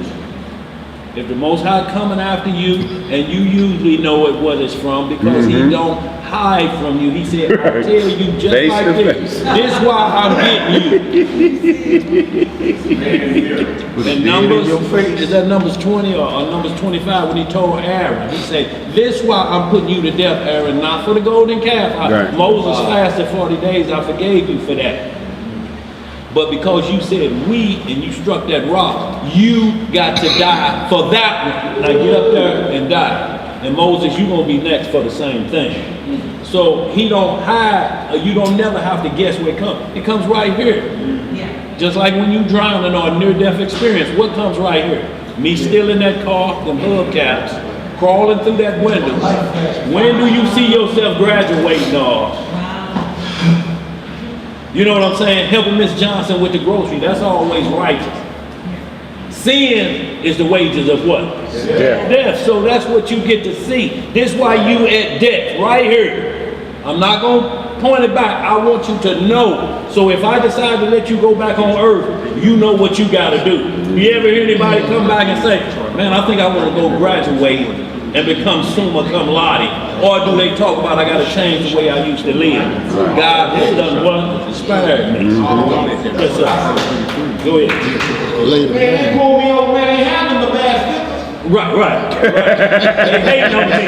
If the Most High coming after you, and you usually know it what it's from, because he don't hide from you. He said, I tell you just Face like to this. face. This is why I'm getting you. And Numbers, is that Numbers 20 or Numbers 25 when he told Aaron, he said, this is why I'm putting you to death, Aaron, not for the golden calf. Right. Moses fasted 40 days, I forgave you for that. But because you said we and you struck that rock, you got to die for that one. Now get up there and die. And Moses, you're gonna be next for the same thing. So he don't hide, you don't never have to guess where it comes. It comes right here. Just like when you drowning or a near-death experience, what comes right here? Me still in that car, them hubcaps, crawling through that window. When do you see yourself graduating, dog? You know what I'm saying? Helping Miss Johnson with the grocery, that's always righteous. Sin is the wages of what? Death. So that's what you get to see. This is why you at death, right here. I'm not gonna point it back. I want you to know. So if I decide to let you go back on earth, you know what you gotta do. You ever hear anybody come back and say, man, I think I wanna go graduate and become summa cum laude? Or do they talk about I gotta change the way I used to live? God has done what? Spared me. Yes, sir. Go ahead. Later. Man, you pulled me over, man, ain't having the basket. Right. They hating on me.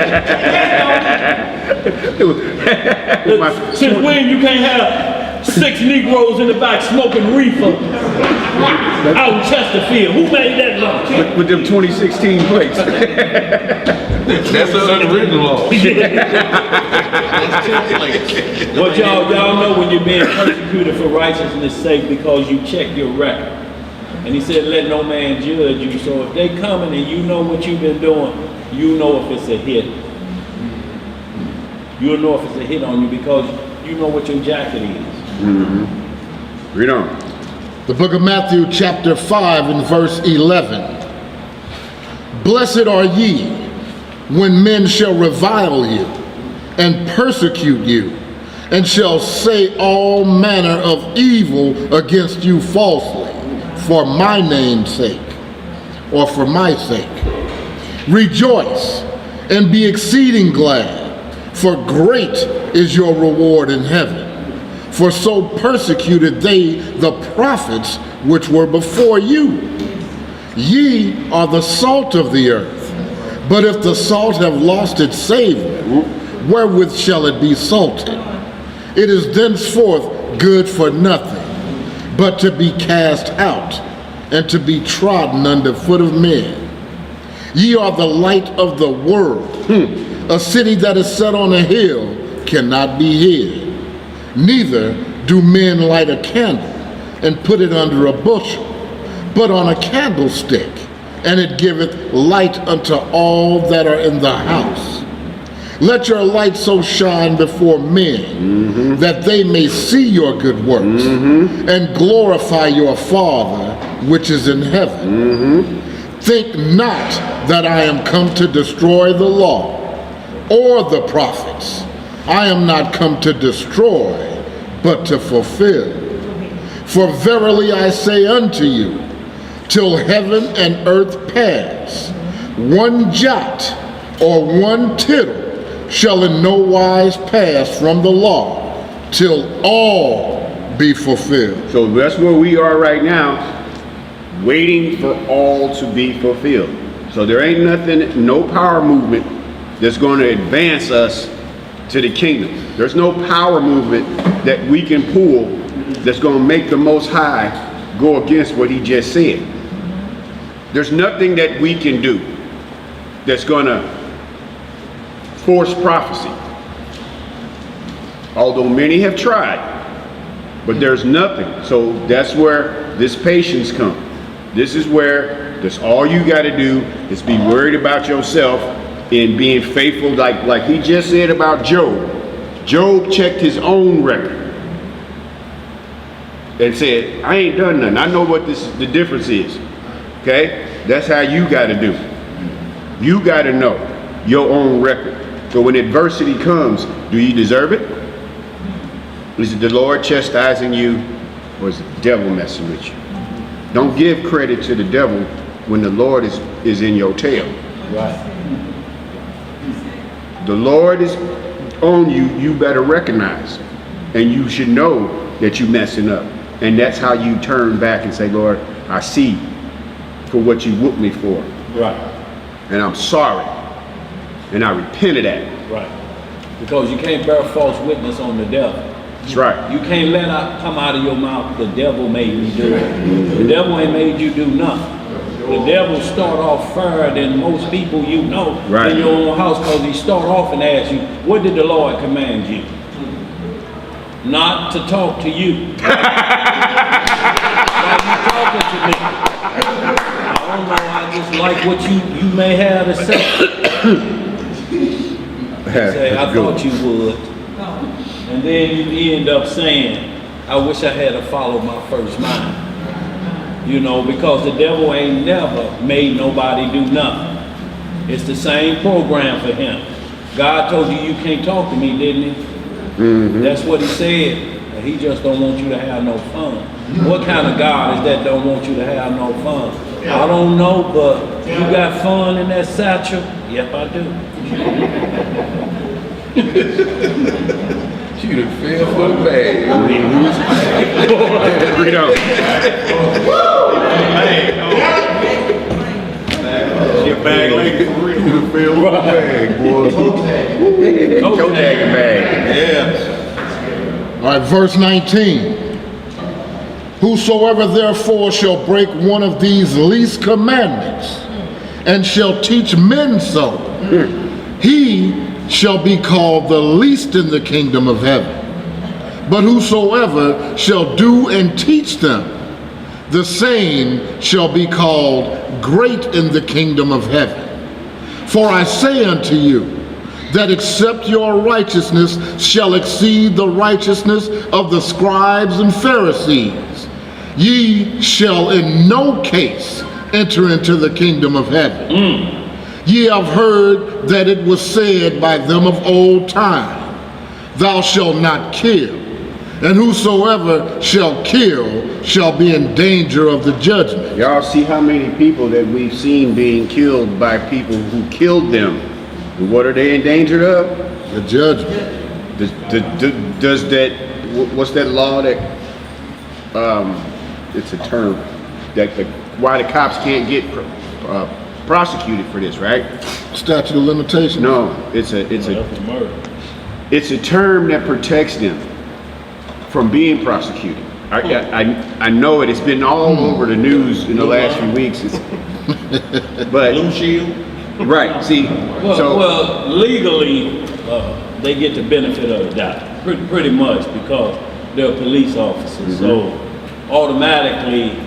Since when you can't have 6 Negroes in the back smoking reefer out in Chesterfield? Who made that law? With them 2016 plates. That's an unwritten law. But y'all know when you're being persecuted for righteousness' sake because you check your record. And he said, let no man judge you. So if they coming and you know what you've been doing, you know if it's a hit. You'll know if it's a hit on you because you know what your jacket is. Read on. The book of Matthew chapter 5 and verse 11. Blessed are ye when men shall revile you and persecute you and shall say all manner of evil against you falsely for my name's sake, or for my sake. Rejoice and be exceeding glad, for great is your reward in heaven. For so persecuted they the prophets which were before you. Ye are the salt of the earth. But if the salt have lost its savor, wherewith shall it be salted? It is thenceforth good for nothing, but to be cast out, and to be trodden under foot of men. Ye are the light of the world. A city that is set on a hill cannot be hid. Neither do men light a candle and put it under a bushel, but on a candlestick, and it giveth light unto all that are in the house. Let your light so shine before men that they may see your good works and glorify your Father which is in heaven. Think not that I am come to destroy the law or the prophets. I am not come to destroy, but to fulfill. For verily I say unto you, till heaven and earth pass, one jot or one tittle shall in no wise pass from the law, till all be fulfilled. So that's where we are right now, waiting for all to be fulfilled. So there ain't nothing, no power movement that's going to advance us to the kingdom. There's no power movement that we can pull that's going to make the Most High go against what he just said. There's nothing that we can do that's going to force prophecy. Although many have tried, but there's nothing. So that's where this patience comes. This is where that's all you got to do is be worried about yourself and being faithful, like he just said about Job. Job checked his own record and said, I ain't done nothing. I know what the difference is. Okay? That's how you got to do. You got to know your own record. So when adversity comes, do you deserve it? Is it the Lord chastising you, or is the devil messing with you? Don't give credit to the devil when the Lord is in your tail. Right. The Lord is on you, you better recognize. And you should know that you're messing up. And that's how you turn back and say, Lord, I see for what you whooped me for. Right. And I'm sorry. And I repent of that. Right. Because you can't bear false witness on the devil. That's right. You can't let out come out of your mouth, the devil made me do it. The devil ain't made you do nothing. The devil start off fairer than most people you know in your own house, because he start off and ask you, what did the Lord command you? Not to talk to you. Why you talking to me? I don't know, I just like what you may have to say. Say, I thought you would. And then you end up saying, I wish I had to follow my first mind. You know, because the devil ain't never made nobody do nothing. It's the same program for him. God told you you can't talk to me, didn't he? That's what he said. He just don't want you to have no fun. What kind of God is that don't want you to have no fun? I don't know, but you got fun in that satchel? Yep, I do. You done fell for the bag. Read on. Your bag lady. You done fell for the bag, boy. Toe tagging bag. Yeah. All right, verse 19. Whosoever therefore shall break one of these least commandments and shall teach men so, he shall be called the least in the kingdom of heaven. But whosoever shall do and teach them, the same shall be called great in the kingdom of heaven. For I say unto you, that except your righteousness shall exceed the righteousness of the scribes and Pharisees, ye shall in no case enter into the kingdom of heaven. Ye have heard that it was said by them of old time, thou shalt not kill, and whosoever shall kill shall be in danger of the judgment. Y'all see how many people that we've seen being killed by people who killed them. And what are they in danger of? The judgment. Does that, what's that law that, it's a term, that why the cops can't get prosecuted for this, right? Statute of limitations. No, it's a term that protects them from being prosecuted. I know it. It's been all over the news in the last few weeks. But Blue Shield. right. See, Well, legally, they get the benefit of the doubt, pretty much, because they're police officers. So automatically,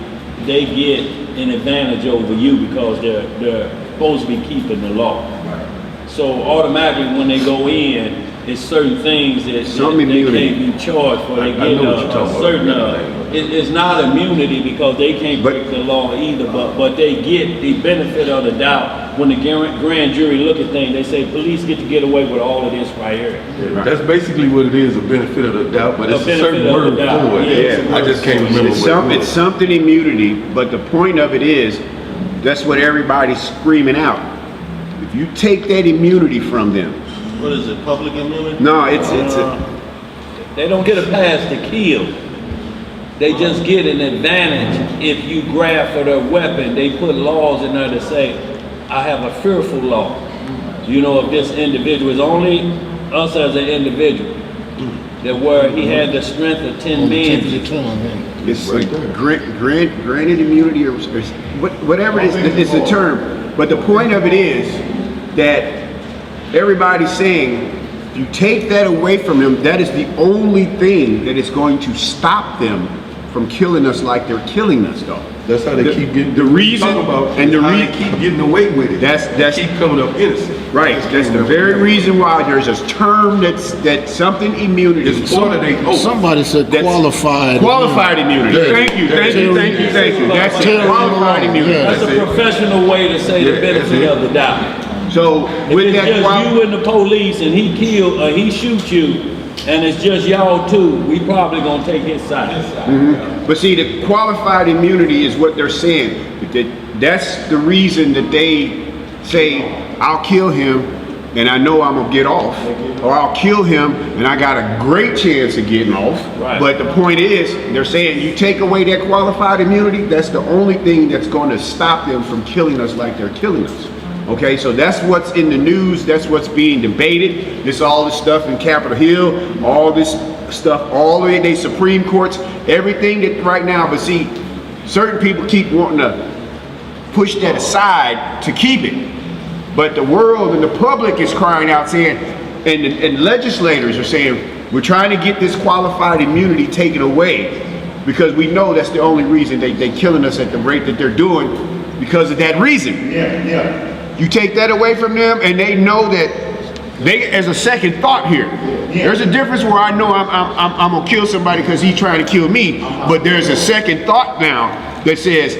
they get an advantage over you because they're supposed to be keeping the law. So automatically when they go in, it's certain things that Something they immunity. can't be charged for. They I get know what you're talking a about. certain, it's not immunity because they can't But- break the law either, but they get the benefit of the doubt. When the grand jury look at things, they say police get away with all of this right here. That's basically what it is, a benefit of the doubt, but it's a benefit certain of the word doubt, for yeah, it. it's a I just can't remember It's, what it it's was. something immunity, but the point of it is, that's what everybody's screaming out. If you take that immunity from them, What is it, public immunity? no, it's They don't get a pass to kill. They just get an advantage if you grab for their weapon. They put laws in there to say, I have a fearful law. You know, if this individual is only us as an individual, that where he had the strength of 10 men. it's granted immunity or whatever it is, it's the term. But the point of it is that everybody's saying, if you take that away from them, that is the only thing that is going to stop them from killing us like they're killing us, though. That's how they keep getting, the reason, talking about, and the how they reason, keep getting away with it. That's They keep coming up innocent. right. That's the very reason why there's a term that's something immunity. It's part of their oath. Somebody said That's qualified immunity. Yeah. Thank you. That's it. Terry Qualified Long, immunity. yeah. That's a professional way to say the Yeah, benefit that's of the doubt. So If with it's that just you and the police and he kill or he shoot you and it's just y'all two, we probably gonna take his side. but see, the qualified immunity is what they're saying. That's the reason that they say, I'll kill him and I know I'm gonna get off, or I'll kill him and I got a great chance of getting off. Right. But the point is, they're saying you take away that qualified immunity, that's the only thing that's going to stop them from killing us like they're killing us. Okay, so that's what's in the news, that's what's being debated. This all this stuff in Capitol Hill, all this stuff, all the way to Supreme Courts, everything that right now, but see, certain people keep wanting to push that aside to keep it. But the world and the public is crying out saying, and legislators are saying, we're trying to get this qualified immunity taken away because we know that's the only reason they're killing us at the rate that they're doing because of that reason. Yeah. You take that away from them and they know that they, as a second thought here, there's a difference where I know I'm gonna kill somebody because he's trying to kill me, but there's a second thought now that says,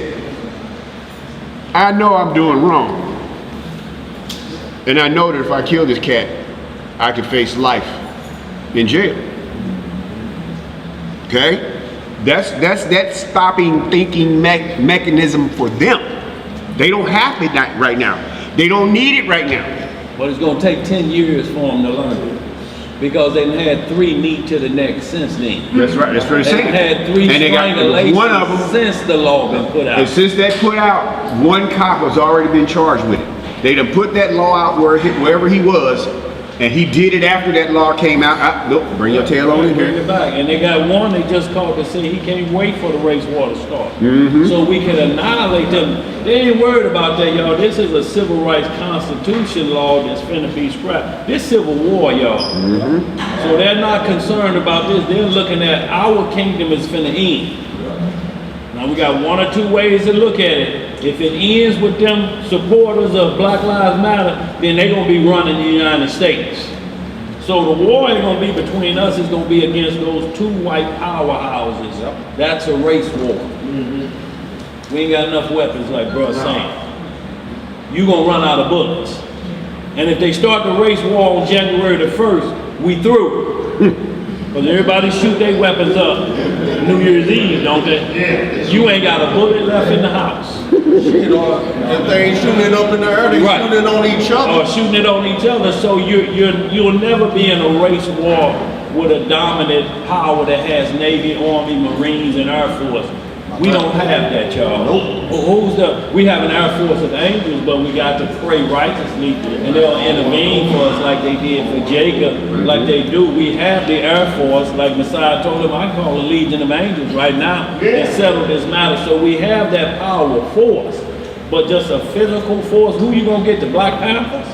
I know I'm doing wrong. And I know that if I kill this cat, I could face life in jail. Okay? That's that stopping thinking mechanism for them. They don't have it right now. They don't need it right now. But it's gonna take 10 years for them to learn it. Because they've had 3 knee to the neck since then. That's right. That's what it's They've saying. had 3 And they got strangulations one of them. since the law been put out. And since that put out, one cop has already been charged with it. They done put that law out wherever he was, and he did it after that law came out. Nope, bring your tail on in Bring here. it back. And they got one they just called to say he can't wait for the race war to start. So we can annihilate them. They ain't worried about that, y'all. This is a civil rights constitution law that's finna be scrapped. This civil war, y'all. So they're not concerned about this. They're looking at our kingdom is finna end. Now we got 1 or 2 ways to look at it. If it ends with them supporters of Black Lives Matter, then they're gonna be running the United States. So the war ain't gonna be between us, it's gonna be against those 2 white powerhouses. That's a race war. We ain't got enough weapons like bro saying. You gonna run out of bullets. And if they start the race war on January the 1st, we through. Because everybody shoot their weapons up New Year's Eve, don't they? You ain't got a bullet left in the house. If they ain't shooting it up in the air, they Right. shooting it on each other. Or shooting it on each other. So you'll never be in a race war with a dominant power that has Navy, Army, Marines, and Air Force. We don't have that, y'all. We have an Air Force of angels, but we got to pray righteously, and they'll intervene for us like they did for Jacob, like they do. We have the Air Force, like Messiah told him, I call a legion of angels right now, and settle this matter. So we have that power force, but just a physical force. Who you gonna get, the Black Panthers?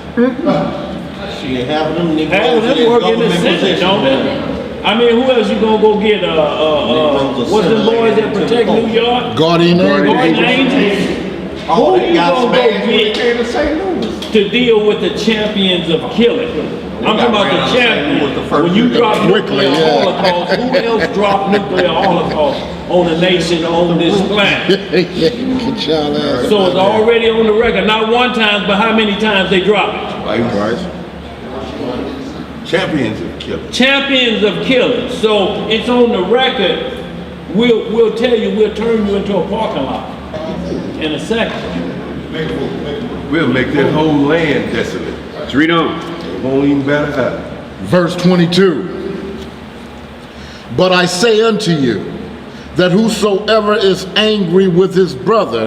She having them niggas Have them work in the Senate, don't they? I mean, who else you gonna go get? What's the boys that protect New York? Guardian Guardian angel. angels. Who they you got gonna go smashed when they get came to St. Louis. to deal with the champions of killing? I'm talking about the champions. When you drop Quickly, nuclear yeah. holocaust, who else dropped nuclear holocaust on a nation on this planet? Get y'all ass So out it's there. already on the record. Not one time, but how many times they drop it? Right. Champions of killing. Champions of killing. So it's on the record. We'll tell you, we'll turn you into a parking lot in a second. We'll make that whole land desolate. Let's read on. It won't even better happen. Verse 22. But I say unto you, that whosoever is angry with his brother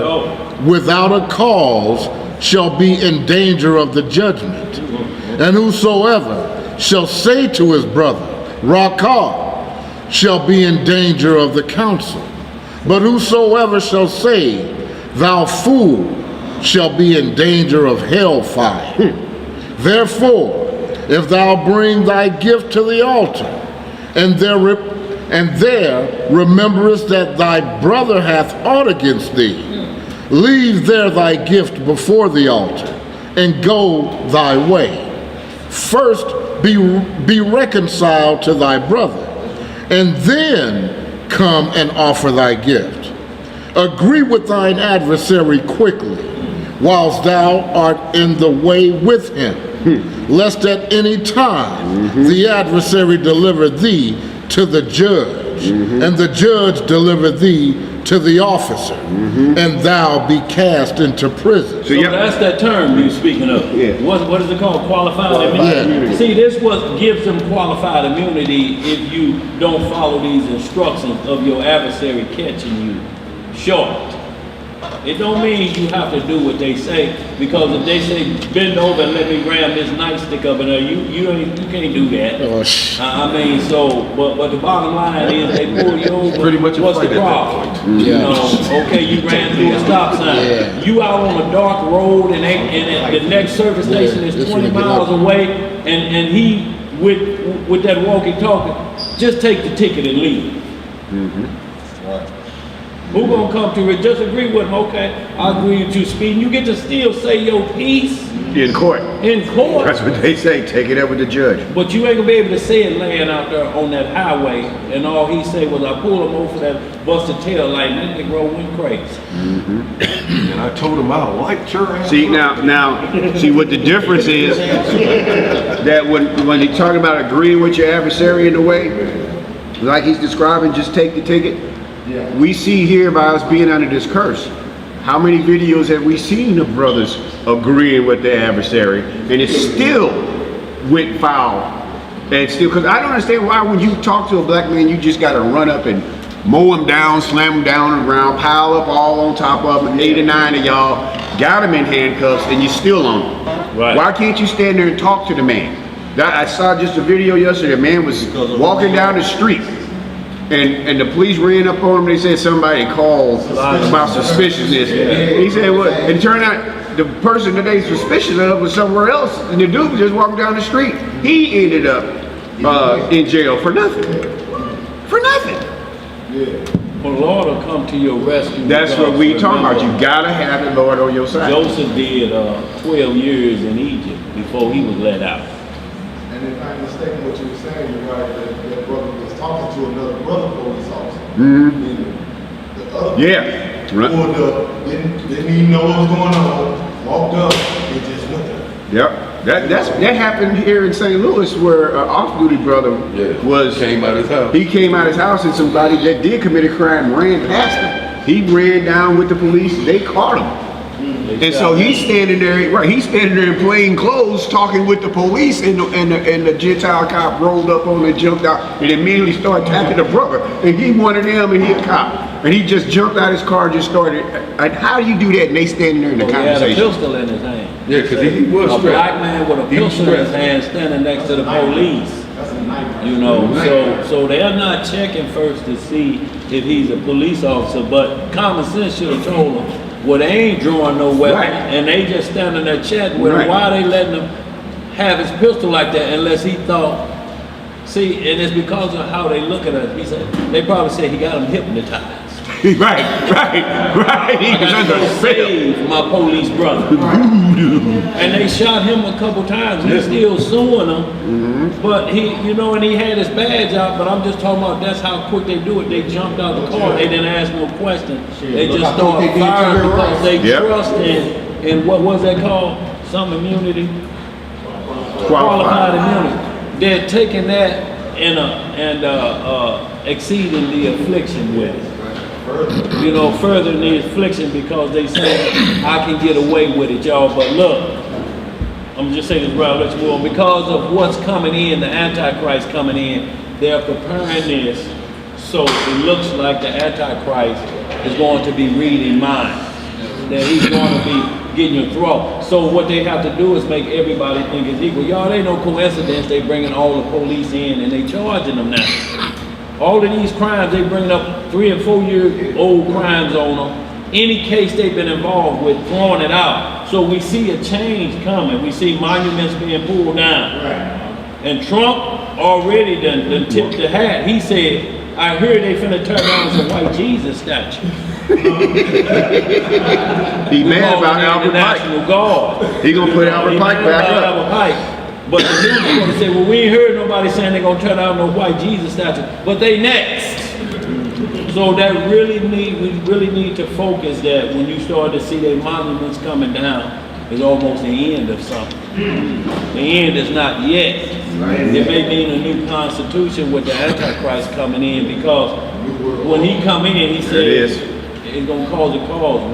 without a cause shall be in danger of the judgment. And whosoever shall say to his brother, Rakah, shall be in danger of the council. But whosoever shall say, Thou fool, shall be in danger of hellfire. Therefore, if thou bring thy gift to the altar, and there rememberest that thy brother hath aught against thee, leave there thy gift before the altar, and go thy way. First be reconciled to thy brother, and then come and offer thy gift. Agree with thine adversary quickly, whilst thou art in the way with him, lest at any time the adversary deliver thee to the judge, and the judge deliver thee to the officer, and thou be cast into prison. So that's that term you speaking of. Yeah. What is it called? Qualified immunity. See, this what gives them qualified immunity if you don't follow these instructions of your adversary catching you short. It don't mean you have to do what they say, because if they say bend over and let me grab this nightstick up in there, you can't do that. I mean, so but the bottom line is they pull you over. Pretty much a what's fight the at that problem? point. You know, okay, you ran through a stop sign. You out on a dark road and the next service station is 20 miles away, and he with that walkie-talkie, just take the ticket and leave. Who gonna come to it? Just agree with him, okay, I agree with you speeding. You get to still say your piece In court. in court, That's what they say. Take it up with the judge. but you ain't gonna be able to say it laying out there on that highway, and all he said was, I pulled him over for that busted tail light, and that nigga went crazy. And I told him I don't like your ass. See see what the difference is, that when they talk about agreeing with your adversary in a way, like he's describing, just take the ticket. We see here by us being under this curse, how many videos have we seen of brothers agreeing with their adversary, and it still went foul, and still, because I don't understand why when you talk to a black man, you just got to run up and mow him down, slam him down on the ground, pile up all on top of him, 8 or 9 of y'all, got him in handcuffs, and you're still on him. Right. Why can't you stand there and talk to the man? I saw just a video yesterday, a man was walking down the street, and the police ran up on him. They said somebody called about suspiciousness. He said, what? And it turned out the person that they suspicious of was somewhere else, and the dude was just walking down the street. He ended up in jail for nothing. For nothing. Well, the Lord will come to your rescue. That's what we talking about. You gotta have the Lord on your side. Joseph did 12 years in Egypt before he was let out. And if I'm mistaken what you were saying, you're right, that brother was talking to another brother police officer. The other Yeah. pulled up, didn't even know what was going on, walked up, and just looked at him. Yep. That happened here in St. Louis, where an off-duty brother Came out of his house. He came out of his house, and somebody that did commit a crime ran past him. He ran down with the police. They caught him. And so he's standing there, right? He's standing there in plain clothes, talking with the police, and the Gentile cop rolled up on him and jumped out, and immediately started attacking the brother. And he one of them, and he a cop, and he just jumped out his car, and just started. And how do you do that? And they standing there in the He had a conversation. pistol in his hand. Yeah, because he was A strapped. black man with a He was pistol in his strapped. hand standing next to the police. You know, so they're not checking first to see if he's a police officer, but common sense should have told them, well, they ain't drawing no weapon, Right. and they just standing there chatting with him. Right. Why are they letting him have his pistol like that unless he thought, see, and it's because of how they look at us. He said, they probably said he got him hypnotized. Right. He I was got to under go save my police brother. And they shot him a couple times. He's still suing them. But he, and he had his badge out. But I'm just talking about that's how quick they do it. They jumped out the car. They didn't ask no question. They just started firing because they trust in what was that called? Some immunity? Qualified immunity. They're taking that and exceeding the affliction with it. Further than the affliction because they say, I can get away with it, y'all. But look, I'm gonna just say this right, let's move on. Because of what's coming in, the Antichrist coming in, they're preparing this so it looks like the Antichrist is going to be reading minds, that he's going to be getting your throat. So what they have to do is make everybody think it's equal. Y'all, ain't no coincidence they bringing all the police in and they charging them now. All of these crimes, they bring up 3 and 4 year old crimes on them. Any case they've been involved with, throwing it out. So we see a change coming. We see monuments being pulled down. And Trump already done tipped the hat. He said, I heard they finna tear down some white Jesus statue. He mad about Albert National Pike. Guard. He gonna put Albert Pike back up. Albert Pike. But the news is gonna say, well, we ain't heard nobody saying they're gonna tear down no white Jesus statue. But they next. So that we really need to focus that when you start to see their monuments coming down, it's almost the end of something. The end is not yet. There may be a new constitution with the Antichrist coming in because when he come in, he says it's gonna cause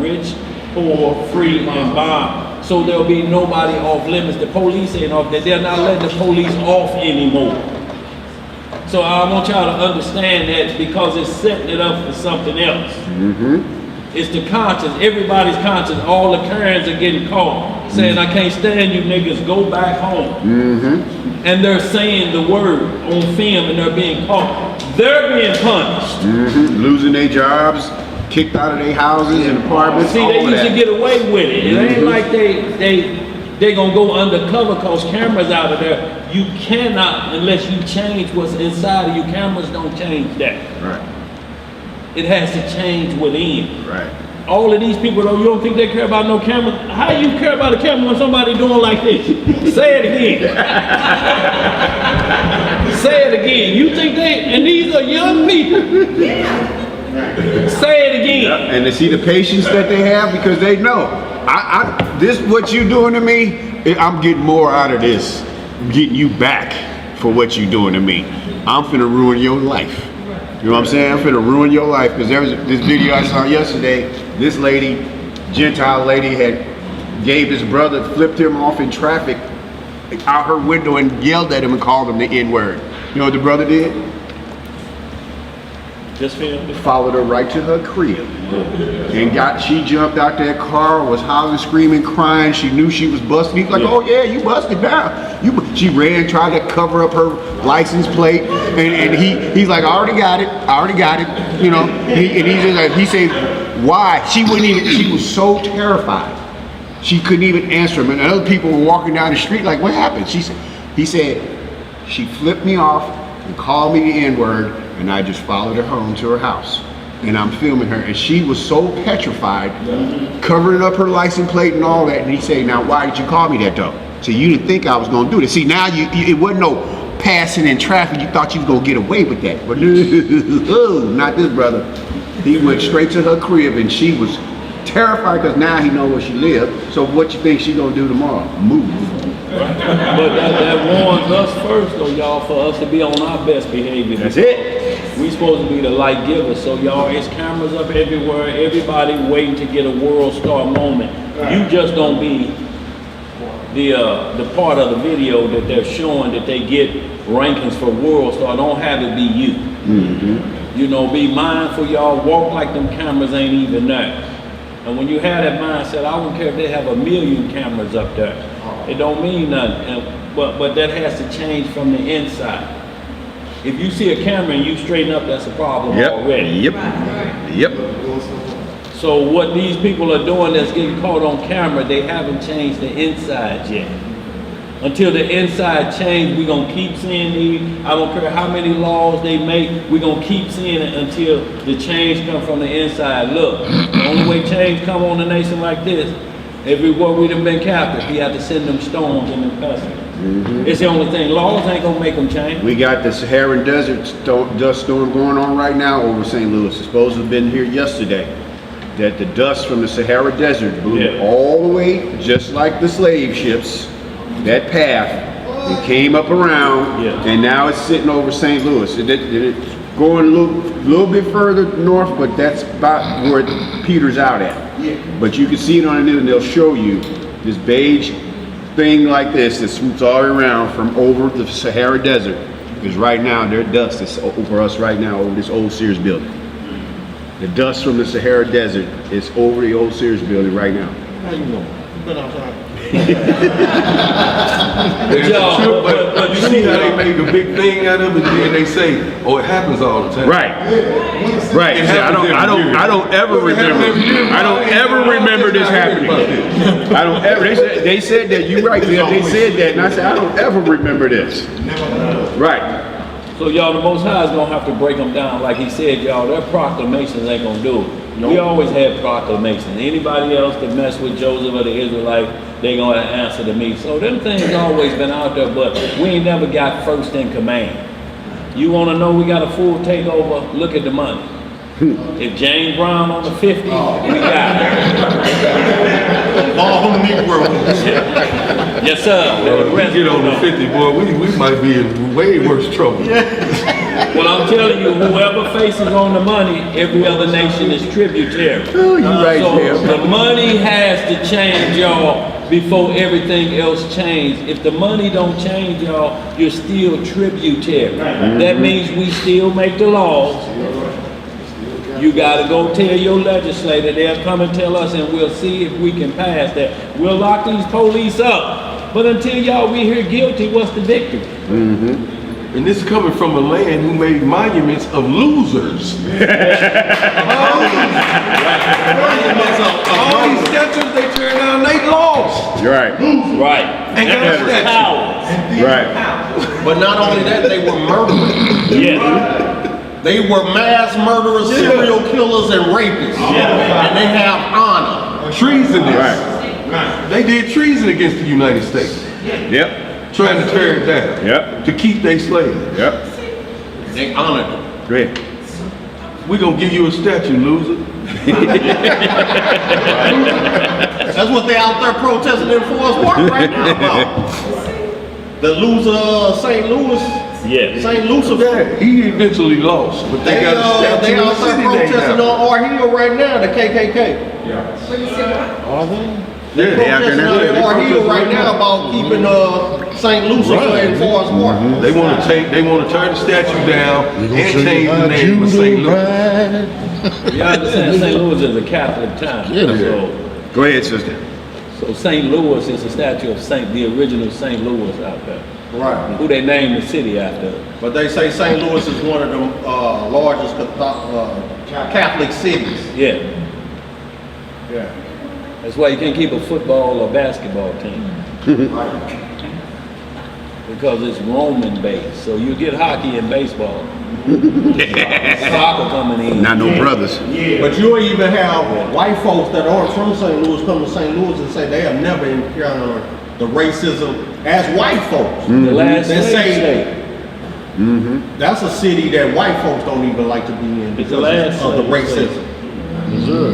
rich, poor, free, and bond. So there'll be nobody off limits. The police ain't off. They're not letting the police off anymore. So I want y'all to understand that because it's setting it up for something else. It's the conscience. Everybody's conscience. All the Karens are getting caught saying, I can't stand you niggas, go back home. And they're saying the word on film and they're being caught. They're being punished. Losing their jobs, kicked out of their houses and apartments. See, they used to get away with it. It ain't like they gonna go undercover cause cameras out of there. You cannot unless you change what's inside of you. Cameras don't change that. Right. It has to change within. Right. All of these people, though, you don't think they care about no camera? How you care about a camera when somebody doing like this? Say it again. Say it again. You think and these are young people. Say it again. And to see the patience that they have because they know, this what you doing to me, I'm getting more out of this. I'm getting you back for what you doing to me. I'm finna ruin your life. You know what I'm saying? I'm finna ruin your life because there was this video I saw yesterday. This lady, Gentile lady, had gave his brother, flipped him off in traffic out her window and yelled at him and called him the N-word. You know what the brother did? Just filmed it. Followed her right to her crib. And she jumped out that car, was hollering, screaming, crying. She knew she was busted. He's like, oh yeah, you busted now. She ran, tried to cover up her license plate. And he's like, I already got it. You know, he said, why? She was so terrified. She couldn't even answer him. And other people were walking down the street like, what happened? He said, she flipped me off and called me the N-word. And I just followed her home to her house. And I'm filming her. And she was so petrified, covering up her license plate and all that. And he said, now why did you call me that though? So you didn't think I was gonna do this. See, now it wasn't no passing in traffic. You thought you was gonna get away with that. But no, not this brother. He went straight to her crib and she was terrified because now he knows where she lived. So what you think she gonna do tomorrow? Move. But that warns us first, though, y'all, for us to be on our best behavior. That's it. We supposed to be the light givers. So y'all, it's cameras up everywhere. Everybody waiting to get a world star moment. You just don't be the part of the video that they're showing that they get rankings for world star. Don't have it be you. You know, be mindful, y'all. Walk like them cameras ain't even there. And when you have that mindset, I don't care if they have 1 million cameras up there. It don't mean nothing, but that has to change from the inside. If you see a camera and you straighten up, that's a problem already. Yep. So what these people are doing that's getting caught on camera, they haven't changed the inside yet. Until the inside change, we're gonna keep seeing these. I don't care how many laws they make, we're gonna keep seeing it until the change come from the inside. Look, the only way change come on a nation like this, everywhere we done been captive, we have to send them storms and them pestilence. It's the only thing. Laws ain't gonna make them change. We got the Saharan Desert dust storm going on right now over St. Louis. It's supposed to have been here yesterday. That the dust from the Sahara Desert blew all the way, just like the slave ships, that path, it came up around, and now it's sitting over St. Louis. It's going a little bit further north, but that's about where it peters out at. But you can see it on the news, and they'll show you this beige thing like this that swoops all around from over the Sahara Desert. Because right now, their dust is over us right now, over this old Sears building. The dust from the Sahara Desert is over the old Sears building right now. How you know? You been outside. But you see how they make a big thing out of it, and they say, "Oh, it happens all the time." Right. Right. See, I don't ever remember this happening. I don't ever. They said that. You right, Bill. They said that, and I said I don't ever remember this. Right. So y'all, the Most High is gonna have to break them down. Like he said, y'all, their proclamations ain't gonna do it. We always had proclamations. Anybody else that mess with Joseph or the Israelites, they gonna answer to me. So them things always been out there, but we ain't never got first in command. You wanna know we got a full takeover? Look at the money. If James Brown on the 50, we got it. All Negroes. Yes, sir. If we get on the 50, boy, we might be in way worse trouble. Well, I'm telling you, whoever faces on the money, every other nation is tributary. Oh, you right, So Bill. the money has to change, y'all, before everything else changes. If the money don't change, y'all, you're still tributary. That means we still make the laws. You gotta go tell your legislator, they'll come and tell us, and we'll see if we can pass that. We'll lock these police up. But until y'all we hear guilty, what's the victory? And this is coming from a land who made monuments of losers. All these statues they tear down, they lost. You're right. Right. And got a statue. Right. But not only that, they were murderers. Yeah. They were mass murderers, serial killers, and rapists. And they have honor. Treasonous. Right. They did treason against the United States, Yep. trying to tear it down. Yep. To keep their slaves. Yep. They honored them. Go ahead. We gonna give you a statue, loser. That's what they out there protesting in Forest Park right now about. The loser St. Louis. Yeah. St. Lucifer. Yeah, he eventually lost, but they got a statue They in the out there city protesting named on our hill right now, the KKK. Are they? Yeah, they out Protesting on our hill right now about keeping St. Lucifer in Forest Park. They want to tear the statue down and change the name of St. Louis. You understand, St. Louis is a Catholic town. Yeah. Go ahead, sister. So St. Louis is a statue of the original St. Louis out there. Right. Who they named the city after. But they say St. Louis is one of the largest Catholic cities. Yeah. Yeah. That's why you can't keep a football or basketball team. Because it's Roman based. So you get hockey and baseball. Soccer coming in. Not no brothers. But you'll even have white folks that aren't from St. Louis come to St. Louis and say they have never encountered the racism as white folks. The last They slave say state. that's a city that white folks don't even like to be in It's the because last of the slave racism.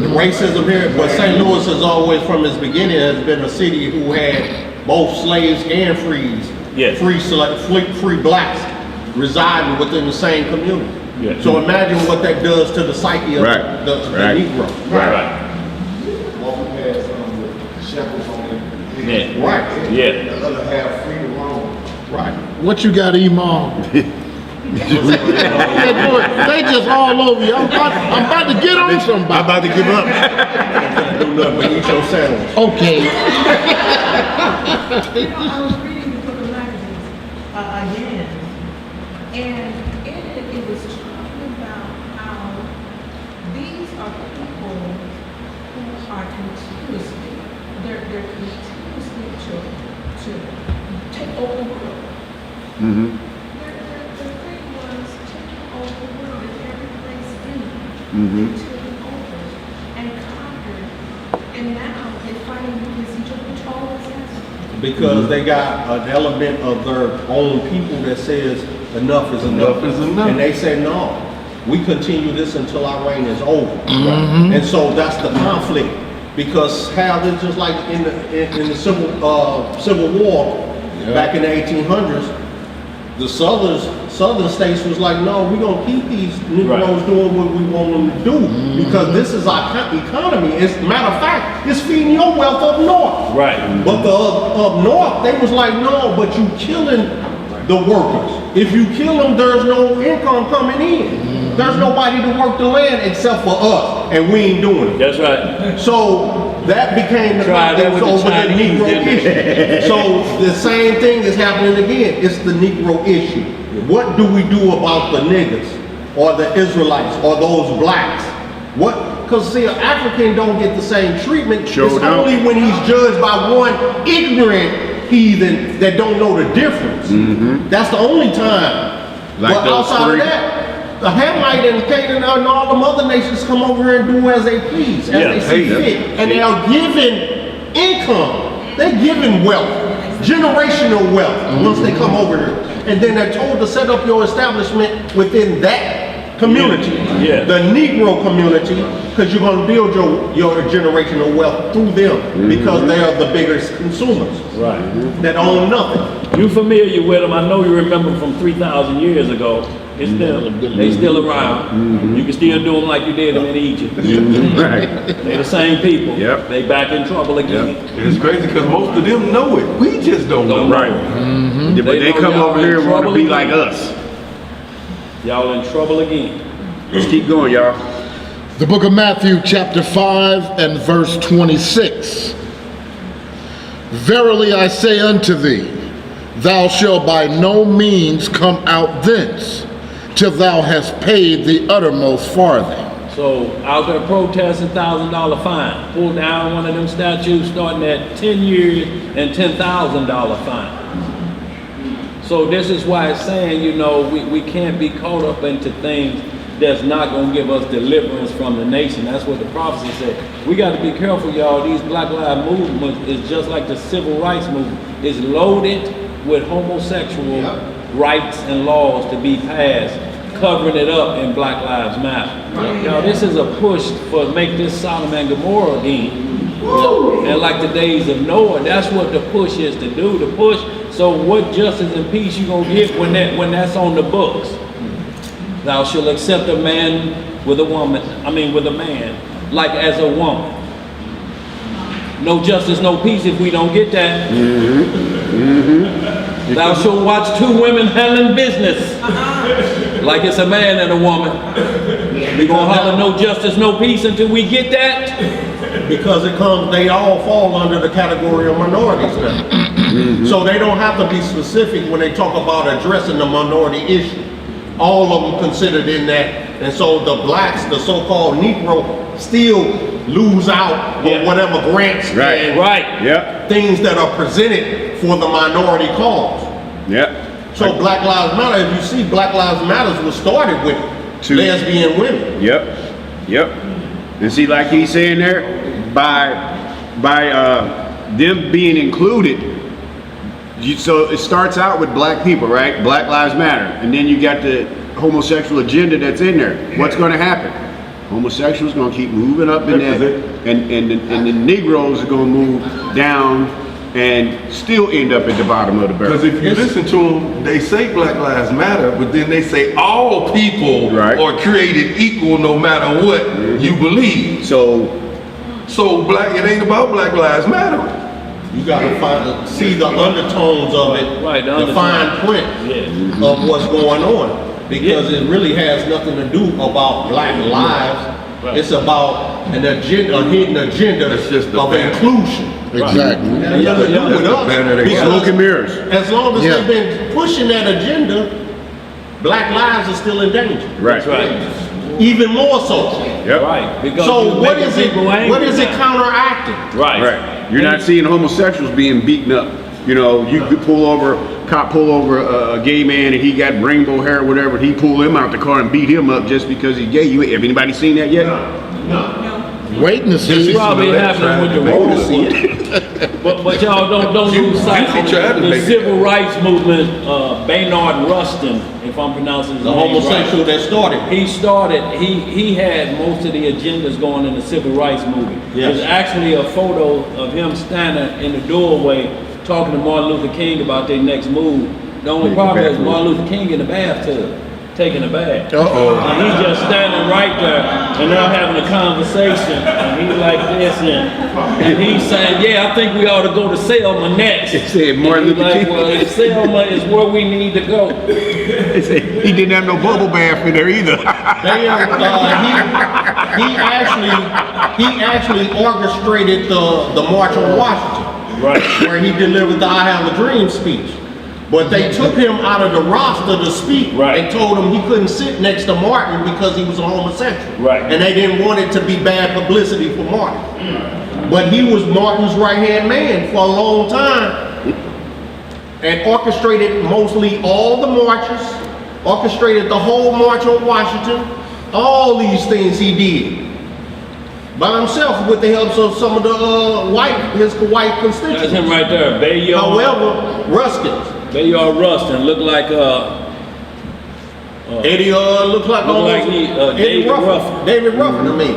The racism here, but St. Louis has always, from its beginning, has been a city who had both slaves and frees, Yes. free blacks residing within the same community. Yes. So imagine what that does to the psyche of Right. the Right. Negro. Right. Walking past with shackles on them. Yeah. Right. Yeah. The other half free to roam. Right. What you got, Imam? They just all over you. I'm about to get on somebody. I'm about to give up. Do nothing but eat your sandwich. Okay. I was reading the book of magazines again, and in it was talking about how these are people who are continuously, they're continuously to take over the world. Mm-hmm. The thing was taking over the world in every place in it. Mm-hmm. Taking over and conquered. And now they're fighting because Egypt, which always has. Because they got an element of their own people that says enough is enough. Enough is enough. And they say, no, we continue this until our reign is over. Mm-hmm. And so that's the conflict. Because how it's just like in the Civil War back in the 1800s, the southern states was like, no, we're gonna keep these Negroes doing what we want them to do because this is our economy. As a matter of fact, it's feeding your wealth up north. Right. But the up north, they was like, no, but you killing the workers. If you kill them, there's no income coming in. There's nobody to work the land except for us, and we ain't doing it. That's right. So that became the Tried that with the over the Chinese, Negro didn't they? issue. So the same thing is happening again. It's the Negro issue. What do we do about the niggas or the Israelites or those blacks? What? Because see, an African don't get the same treatment. Sure it's don't. only when he's judged by one ignorant heathen that don't know the difference. That's the only time. Like but those outside three. of that, the Hamite and Canaan and all the other nations come over here and do as they please, as they see fit. And they are given income. They're given wealth, generational wealth, once they come over here. And then they're told to set up your establishment within that community, the Negro community, because you're going to build your generational wealth through them because they are the biggest consumers that own nothing. You familiar with them? I know you remember from 3,000 years ago. It's still, they still around. You can still do them like you did them in Egypt. Right. They're the same people. Yep. They back in trouble again. It's crazy because most of them know it. We just don't know. Right. But they know come y'all over in here and want to trouble be again. like us. Y'all in trouble again. Let's keep going, y'all. The book of Matthew, chapter 5 and verse 26. Verily I say unto thee, thou shalt by no means come out thence, till thou hast paid the uttermost farthing. So out there protesting, $1,000 fine. Pull down one of them statues starting at 10 years and $10,000 fine. So this is why it's saying, you know, we can't be caught up into things that's not going to give us deliverance from the nation. That's what the prophecy said. We got to be careful, y'all. These Black Lives Movement is just like the Civil Rights Movement. It's loaded with homosexual rights and laws to be passed, covering it up in Black Lives Matter. Now, this is a push for make this Sodom and Gomorrah again. And like the days of Noah, that's what the push is to do, the push. So what justice and peace you gonna get when that's on the books? Thou shalt accept a man with a woman, with a man, like as a woman. No justice, no peace if we don't get that. Thou shalt watch two women handling business, like it's a man and a woman. We gonna holler no justice, no peace until we get that. Because they all fall under the category of minorities now. So they don't have to be specific when they talk about addressing the minority issue. All of them considered in that. And so the blacks, the so-called Negro, still lose out on whatever grants and things that are presented for the minority cause. So Black Lives Matter, if you see, Black Lives Matter was started with lesbian women. And see, like he's saying there, by them being included, so it starts out with black people, right? Black Lives Matter, and then you got the homosexual agenda that's in there. What's going to happen? Homosexuals going to keep moving up in that, and the Negroes are going to move down and still end up at the bottom of the barrel. Because if you listen to them, they say Black Lives Matter, but then they say all people are created equal no matter what you believe. So black, it ain't about Black Lives Matter. You gotta see the undertones of it, the fine print of what's going on. Because it really has nothing to do about black lives. It's about an agenda, a hidden agenda of inclusion. Exactly. It has nothing to do with us. Smoke and mirrors. As long as they've been pushing that agenda, black lives are still in danger. Right. Even more so. Right. Because so what is it counteracting? Right. You're not seeing homosexuals being beaten up. You know, you could cop pull over a gay man and he got rainbow hair or whatever, he pull him out the car and beat him up just because he's gay. Have anybody seen that yet? No. Waiting to see. It's probably happening with the roller. But y'all don't lose sight of the civil rights movement. Baynard Rustin, if I'm pronouncing his The name homosexual that started. He had most of the agendas going in the civil rights movement. Yes. There's actually a photo of him standing in the doorway talking to Martin Luther King about their next move. The only problem is Martin Luther King in the bathtub, taking a bath. And he's just standing right there, and they're having a conversation, and he's like this, and he's saying, yeah, I think we ought to go to Selma next. He said Martin And he's Luther like, King. well, Selma is where we need to go. He didn't have no bubble bath in there either. He actually orchestrated the March on Washington. Right. Where he delivered the I Have a Dream speech. But they took him out of the roster to speak. Right. They told him he couldn't sit next to Martin because he was a homosexual. Right. And they didn't want it to be bad publicity for Martin. But he was Martin's right-hand man for a long time and orchestrated mostly all the marches, orchestrated the whole March on Washington, all these things he did. By himself with the help of some of the his white constituents. That's him right there, Bayard. However, Bayard Rustin looked like Eddie looked like David Ruffin. David Ruffin to me.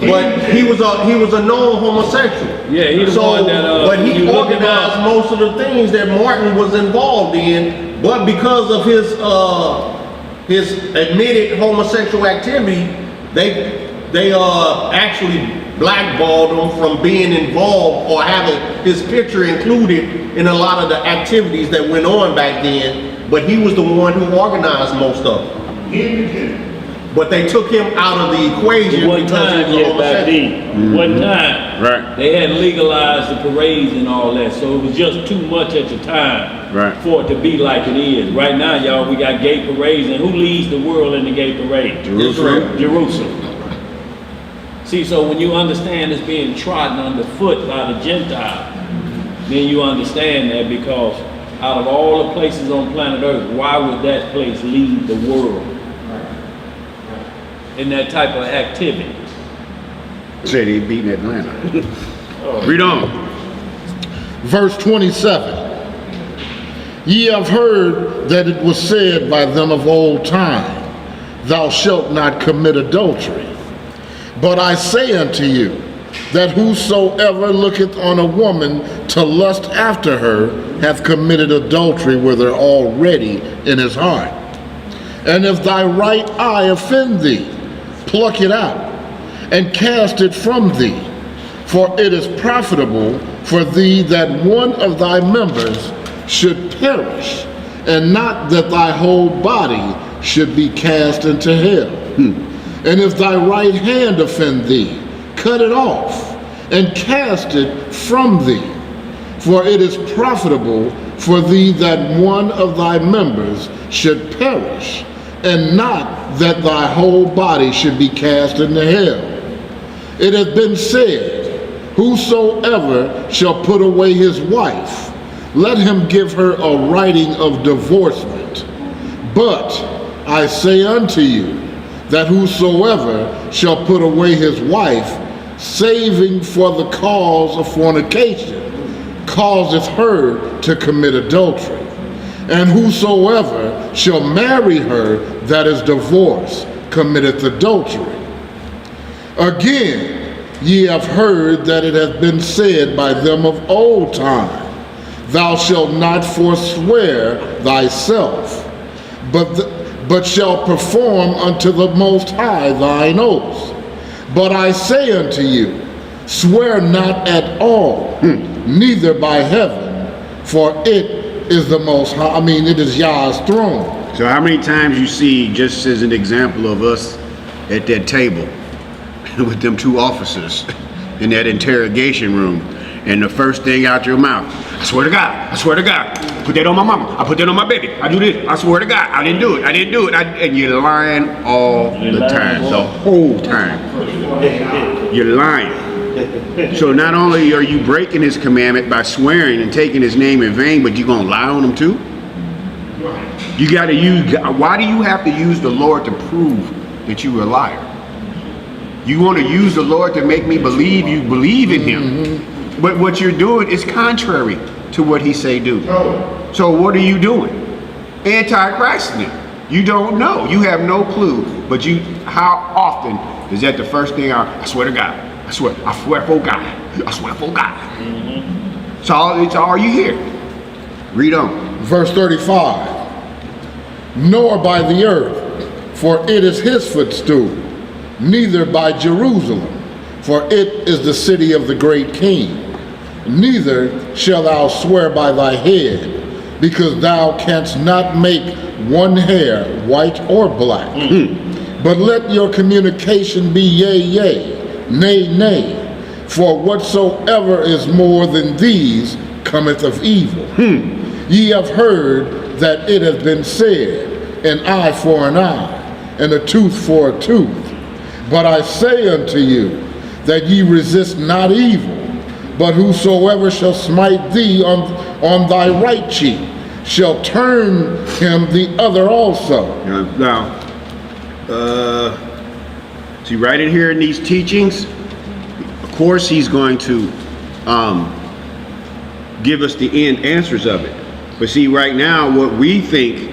But he was a known homosexual. Yeah, he the one that but he organized most of the things that Martin was involved in. But because of his admitted homosexual activity, they actually blackballed him from being involved or having his picture included in a lot of the activities that went on back then. But he was the one who organized most of them. But they took him out of the equation One because time, he was a back homosexual. then. One time, Right. they had legalized the parades and all that, so it was just too much at the time Right. for it to be like it is. Right now, y'all, we got gay parades, and who leads the world in the gay parade? Jerusalem. See, so when you understand it's being trodden underfoot by the Gentile, then you understand that, because out of all the places on planet Earth, why would that place lead the world in that type of activity? Said he beating Atlanta. Read on. Verse 27. Ye have heard that it was said by them of old time, thou shalt not commit adultery. But I say unto you, that whosoever looketh on a woman to lust after her hath committed adultery with her already in his heart. And if thy right eye offend thee, pluck it out, and cast it from thee. For it is profitable for thee that one of thy members should perish, and not that thy whole body should be cast into hell. And if thy right hand offend thee, cut it off, and cast it from thee. For it is profitable for thee that one of thy members should perish, and not that thy whole body should be cast into hell. It hath been said, whosoever shall put away his wife, let him give her a writing of divorcement. But I say unto you, that whosoever shall put away his wife, saving for the cause of fornication, causeth her to commit adultery. And whosoever shall marry her that is divorced, committeth adultery. Again, ye have heard that it hath been said by them of old time, thou shalt not forswear thyself, but shalt perform unto the Most High thine oaths. But I say unto you, swear not at all, neither by heaven, for it is the Most High, it is Yah's throne. So how many times you see, just as an example of us at that table with them two officers in that interrogation room, and the first thing out your mouth, I swear to God, put that on my mama, I put that on my baby, I do this, I swear to God, I didn't do it, and you're lying all the time, the whole time. You're lying. So not only are you breaking his commandment by swearing and taking his name in vain, but you're going to lie on him too? You got to use, why do you have to use the Lord to prove that you are a liar? You want to use the Lord to make me believe you believe in him. But what you're doing is contrary to what he say do. So what are you doing? Anti-Christing. You don't know. You have no clue. But how often is that the first thing I swear to God. I swear for God. I swear for God. It's all you hear. Read on. Verse 35. Nor by the earth, for it is his footstool, neither by Jerusalem, for it is the city of the great king. Neither shalt thou swear by thy head, because thou canst not make one hair white or black. But let your communication be yea, yea, nay, nay, for whatsoever is more than these cometh of evil. Ye have heard that it hath been said, an eye for an eye, and a tooth for a tooth. But I say unto you, that ye resist not evil, but whosoever shall smite thee on thy right cheek shall turn him the other also. Now, see right in here in these teachings, of course he's going to give us the end answers of it. But see right now what we think,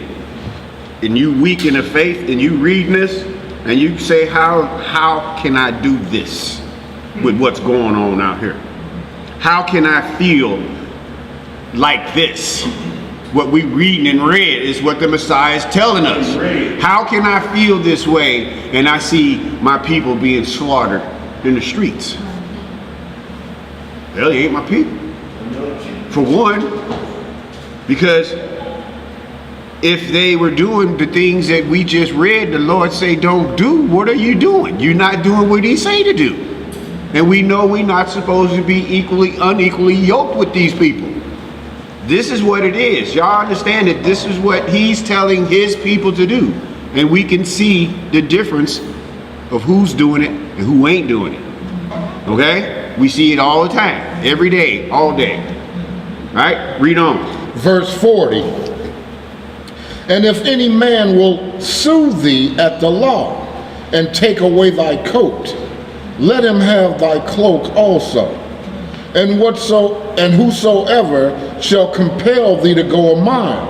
and you weak in the faith and you reading this and you say, how can I do this with what's going on out here? How can I feel like this? What we reading and read is what the Messiah is telling us. How can I feel this way and I see my people being slaughtered in the streets? Well, they ain't my people. For one, because if they were doing the things that we just read, the Lord say don't do, what are you doing? You're not doing what he say to do. And we know we're not supposed to be unequally yoked with these people. This is what it is. Y'all understand that this is what he's telling his people to do. And we can see the difference of who's doing it and who ain't doing it. Okay? We see it all the time, every day, all day. All right? Read on. Verse 40. And if any man will sue thee at the law and take away thy coat, let him have thy cloak also. And whosoever shall compel thee to go a mile,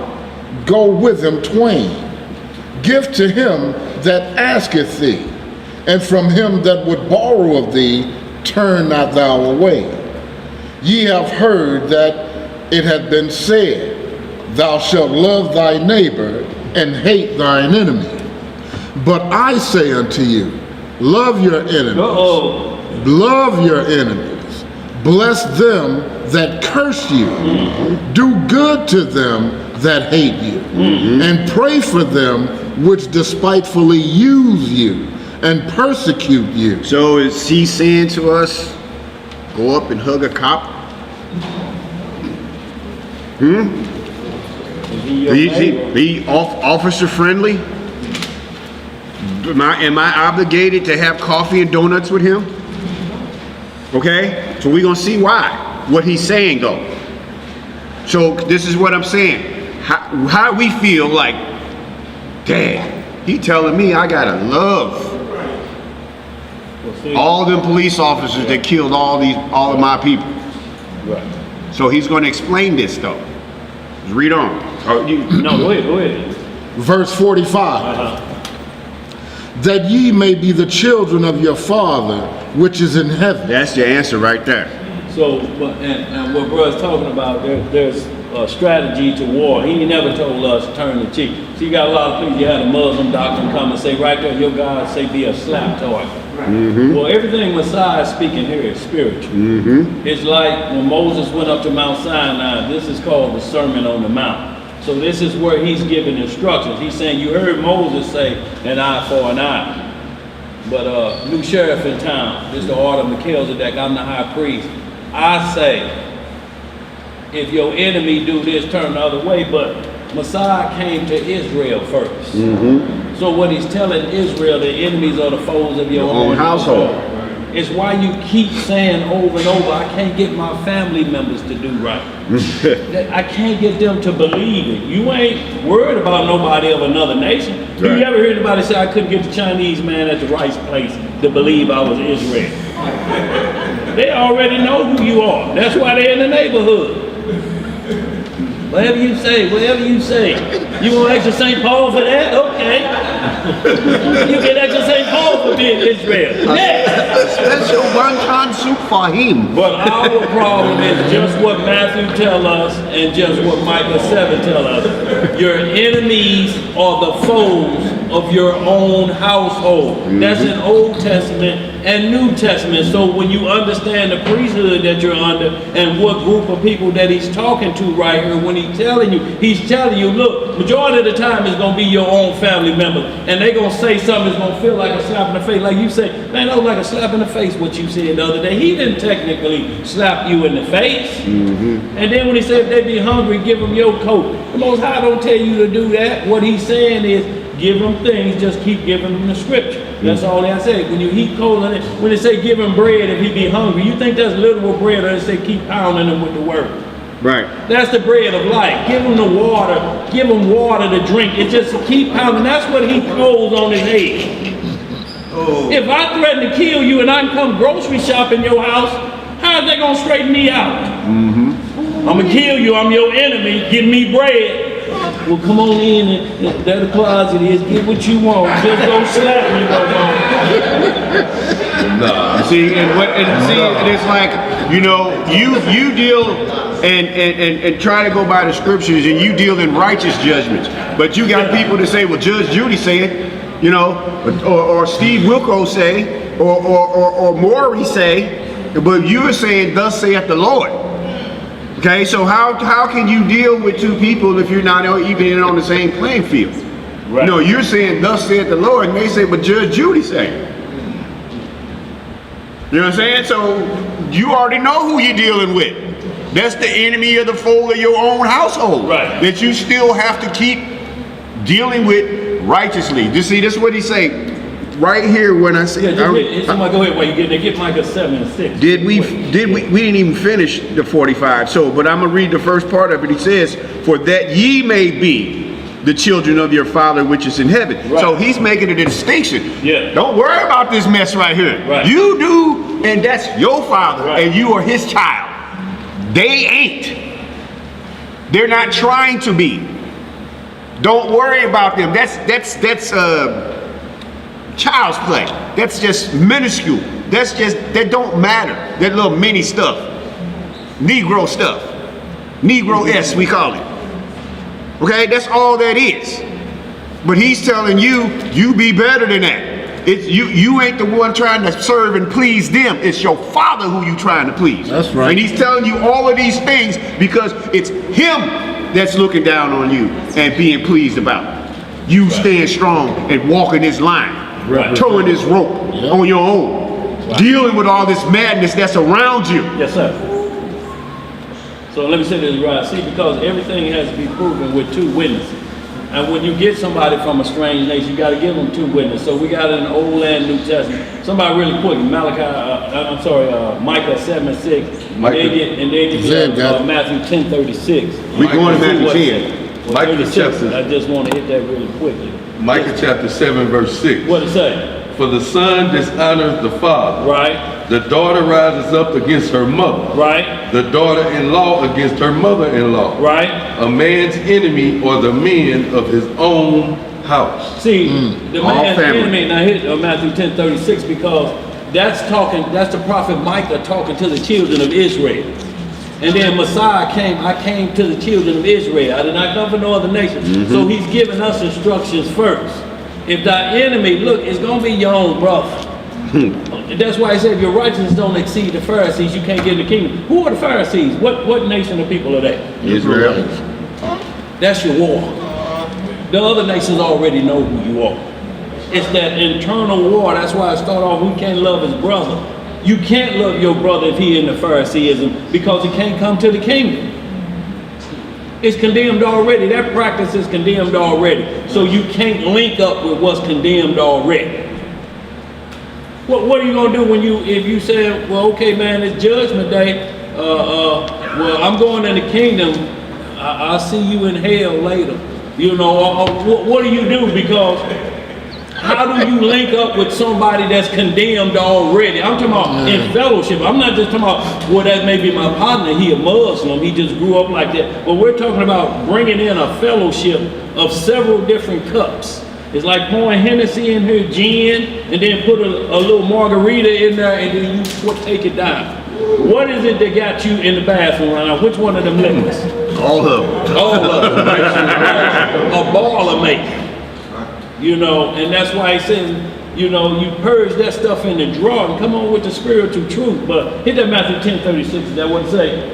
go with him twain. Give to him that asketh thee, and from him that would borrow of thee, turn not thou away. Ye have heard that it hath been said, thou shalt love thy neighbor and hate thine enemy. But I say unto you, love your enemies. Love your enemies. Bless them that curse you. Do good to them that hate you. And pray for them which despitefully use you and persecute you. So is he saying to us, go up and hug a cop? Be officer friendly? Am I obligated to have coffee and donuts with him? Okay, so we're gonna see what he's saying though. So this is what I'm saying. How we feel like, dang, he telling me I gotta love all them police officers that killed all of my people. So he's gonna explain this though. Read on. No, go ahead. Verse 45. That ye may be the children of your Father which is in heaven. That's your answer right there. So, and what brother's talking about, there's a strategy to war. He never told us turn the cheek. So you got a lot of people, you had a Muslim doctrine come and say right there, your God say be a slap toy. Well, everything Messiah is speaking here is spiritual. It's like when Moses went up to Mount Sinai, this is called the Sermon on the Mount. So this is where he's giving instructions. He's saying, you heard Moses say an eye for an eye. But new sheriff in town, this is the order of Melchizedek, I'm the high priest. I say, if your enemy do this, turn the other way. But Messiah came to Israel first. So what he's telling Israel, the enemies are the foes of your own household. It's why you keep saying over and over, I can't get my family members to do right. I can't get them to believe it. You ain't worried about nobody of another nation. Right. You ever heard anybody say, I couldn't get the Chinese man at the right place to believe I was Israel? They already know who you are. That's why they're in the neighborhood. Whatever you say, whatever you say. You want extra St. Paul for that? Okay. You get extra St. Paul for being Israel. Next. Special wonton soup for him. But our problem is just what Matthew tell us and just what Micah 7 tell us. Your enemies are the foes of your own household. That's in Old Testament and New Testament. So when you understand the priesthood that you're under and what group of people that he's talking to right here, when he's telling you, look, majority of the time it's going to be your own family members. And they're going to say something that's going to feel like a slap in the face. Like you say, man, that was like a slap in the face what you said the other day. He didn't technically slap you in the face. And then when he said if they be hungry, give them your coat. The Most High don't tell you to do that. What he's saying is, give them things, just keep giving them the scripture. That's all I say. When you heap coal in it, when they say give him bread if he be hungry, you think that's literal bread, or they say keep pounding him with the word. Right. That's the bread of life. Give him the water, give him water to drink. It just keep pounding. That's what he holds on his head. If I threaten to kill you and I can come grocery shop in your house, how is they gonna straighten me out? I'm gonna kill you, I'm your enemy, give me bread. Well, come on in, and there the closet is. Get what you want. Just go slap me, Nah. See, and it's like, you know, you deal and try to go by the scriptures, and you deal in righteous judgments. But you got people that say, well, Judge Judy said, you know, or Steve Wilco say, or Maury say, but you are saying, thus saith the Lord. Okay, so how can you deal with two people if you're not even on the same playing field? Right. No, you're saying, thus saith the Lord, and they say, but Judge Judy say. You know what I'm saying? So you already know who you're dealing with. That's the enemy of the fold of your own household. Right. That you still have to keep dealing with righteously. You see, this is what he say right here when I say. Somebody go ahead while you get there. Get Micah 7 and 6. We didn't even finish the 45. So, but I'm gonna read the first part of it. He says, "For that ye may be the children of your Father which is in heaven." Right. So he's making a distinction. Yeah. Don't worry about this mess right here. Right. You do, and that's your father, and you are his child. They ain't. They're not trying to be. Don't worry about them. That's child's play. That's just minuscule. That don't matter. That little mini stuff. Negro stuff. Negro-esque, we call it. Okay, that's all that is. But he's telling you, you be better than that. It's you ain't the one trying to serve and please them. It's your father who you trying to please. That's right. And he's telling you all of these things because it's him that's looking down on you and being pleased about it. You stand strong and walking this line. Right. Towing this rope on your own. Right. Dealing with all this madness that's around you. Yes, sir. So let me say this right. See, because everything has to be proven with two witnesses. And when you get somebody from a strange nation, you got to give them two witnesses. So we got it in the Old and New Testament. Somebody really quick, Micah 7 and 6. And they get Matthew 10:36. We're going to Matthew 10. Micah chapter. I just want to hit that really quickly. Micah chapter 7 verse 6. What it say? For the son dishonors the father. Right. The daughter rises up against her mother. Right. The daughter-in-law against her mother-in-law. Right. A man's enemy or the men of his own house. See, the man's enemy, now here's Matthew 10:36, because that's the prophet Micah talking to the children of Israel. And then Messiah came, I came to the children of Israel. I did not come for no other nation. So he's giving us instructions first. If thy enemy, look, it's going to be your own brother. That's why I said if your righteousness don't exceed the Pharisees, you can't get in the kingdom. Who are the Pharisees? What nation of people are they? Israel. That's your war. The other nations already know who you are. It's that internal war. That's why I start off, we can't love his brother. You can't love your brother if he in the Phariseeism, because he can't come to the kingdom. It's condemned already. That practice is condemned already. So you can't link up with what's condemned already. What are you gonna do if you say, well, okay, man, it's Judgment Day. Well, I'm going in the kingdom. I'll see you in hell later. You know, what do you do? Because how do you link up with somebody that's condemned already? I'm talking about in fellowship. I'm not just talking about, well, that may be my partner. He a Muslim. He just grew up like that. But we're talking about bringing in a fellowship of several different cups. It's like pouring Hennessy in here, gin, and then put a little margarita in there, and then you take it down. What is it that got you in the bathroom right now? Which one of them liquids? All of them. All of them. A ball of make. You know, and that's why he says, you know, you purge that stuff in the drawer and come on with the spiritual truth. But hit that Matthew 10:36. Is that what it say?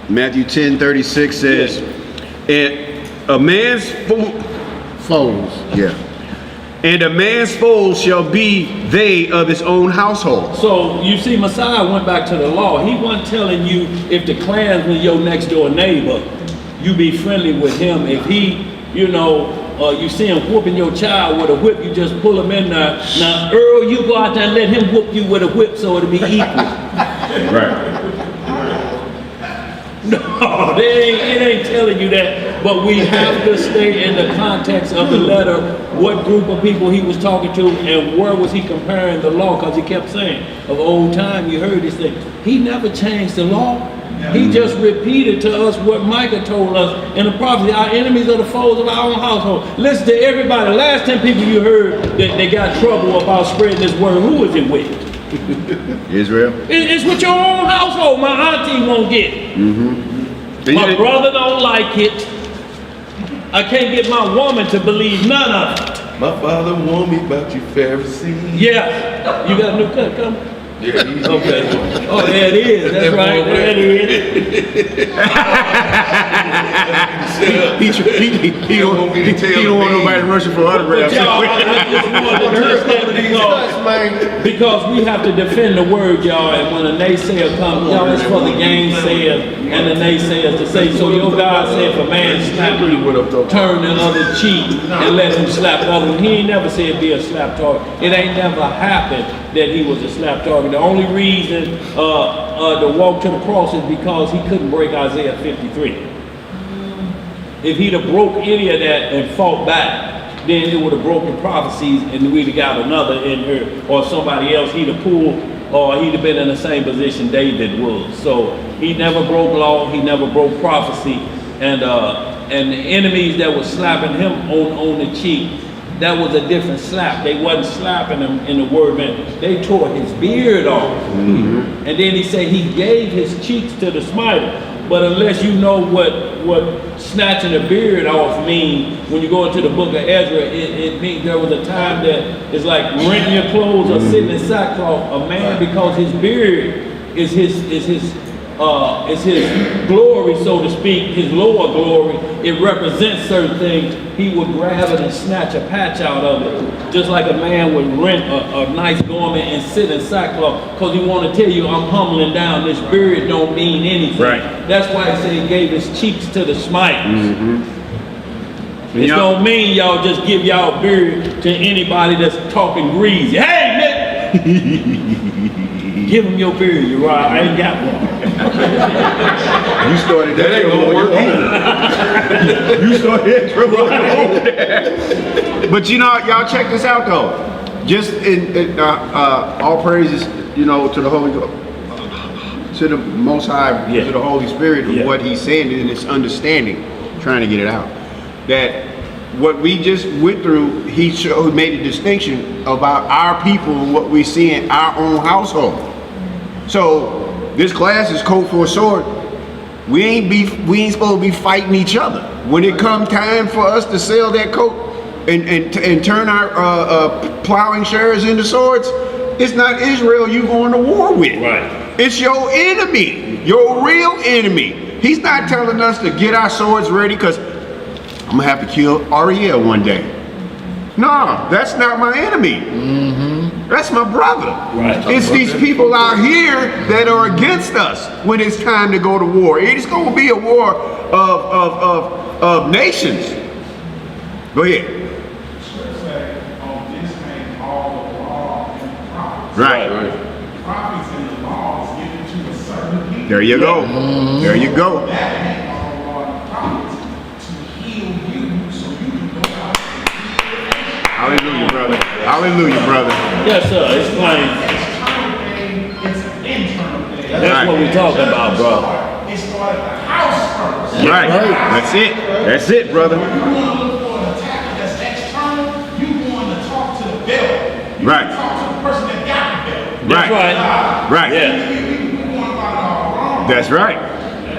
Matthew 10:36 says, and a man's Foes. yeah. And a man's foes shall be they of his own household. So you see, Messiah went back to the law. He wasn't telling you if the Klansman your next door neighbor, you be friendly with him. If he, you know, you see him whooping your child with a whip, you just pull him in there. Now, Earl, you go out there and let him whoop you with a whip so it'll be equal. Right. No, it ain't telling you that. But we have to stay in the context of the letter, what group of people he was talking to, and where was he comparing the law, because he kept saying, of old time you heard this thing. He never changed the law. He just repeated to us what Micah told us in the prophecy. Our enemies are the foes of our own household. Listen to everybody. The last 10 people you heard that they got trouble about spreading this word, who was it with? Israel. It's with your own household. My auntie won't get it. My brother don't like it. I can't get my woman to believe none of it. My father warned me about you Pharisees. Yeah. You got a new cut coming? Yeah, Okay. Oh, there it is. That's right. There it is. He don't want nobody rushing for autographs. Y'all, I just wanted to touch that because we have to defend the word, y'all. And when a naysayer comes, y'all, it's for the gainsayers and the naysayers to say, so your God said if a man slap you, turn the other cheek and let him slap the other. He ain't never said be a slap target. It ain't never happened that he was a slap target. The only reason to walk to the cross is because he couldn't break Isaiah 53. If he'd have broke any of that and fought back, then it would have broken prophecies and we'd have got another in here, or somebody else he'd have pulled, or he'd have been in the same position David was. So he never broke law, he never broke prophecy, and the enemies that were slapping him on the cheek, that was a different slap. They wasn't slapping him in the word, man. They tore his beard off. And then he said he gave his cheeks to the smiter. But unless you know what snatching a beard off means, when you go into the book of Ezra, it means there was a time that it's like renting your clothes or sitting in sackcloth. A man, because his beard is his glory, so to speak, his lower glory. It represents certain things. He would grab it and snatch a patch out of it, just like a man would rent a nice garment and sit in sackcloth, because he want to tell you, I'm humbling down. This beard don't mean anything. Right. That's why he said he gave his cheeks to the smiters. It don't mean y'all just give y'all beard to anybody that's talking greasy. Hey, man! Give him your beard, Uriah. I ain't got one. You started that ain't gonna work. You started that trouble. But you know, y'all check this out though. Just in all praises, you know, to the Holy Ghost, to the Most High, to the Holy Spirit, of what He's saying and His understanding, trying to get it out. That what we just went through, He made a distinction about our people and what we see in our own household. So this class is code for a sword. We ain't supposed to be fighting each other. When it comes time for us to sell that coat and turn our plowing shares into swords, it's not Israel you going to war with. Right. It's your enemy, your real enemy. He's not telling us to get our swords ready because I'm gonna have to kill Ariel one day. No, that's not my enemy. That's my brother. Right. It's these people out here that are against us when it's time to go to war. It's going to be a war of nations. Go ahead. On this thing, all the Right. Prophets and the laws given to a certain people. There you go. There you go. That ain't all prophets to heal you so you can go out and heal. Hallelujah, brother. Hallelujah, brother. Yes, sir. It's plain. External thing, it's an internal thing. That's what we're talking about, bro. It started the house first. Right. That's it. That's it, brother. You want to look for an attack that's external, you want to talk to the builder. You Right. want to talk to the person that got the builder. That's right. Right. Yeah. We going about it all wrong. That's right.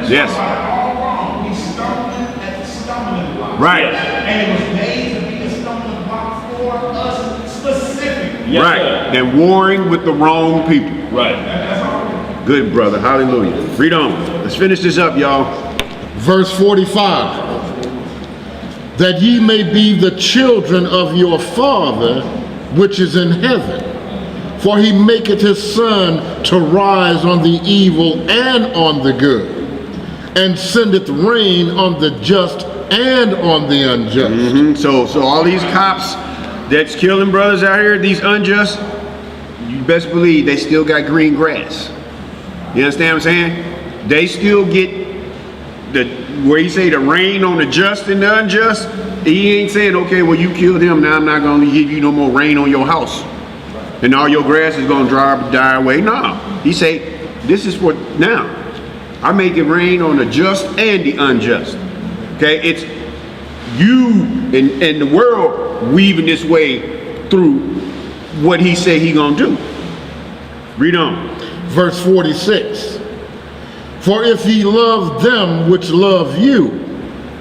Yes. About it all wrong. We stumbling at the stumbling block. Right. And it was made to be a stumbling block for us specifically. Yes, Right. sir. They're warring with the wrong people. Right. Good, brother. Hallelujah. Read on. Let's finish this up, y'all. Verse 45. That ye may be the children of your Father which is in heaven. For he maketh his sun to rise on the evil and on the good, and sendeth rain on the just and on the unjust. So all these cops that's killing brothers out here, these unjust, you best believe they still got green grass. You understand what I'm saying? They still get where he say the rain on the just and the unjust. He ain't saying, okay, well, you killed him, now I'm not going to give you no more rain on your house. And all your grass is going to die away. No. He say, this is for now. I make it rain on the just and the unjust. Okay? It's you and the world weaving this way through what he say he going to do. Read on. Verse 46. For if ye love them which love you,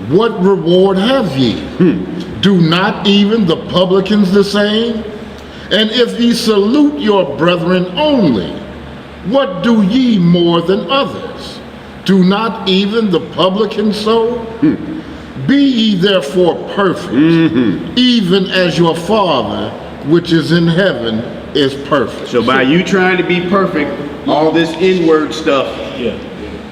what reward have ye? Do not even the publicans the same? And if ye salute your brethren only, what do ye more than others? Do not even the publicans so? Be ye therefore perfect, even as your Father which is in heaven is perfect. So by you trying to be perfect, all this inward stuff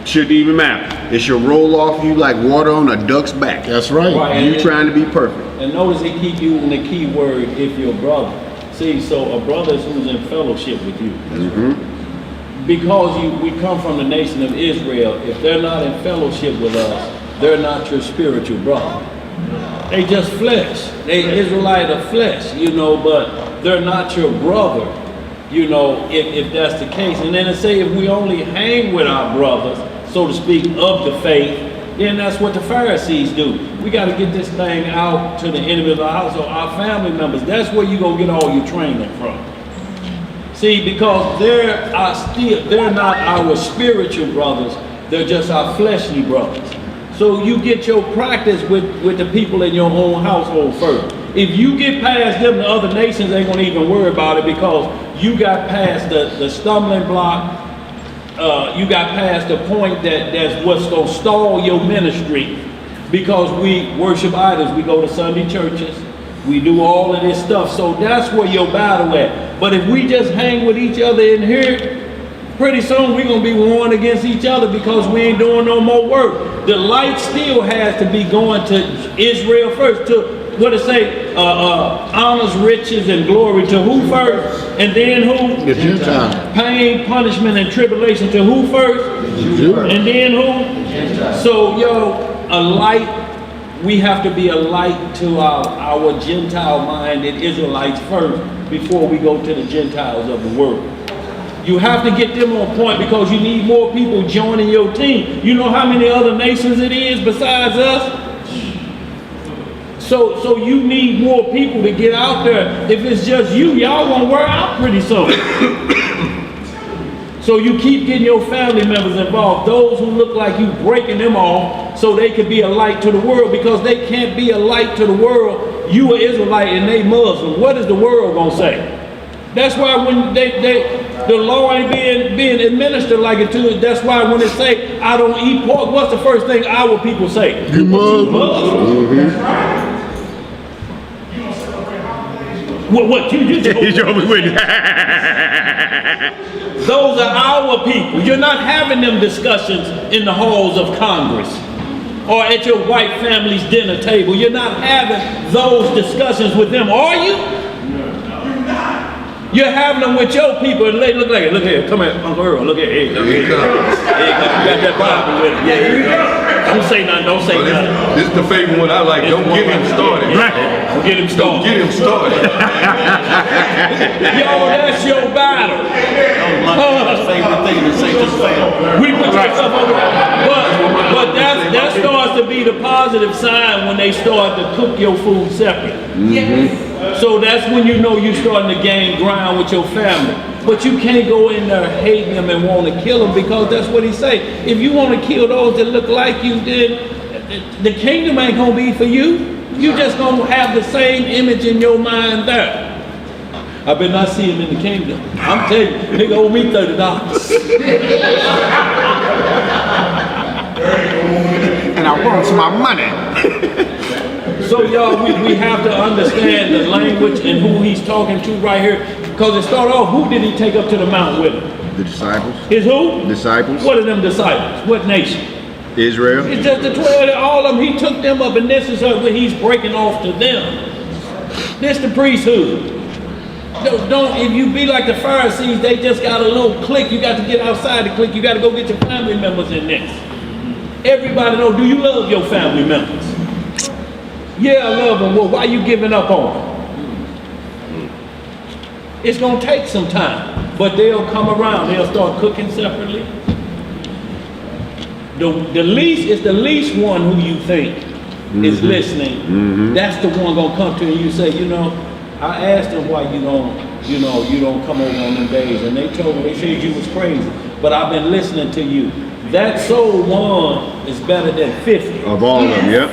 shouldn't even matter. It should roll off you like water on a duck's back. That's right. You trying to be perfect. And notice he keep using the key word, if your brother. See, so a brother is who's in fellowship with you. Because we come from the nation of Israel, if they're not in fellowship with us, they're not your spiritual brother. They just flesh. They Israelite of flesh, but they're not your brother, if that's the case. And then it say if we only hang with our brothers, so to speak, of the faith, then that's what the Pharisees do. We got to get this thing out to the enemy of the household, our family members. That's where you're going to get all your training from. See, because they're not our spiritual brothers, they're just our fleshly brothers. So you get your practice with the people in your own household first. If you get past them, the other nations ain't going to even worry about it because you got past the stumbling block. You got past the point that's what's going to stall your ministry because we worship idols. We go to Sunday churches. We do all of this stuff. So that's where your battle at. But if we just hang with each other in here, pretty soon we're going to be warring against each other because we ain't doing no more work. The light still has to be going to Israel first. To what it say? Honors, riches, and glory to who first? And then who? The Gentiles. Pain, punishment, and tribulation to who first? And then who? So, a light, we have to be a light to our Gentile-minded Israelites first before we go to the Gentiles of the world. You have to get them on point because you need more people joining your team. You know how many other nations it is besides us? So you need more people to get out there. If it's just you, y'all gonna wear out pretty soon. So you keep getting your family members involved, those who look like you breaking them off so they can be a light to the world because they can't be a light to the world. You are Israelite and they Muslim. What is the world gonna say? That's why when the law ain't being administered like it to. That's why when they say, I don't eat pork, what's the first thing our people say? You Muslim. That's right. You don't celebrate holidays. What you Those are our people. You're not having them discussions in the halls of Congress or at your white family's dinner table. You're not having those discussions with them, are you? You're having them with your people, and they look like it. Look here, come here, Uncle Earl. Look here, here you go. Here you go. Here you go. You got that Bible with him. Yeah, here you go. Don't say nothing. Don't say nothing. This is the favorite one I like. Don't get him started. Don't get him started. Don't get him started. Yo, that's your battle. My favorite thing to say to fail. We put yourself over there. But that starts to be the positive sign when they start to cook your food separate. Yes. So that's when you know you're starting to gain ground with your family. But you can't go in there hating them and want to kill them, because that's what he say. If you want to kill those that look like you, then the kingdom ain't going to be for you. You just going to have the same image in your mind there. I better not see him in the kingdom. I'm telling you, they owe me $30. And I want my money. So y'all, we have to understand the language and who he's talking to right here. Because it started off, who did he take up to the mountain with him? The disciples. His who? Disciples. What are them disciples? What nation? Israel. It's just the 12, all of them. He took them up, and this is what he's breaking off to them. This the priesthood. Don't, if you be like the Pharisees, they just got a little clique. You got to get outside the clique. You got to go get your family members in this. Everybody know, do you love your family members? Yeah, I love them. Well, why you giving up on them? It's going to take some time, but they'll come around. They'll start cooking separately. The least one who you think is listening, that's the one going to come to you and you say, you know, I asked them why you don't come over on them days, and they told me, they said you was crazy, but I've been listening to you. That soul one is better than 50. Of all of them, yep.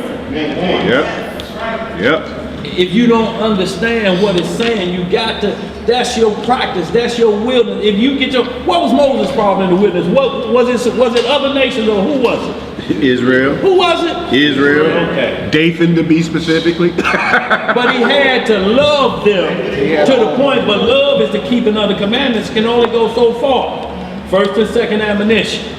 If you don't understand what it's saying, you got to, that's your practice, that's your wilderness. If you get what was Moses' problem in the wilderness? What was it other nations, or who was it? Israel. Who was it? Israel. Okay. Dathan, to be specifically. But he had to love them to the point, but love is the keeping of the commandments can only go so far. First and second admonition.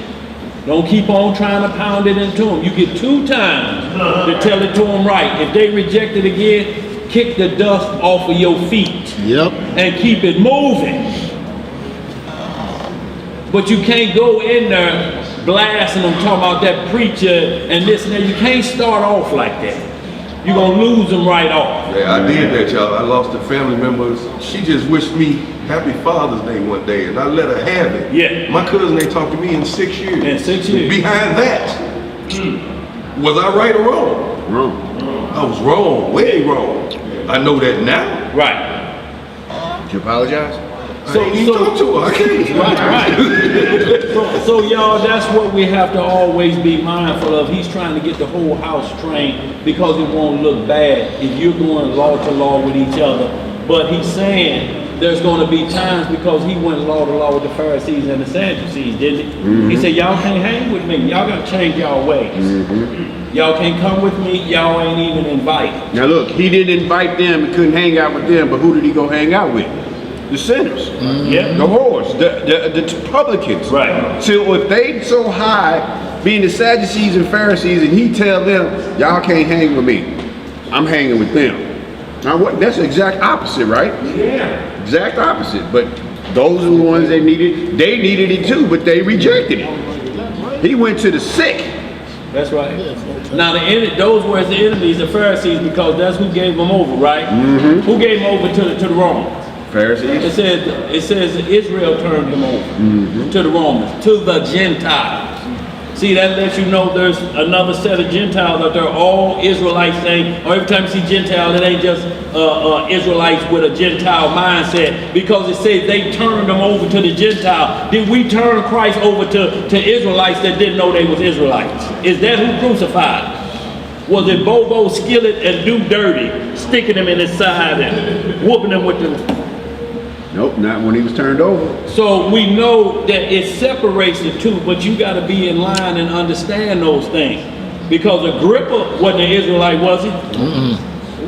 Don't keep on trying to pound it into them. You get 2 times to tell it to them right. If they reject it again, kick the dust off of your feet. Yep. And keep it moving. But you can't go in there blasting them, talking about that preacher and this and that. You can't start off like that. You're going to lose them right off. Yeah, I did that, y'all. I lost a family member. She just wished me Happy Father's Day one day, and I let her have it. Yeah. My cousin ain't talked to me in 6 years. In 6 years. Behind that, was I right or wrong? Wrong. I was wrong, way wrong. I know that now. Right. Did you apologize? I ain't even talk to her. I can't. Right. So y'all, that's what we have to always be mindful of. He's trying to get the whole house trained because it won't look bad if you're going law to law with each other. But he's saying there's going to be times, because he went law to law with the Pharisees and the Sadducees, didn't he? He said, y'all can't hang with me. Y'all got to change y'all ways. Y'all can't come with me. Y'all ain't even invited. Now look, he didn't invite them and couldn't hang out with them, but who did he go hang out with? The sinners. Yeah. The whores, the publicans. Right. So if they so high, being the Sadducees and Pharisees, and he tell them, y'all can't hang with me, I'm hanging with them. Now what? That's the exact opposite, right? Yeah. Exact opposite. But those are the ones they needed. They needed it too, but they rejected it. He went to the sick. That's right. Now those were the enemies, the Pharisees, because that's who gave them over, right? Who gave them over to the Romans? Pharisees. It says Israel turned them over to the Romans, to the Gentiles. See, that lets you know there's another set of Gentiles out there, all Israelites saying, or every time you see Gentile, it ain't just Israelites with a Gentile mindset, because it says they turned them over to the Gentile. Did we turn Christ over to Israelites that didn't know they was Israelites? Is that who crucified? Was it Bobo, Skillet, and Do Dirty, sticking them in his side and whooping them with them? Nope, not when he was turned over. So we know that it separates the two, but you got to be in line and understand those things. Because Agrippa wasn't an Israelite, was he?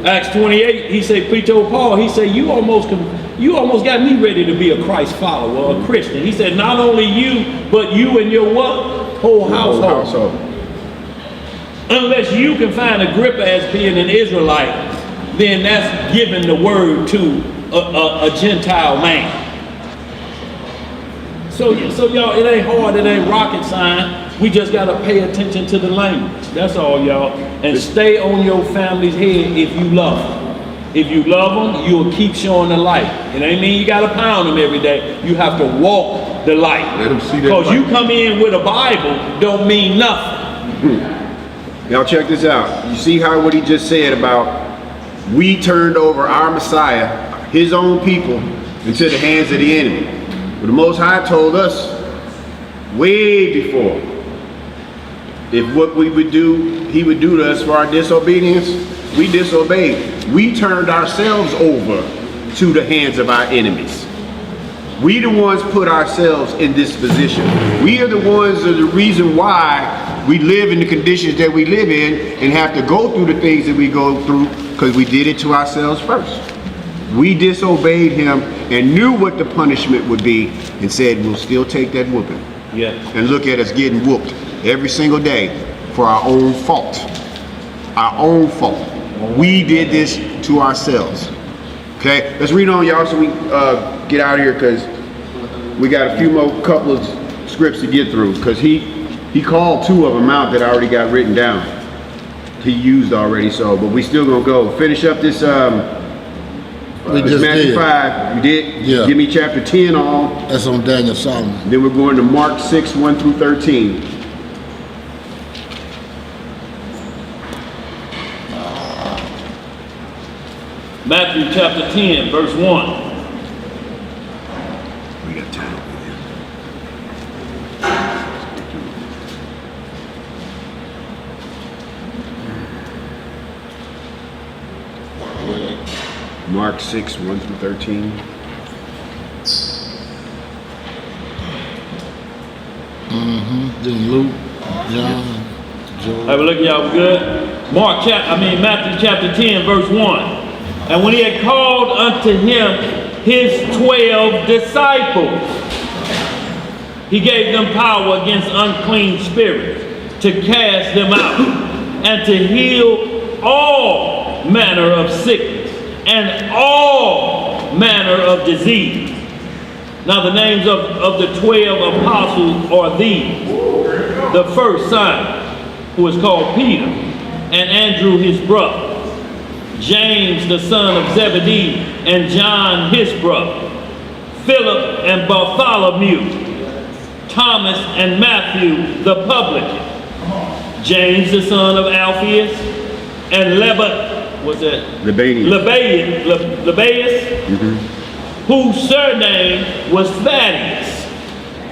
Acts 28, he said, preach old Paul, he said, you almost got me ready to be a Christ follower, a Christian. He said, not only you, but you and your what? Whole household. Unless you can find Agrippa as being an Israelite, then that's giving the word to a Gentile man. So y'all, it ain't hard, it ain't rocket science. We just gotta pay attention to the language. That's all, y'all. And stay on your family's head if you love them. If you love them, you'll keep showing the light. It ain't mean you gotta pound them every day. You have to walk the light. Let them see that Because light. you come in with a Bible don't mean nothing. Now check this out. You see how what he just said about we turned over our Messiah, his own people, into the hands of the enemy. But the Most High told us way before, if what we would do, he would do to us for our disobedience, we disobeyed. We turned ourselves over to the hands of our enemies. We the ones put ourselves in this position. We are the ones that are the reason why we live in the conditions that we live in and have to go through the things that we go through, because we did it to ourselves first. We disobeyed him and knew what the punishment would be and said, we'll still take that whooping. Yeah. And look at us getting whooped every single day for our own fault. Our own fault. We did this to ourselves. Okay, let's read on, y'all, so we get out of here, because we got a few more couple of scripts to get through, because he called two of them out that I already got written down. He used already, so, but we still gonna go finish up this We just Matthew did. 5. You did? Yeah. Give me chapter 10 on. That's on Daniel Solomon. Then we're going to Mark 6, 1 through 13. Matthew chapter 10, verse 1. We got time. Mark 6, 1 through 13. Then Luke, John, Joel. Have a look, y'all. We good? Matthew chapter 10, verse 1. And when he had called unto him his 12 disciples, he gave them power against unclean spirits to cast them out and to heal all manner of sickness and all manner of disease. Now the names of the 12 apostles are these. The first, Simon, who is called Peter, and Andrew his brother, James the son of Zebedee, and John his brother, Philip and Bartholomew, Thomas and Matthew the publican, James the son of Alphaeus, and Lebbaeus, whose surname was Thaddeus,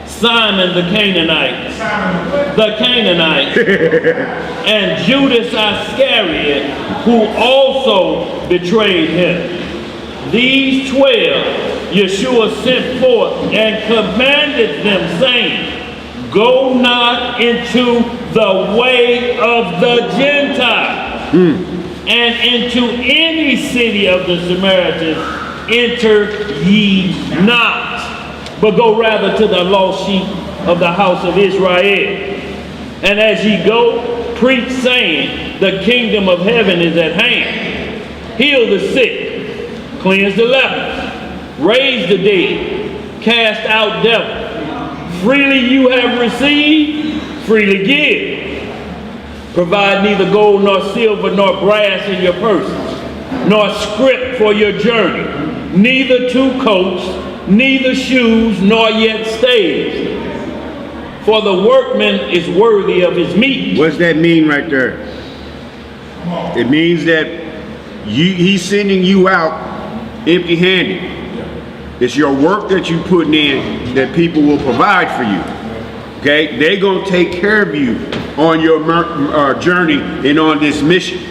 Simon the Canaanite, and Judas Iscariot, who also betrayed him. These 12 Yeshua sent forth and commanded them, saying, go not into the way of the Gentiles, and into any city of the Samaritans enter ye not, but go rather to the lost sheep of the house of Israel. And as ye go, preach, saying, the kingdom of heaven is at hand. Heal the sick, cleanse the lepers, raise the dead, cast out devils. Freely you have received, freely give. Provide neither gold nor silver nor brass in your purses, nor scrip for your journey, neither 2 coats, neither shoes, nor yet staves. For the workman is worthy of his meat. What's that mean right there? It means that he's sending you out empty-handed. It's your work that you putting in that people will provide for you. Okay? They're going to take care of you on your journey and on this mission.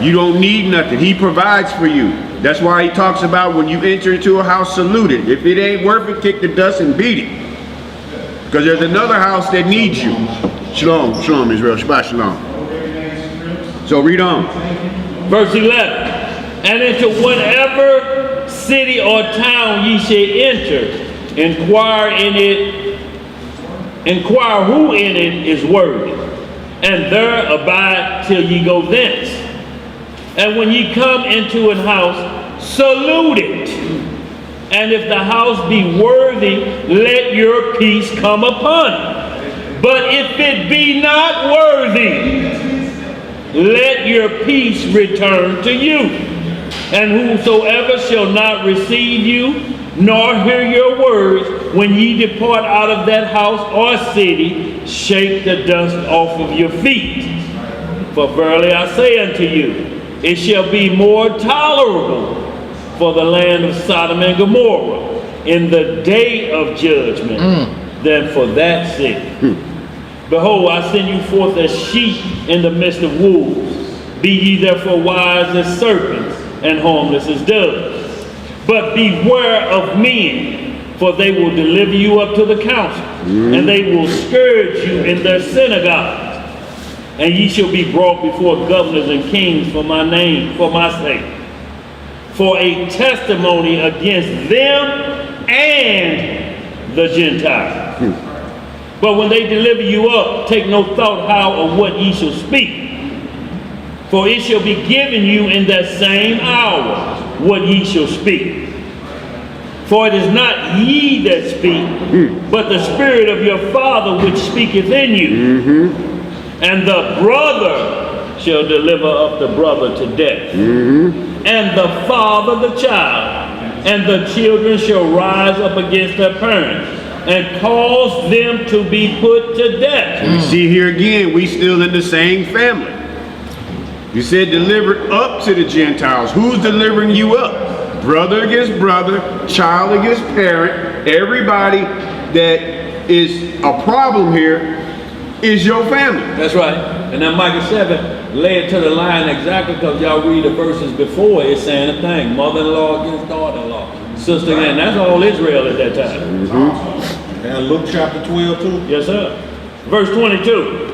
You don't need nothing. He provides for you. That's why he talks about when you enter into a house, salute it. If it ain't worth it, kick the dust and beat it. Because there's another house that needs you. Shalom, shalom, Israel. Shabbat shalom. So read on. Verse 11. And into whatever city or town ye shall enter, inquire who in it is worthy, and there abide till ye go thence. And when ye come into an house, salute it. And if the house be worthy, let your peace come upon it. But if it be not worthy, let your peace return to you. And whosoever shall not receive you, nor hear your words, when ye depart out of that house or city, shake the dust off of your feet. For verily I say unto you, it shall be more tolerable for the land of Sodom and Gomorrah in the day of judgment than for that city. Behold, I send you forth as sheep in the midst of wolves. Be ye therefore wise as serpents and harmless as doves. But beware of men, for they will deliver you up to the council, and they will scourge you in their synagogues. And ye shall be brought before governors and kings for my name, for my sake, for a testimony against them and the Gentiles. But when they deliver you up, take no thought how or what ye shall speak. For it shall be given you in that same hour what ye shall speak. For it is not ye that speak, but the Spirit of your Father which speaketh in you. And the brother shall deliver up the brother to death, and the father the child, and the children shall rise up against their parents, and cause them to be put to death. We see here again, we still in the same family. You said delivered up to the Gentiles. Who's delivering you up? Brother against brother, child against parent. Everybody that is a problem here is your family. That's right. And now Micah 7 led to the line exactly because y'all read the verses before, it's saying a thing. Mother-in-law against daughter-in-law. Sister again. That's all Israel at that time. And Luke chapter 12 too. Yes, sir. Verse 22.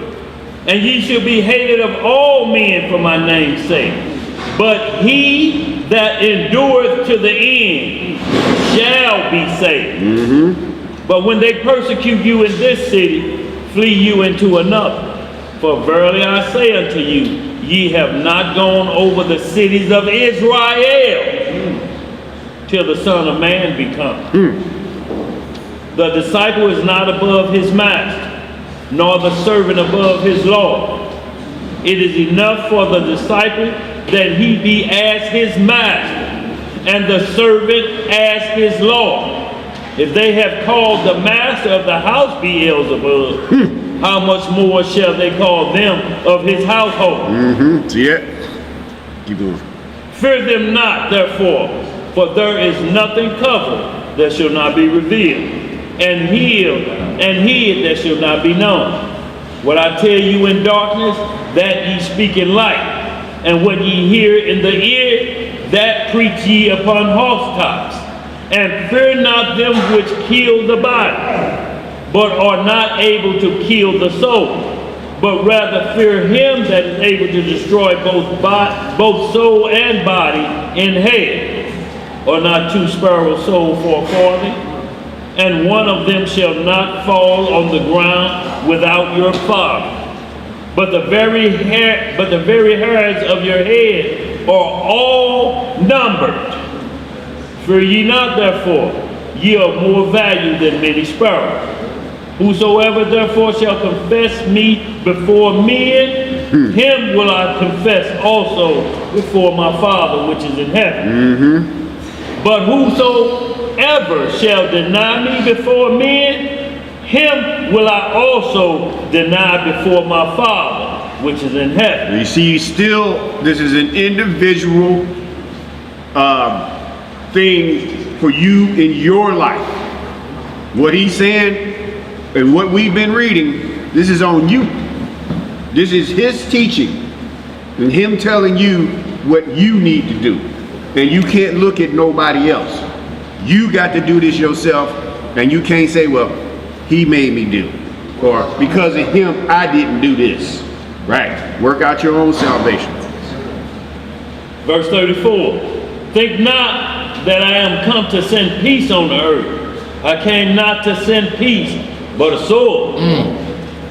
And ye shall be hated of all men for my name's sake. But he that endureth to the end shall be saved. But when they persecute you in this city, flee you into another. For verily I say unto you, ye have not gone over the cities of Israel till the Son of Man be come. The disciple is not above his master, nor the servant above his Lord. It is enough for the disciple that he be as his master, and the servant as his Lord. If they have called the master of the house Beelzebub, how much more shall they call them of his household? See it? Keep going. Fear them not, therefore, for there is nothing covered that shall not be revealed, and hid that shall not be known. What I tell you in darkness, that ye speak in light, and what ye hear in the ear, that preach ye upon housetops. And fear not them which kill the body, but are not able to kill the soul, but rather fear him that is able to destroy both soul and body in hell. Are not two sparrows sold for a farthing? And one of them shall not fall on the ground without your Father. But the very hairs of your head are all numbered. Fear ye not, therefore, ye are more valued than many sparrows. Whosoever therefore shall confess me before men, him will I confess also before my Father which is in heaven. But whosoever shall deny me before men, him will I also deny before my Father which is in heaven. You see, still, this is an individual thing for you in your life. What he's saying and what we've been reading, this is on you. This is his teaching and him telling you what you need to do. And you can't look at nobody else. You got to do this yourself, and you can't say, well, he made me do, or because of him, I didn't do this. Right. Work out your own salvation. Verse 34. Think not that I am come to send peace on the earth. I came not to send peace, but a sword.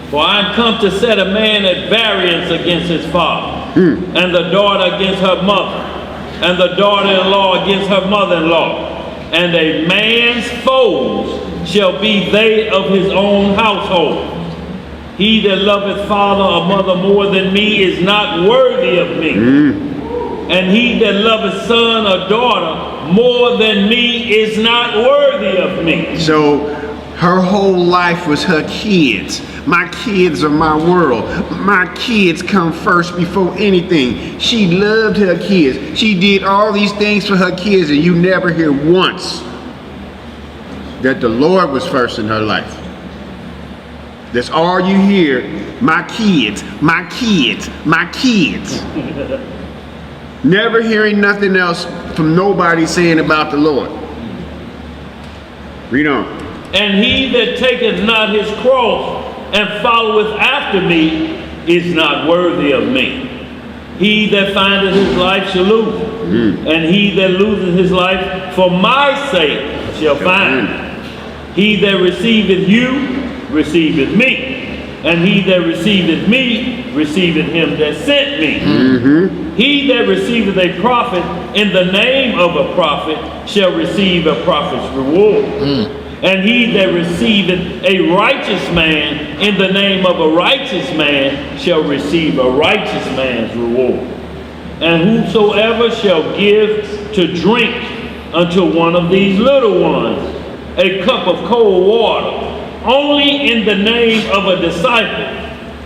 For I am come to set a man at variance against his father, and the daughter against her mother, and the daughter-in-law against her mother-in-law. and a man's foes shall be they of his own household. He that loveth father or mother more than me is not worthy of me. And he that loveth son or daughter more than me is not worthy of me. So her whole life was her kids. My kids are my world. My kids come first before anything. She loved her kids. She did all these things for her kids, and you never hear once that the Lord was first in her life. That's all you hear. My kids, my kids, my kids. Never hearing nothing else from nobody saying about the Lord. Read on. And he that taketh not his cross and followeth after me is not worthy of me. He that findeth his life shall lose it, and he that loseth his life for my sake shall find it. He that receiveth you receiveth me, and he that receiveth me receiveth him that sent me. He that receiveth a prophet in the name of a prophet shall receive a prophet's reward. And he that receiveth a righteous man in the name of a righteous man shall receive a righteous man's reward. And whosoever shall give to drink unto one of these little ones a cup of cold water, only in the name of a disciple,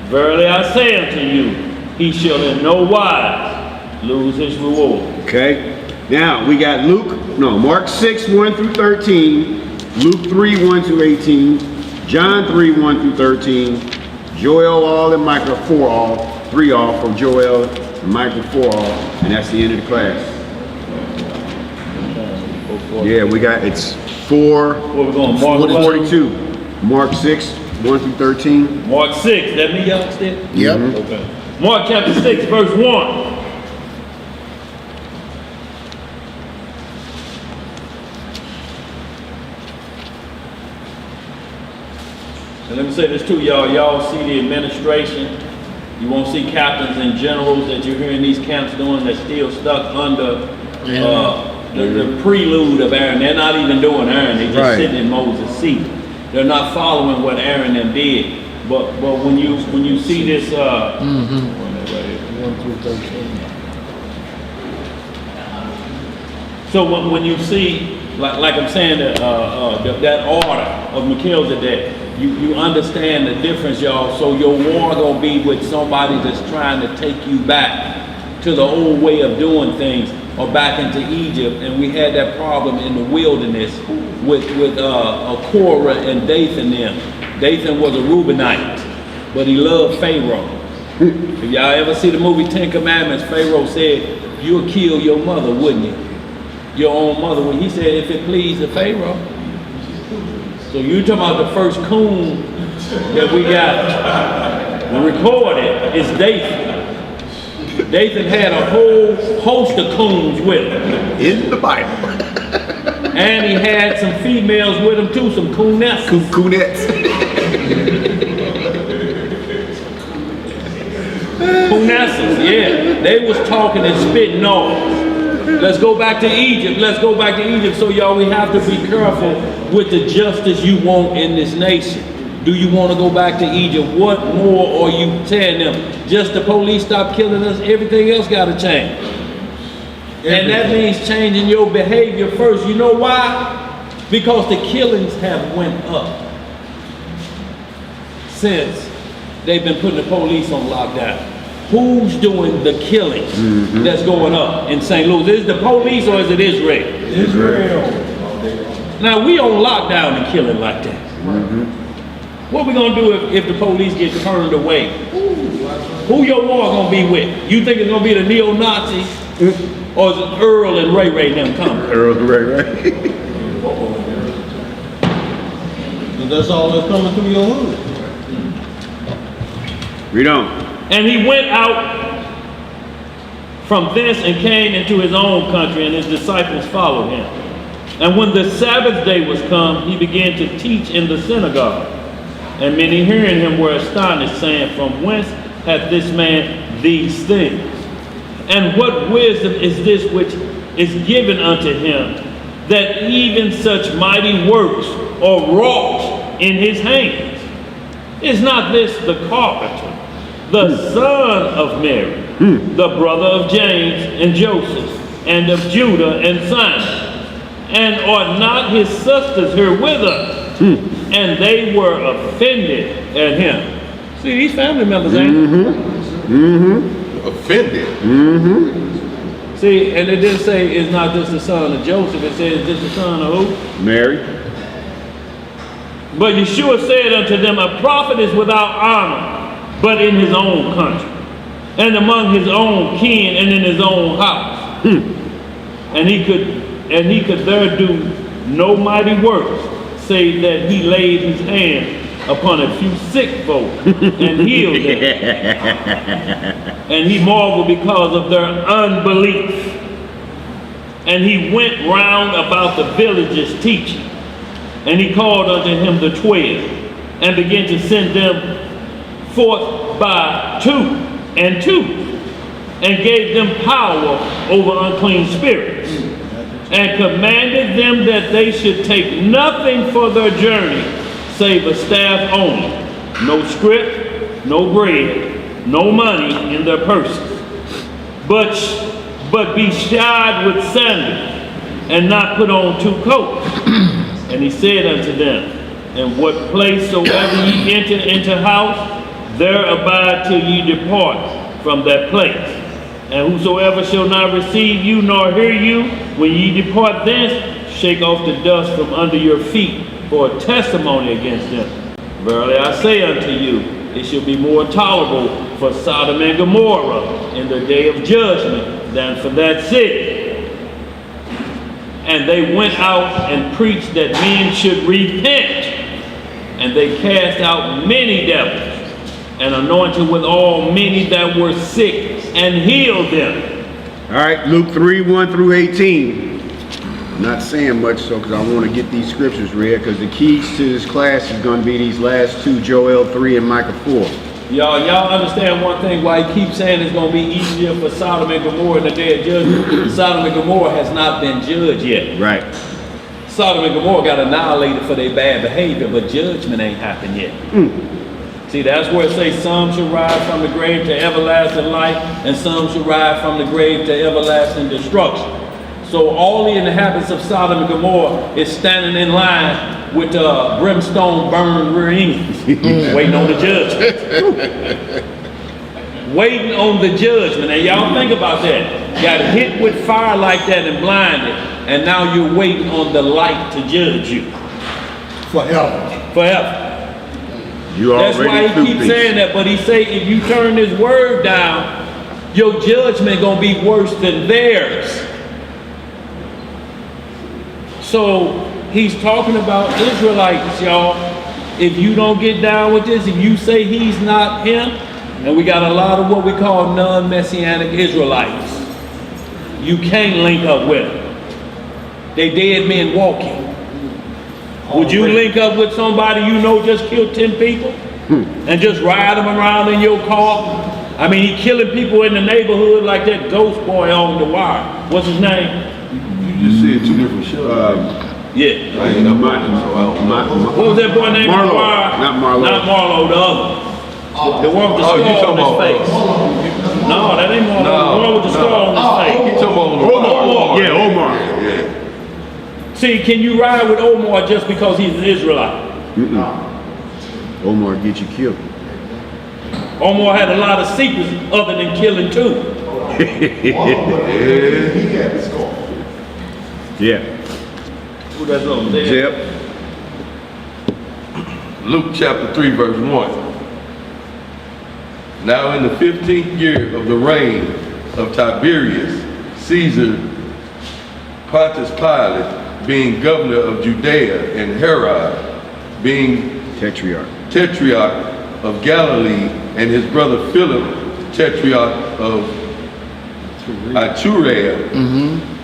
verily I say unto you, he shall in no wise lose his reward. Okay. Now we got Mark 6, 1 through 13, Luke 3, 1 through 18, John 3, 1 through 13, Joel all and Micah 4 all, 3 all from Joel and Micah 4 all, and that's the end of the class. Yeah, we got, it's 4, Where we going? Mark 42. Mark 6, 1 through 13. Mark 6, that me y'all still? Yep. Okay. Mark chapter 6, verse 1. And let me say this too, y'all. Y'all see the administration. You won't see captains and generals that you're hearing these camps doing that's still stuck under the prelude of Aaron. They're not even doing Aaron. They're just sitting in Moses' seat. They're not following what Aaron and did. But when you see this, right here. 1 through 13. So when you see, like I'm saying, that order of Melchizedek, you understand the difference, y'all. So your war gonna be with somebody that's trying to take you back to the old way of doing things, or back into Egypt. And we had that problem in the wilderness with Korah and Dathan them. Dathan was a Reubenite, but he loved Pharaoh. If y'all ever see the movie 10 Commandments, Pharaoh said, you'll kill your mother, wouldn't you? Your own mother. When he said, if it pleased the Pharaoh. So you talking about the first coon that we got recorded is Dathan. Dathan had a whole host of coons with him. In the Bible. And he had some females with him too, some coonettes. Coonettes. Coonesses, yeah. They was talking and spitting off. Let's go back to Egypt. Let's go back to Egypt. So y'all, we have to be careful with the justice you want in this nation. Do you want to go back to Egypt? What more are you telling them? Just the police stop killing us, everything else got to change. And that means changing your behavior first. You know why? Because the killings have went up since they've been putting the police on lockdown. Who's doing the killings that's going up in St. Louis? Is it the police or is it Israel? Israel. Now we on lockdown and killing like that. What we gonna do if the police get turned away? Who your war gonna be with? You think it's gonna be the neo-Nazis? Or is it Earl and Ray Ray them coming? Earl and Ray Ray. That's all that's coming through your hood. Read on. And he went out from thence and came into his own country, and his disciples followed him. And when the Sabbath day was come, he began to teach in the synagogue. And many hearing him were astonished, saying, from whence hath this man these things? And what wisdom is this which is given unto him that even such mighty works are wrought in his hands? Is not this the carpenter, the son of Mary, the brother of James and Joseph, and of Judah and Simon? And are not his sisters here with us? And they were offended at him. See, these family members ain't. Offended. See, and it didn't say it's not just the son of Joseph. It says just the son of who? Mary. But Yeshua said unto them, a prophet is without honor, but in his own country, and among his own kin, and in his own house. And he could there do no mighty works, save that he laid his hand upon a few sick folk and healed them. And he marveled because of their unbelief. And he went round about the villages teaching. And he called unto him the 12, and began to send them forth by 2 and 2, and gave them power over unclean spirits, and commanded them that they should take nothing for their journey, save a staff only, no scrip, no bread, no money in their purses, but be shod with sandals, and not put on 2 coats. And he said unto them, in what place soever ye enter into house, there abide till ye depart from that place. And whosoever shall not receive you nor hear you, when ye depart thence, shake off the dust from under your feet for a testimony against them. Verily I say unto you, it shall be more tolerable for Sodom and Gomorrah in the day of judgment than for that city. And they went out and preached that men should repent. And they cast out many devils, and anointed with all many that were sick, and healed them. All right, Luke 3, 1 through 18. I'm not saying much, so because I want to get these scriptures read, because the keys to this class is going to be these last 2, Joel 3 and Micah 4. Y'all understand one thing why he keeps saying it's going to be easier for Sodom and Gomorrah in the day of judgment. Sodom and Gomorrah has not been judged yet. Right. Sodom and Gomorrah got annihilated for their bad behavior, but judgment ain't happened yet. See, that's where it says some shall rise from the grave to everlasting life, and some shall rise from the grave to everlasting destruction. So all the inhabitants of Sodom and Gomorrah is standing in line with brimstone burned rear ends, waiting on the judgment. Waiting on the judgment. And y'all think about that. Got hit with fire like that and blinded, and now you're waiting on the light to judge you. Forever. Forever. You That's why he keeps two-piece. saying that, but he say if you turn this word down, your judgment gonna be worse than theirs. So he's talking about Israelites, y'all. If you don't get down with this, if you say he's not him, and we got a lot of what we call non-messianic Israelites, you can't link up with them. They dead men walking. Would you link up with somebody you know just killed 10 people and just ride them around in your car? I mean, he killing people in the neighborhood like that ghost boy on The Wire. What's his name? You just said 2 different shows. Yeah. I ain't up on it, so I don't know. What was that boy named? Marlo. Wire? Not Marlo. Not Marlo, the other. The one with the Oh, you scar talking on his about- face. No, that ain't Marlo. No, The one with the scar on his You face. talking about Omar. Yeah, Omar. Yeah. See, can you ride with Omar just because he's an Israelite? Omar get you killed. Omar had a lot of secrets other than killing too. He had the score. Yeah. Who that's on there? Zip. Luke chapter 3, verse 1. Now in the 15th year of the reign of Tiberius, Caesar, Pontius Pilate, being governor of Judea, and Herod, being Tetrarch. tetrarch of Galilee, and his brother Philip, tetrarch of Iturea,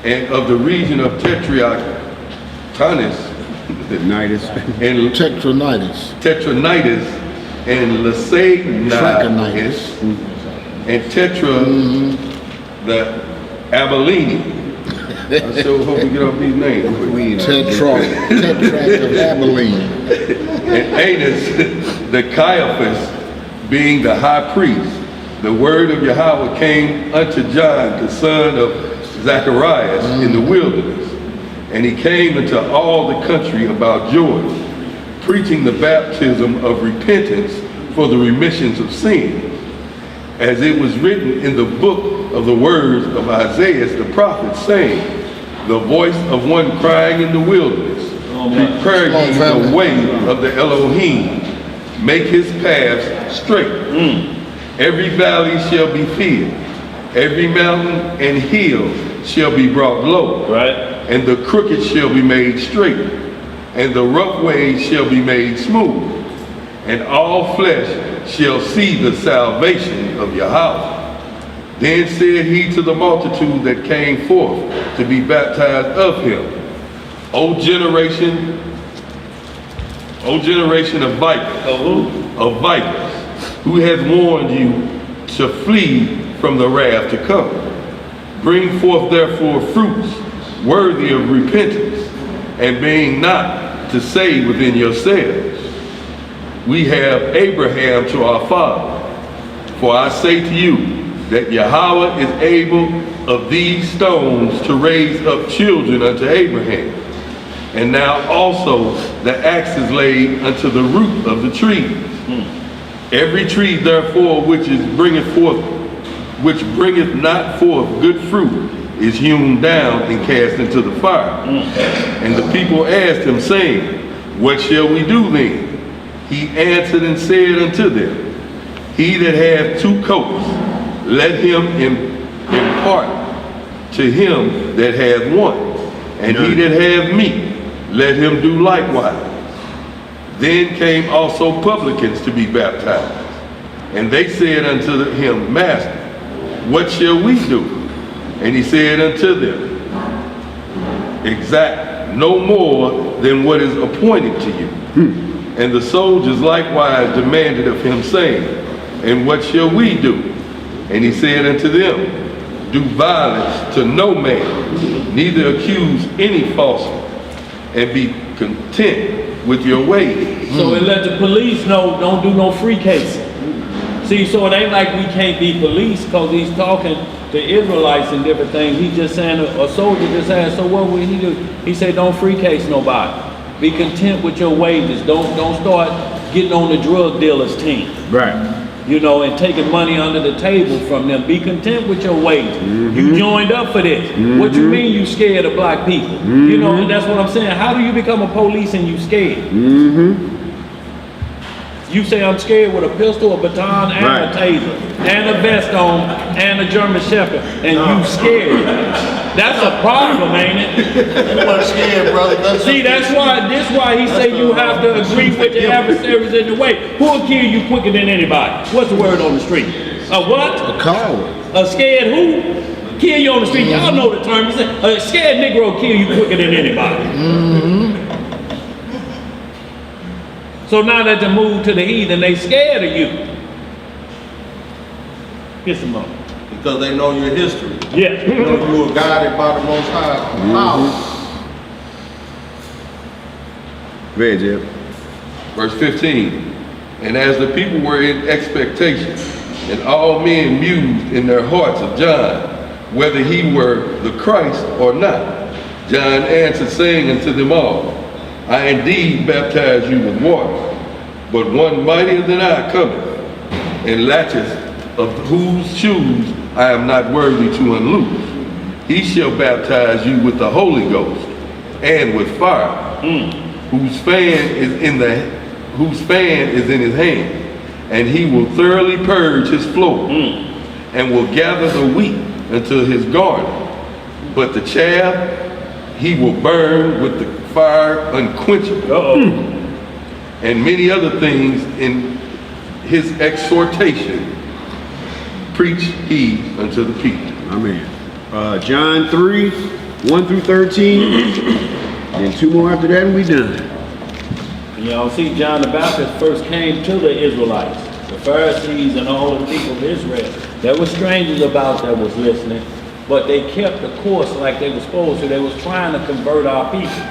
and of the region of Tetrachonitis, Nidus. and Tetranitis. and Lysanias, and Tetra, the Abilene, I sure hope we get off these names quick. Tetrarch of Abilene. And Annas the Caiaphas, being the high priest, the word of Yahweh came unto John, the son of Zacharias, in the wilderness. And he came into all the country about Jordan, preaching the baptism of repentance for the remissions of sin, as it was written in the book of the words of Isaiah the prophet, saying, the voice of one crying in the wilderness, prepare ye the way of the Elohim, make his paths straight. Every valley shall be filled, every mountain and hill shall be brought low, and the crooked shall be made straight, and the rough ways shall be made smooth, and all flesh shall see the salvation of Yahweh. Then said he to the multitude that came forth to be baptized of him, O generation of vipers, who hath warned you to flee from the wrath to come. Bring forth therefore fruits worthy of repentance, and being not to say within yourselves, we have Abraham to our father. For I say to you that Yahweh is able of these stones to raise up children unto Abraham. And now also the axe is laid unto the root of the trees. Every tree therefore which bringeth not forth good fruit is hewn down and cast into the fire. And the people asked him, saying, what shall we do then? He answered and said unto them, he that hath two coats, let him impart to him that hath one, and he that hath meat, let him do likewise. Then came also publicans to be baptized, and they said unto him, Master, what shall we do? And he said unto them, exact no more than what is appointed to you. And the soldiers likewise demanded of him, saying, and what shall we do? And he said unto them, do violence to no man, neither accuse any falsely, and be content with your ways. So it let the police know, don't do no free cases. See, so it ain't like we can't be police because he's talking to Israelites and different things. He's just saying, a soldier just asked, so what will he do? He said, don't free case nobody. Be content with your wages. Don't start getting on the drug dealers team. Right. You know, and taking money under the table from them. Be content with your wages. You joined up for this. What you mean you scared of black people? You know, and that's what I'm saying. How do you become a police and you scared? You say I'm scared with a pistol, a baton, and a taser, and a vest on, and a German Shepherd, and you scared. That's a problem, ain't it? Anyone scared, brother? See, that's why he say you have to agree with your adversaries in the way. Who'll kill you quicker than anybody? What's the word on the street? A what? A coward. A scared who? Kill you on the street. Y'all know the term. A scared Negro kill you quicker than anybody. So now that they move to the heathen, they scared of you. Get some more. Because they know your history. Yeah. You know you were guided by the Most High power. Read, Jeff. Verse 15, and as the people were in expectation, and all men mused in their hearts of John, whether he were the Christ or not, John answered, saying unto them all, I indeed baptize you with water, but one mightier than I cometh, and latches of whose shoes I am not worthy to unloose. He shall baptize you with the Holy Ghost and with fire, whose fan is in his hand, and he will thoroughly purge his floor, and will gather the wheat into his garner, but the chaff he will burn with the fire unquenchable. And many other things in his exhortation preach he unto the people. Amen. John 3, 1 through 13, and two more after that and we done. You know, see, John the Baptist first came to the Israelites, the Pharisees and all the people of Israel. There were strangers about that was listening. but they kept the course like they were supposed to. They was trying to convert our people.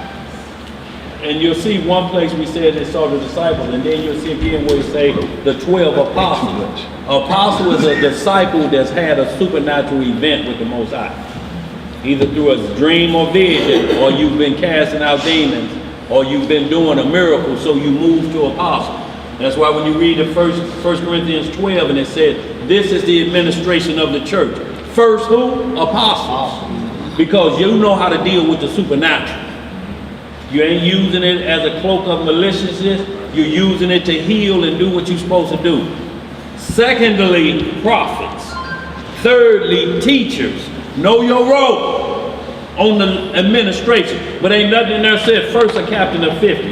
And you'll see one place we said they saw the disciples, and then you'll see again where it say the 12 apostles. Apostle is a disciple that's had a supernatural event with the Most High. Either through a dream or vision, or you've been casting out demons, or you've been doing a miracle, so you move to apostle. That's why when you read the first Corinthians 12, and it said, this is the administration of the church. First who? Apostles. Because you know how to deal with the supernatural. You ain't using it as a cloak of maliciousness. You're using it to heal and do what you're supposed to do. Secondly, prophets. Thirdly, teachers. Know your role on the administration. But ain't nothing in there said first a captain of 50,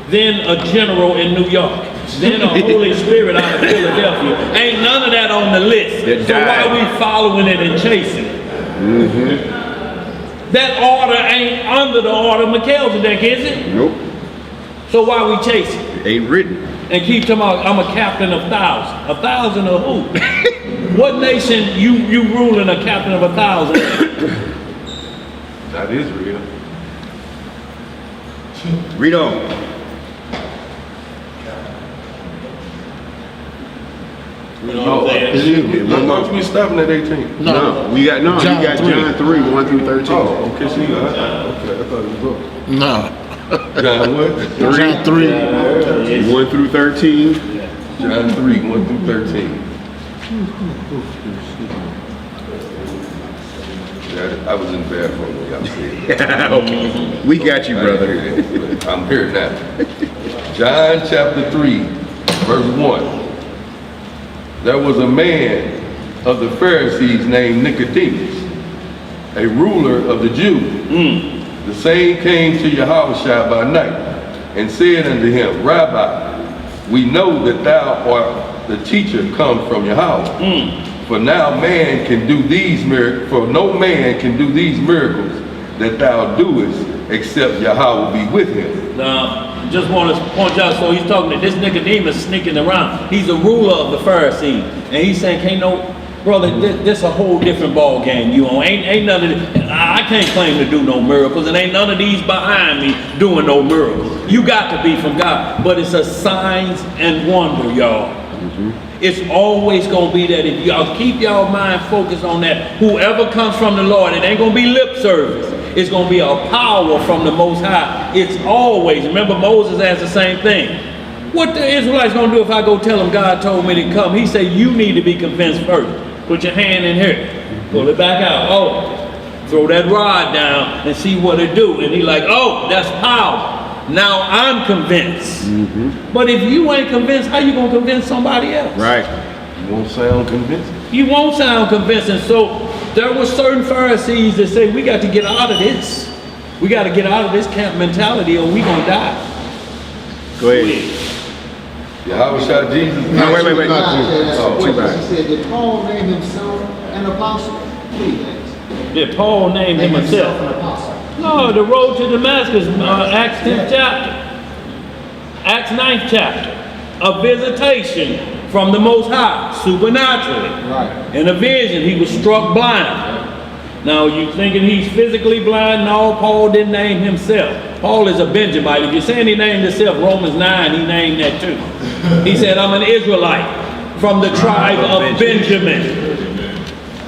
then a general in New York, then a Holy Spirit out of Philadelphia. Ain't none of that on the list. So why are we following it and chasing it? That order ain't under the order of Melchizedek, is it? Nope. So why are we chasing? It ain't written. And keep talking about, I'm a captain of 1,000. 1,000 of who? What nation you ruling a captain of 1,000? That is real. Read on. Oh, no, we stopping at 18. No, we got no. John you got 3. John 3, 1 through 13. Oh, okay, so you got, okay, I thought it was up. No. John what? John 3. 1 through 13. John 3, 1 through 13. Yeah, I was in the bathroom when y'all said that. Okay. We got you, brother. I'm here now. John chapter 3, verse 1. There was a man of the Pharisees named Nicodemus, a ruler of the Jews. The same came to Yahushua by night and said unto him, Rabbi, we know that thou art the teacher come from Yahweh. For now man can do these miracles, for no man can do these miracles that thou doest, except Yahweh be with him. Now, just want to point out, so he's talking to this Nicodemus sneaking around. He's a ruler of the Pharisees. And he's saying, can't no, brother, this a whole different ball game you on. Ain't none of this, I can't claim to do no miracles, and ain't none of these behind me doing no miracles. You got to be from God. But it's a signs and wonder, y'all. It's always going to be that. If y'all keep y'all mind focused on that, whoever comes from the Lord, it ain't going to be lip service. It's going to be a power from the Most High. It's always, remember Moses asked the same thing. What the Israelites going to do if I go tell them God told me to come? He said, you need to be convinced first. Put your hand in here. Pull it back out. Oh, throw that rod down and see what it do. And he like, oh, that's power. Now I'm convinced. But if you ain't convinced, how you going to convince somebody else? Right. You won't sound convincing. You won't sound convincing. So there were certain Pharisees that say, we got to get out of this. We got to get out of this camp mentality or we going to die. Go ahead. Yahushua Jesus. No, wait. Oh, too bad. He said, did Paul name himself an apostle? Please. Did Paul name him himself? An apostle. No, the road to Damascus, Acts 10th chapter. Acts 9th chapter. A visitation from the Most High, supernaturally. Right. In a vision, he was struck blind. Now, you thinking he's physically blind? No, Paul didn't name himself. Paul is a Benjamite. If you're saying he named himself, Romans 9, he named that too. He said, I'm an Israelite from the tribe of Benjamin.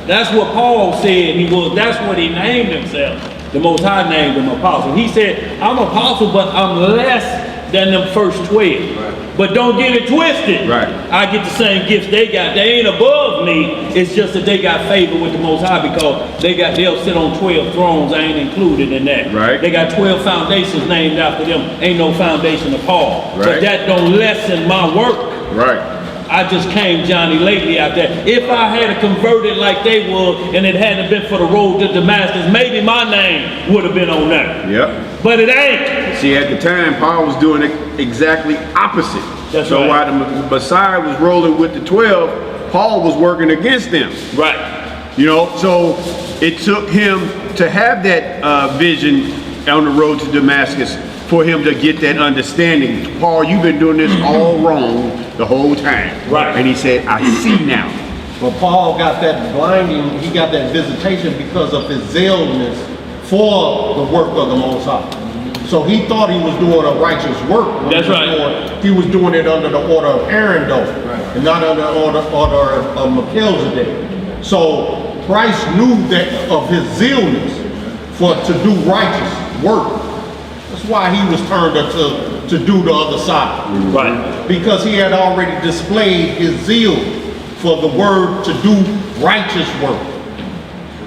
That's what Paul said he was. That's what he named himself. The Most High named him apostle. He said, I'm apostle, but I'm less than them first 12. Right. But don't get it twisted. Right. I get the same gifts they got. They ain't above me. It's just that they got favor with the Most High because they'll sit on 12 thrones. I ain't included in that. Right. They got 12 foundations named after them. Ain't no foundation of Paul. Right. But that don't lessen my work. Right. I just came Johnny lately out there. If I had converted like they would and it hadn't been for the road to Damascus, maybe my name would have been on there. Yep. But it ain't. See, at the time, Paul was doing it exactly opposite. That's so right. while the Messiah was rolling with the 12, Paul was working against them. Right. You know, so it took him to have that vision on the road to Damascus for him to get that understanding. Paul, you've been doing this all wrong the whole time. Right. And he said, I see now. But Paul got that blinding, he got that visitation because of his zealness for the work of the Most High. So he thought he was doing a righteous work. That's right. He was doing it under the order of Aaron though, and not under the order of Melchizedek. So Christ knew that of his zealness to do righteous work. That's why he was turned to do the other side. Right. Because he had already displayed his zeal for the word to do righteous work.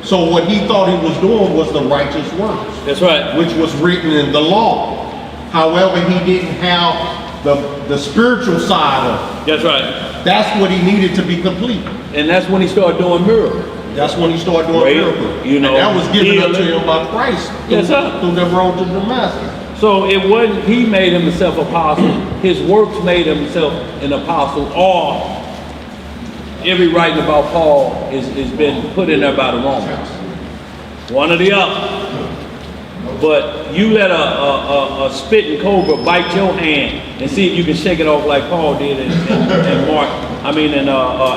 So what he thought he was doing was the righteous works. That's right. Which was written in the law. However, he didn't have the spiritual side of it. That's right. That's what he needed to be complete. And that's when he started doing miracles. That's when he started doing miracles. You know, and that was given up to him by Christ yes, sir. through the road to Damascus. So it wasn't he made himself apostle. His works made himself an apostle. Or every writing about Paul is been put in there by the Romans. One or the other. But you let a spitting cobra bite your hand and see if you can shake it off like Paul did in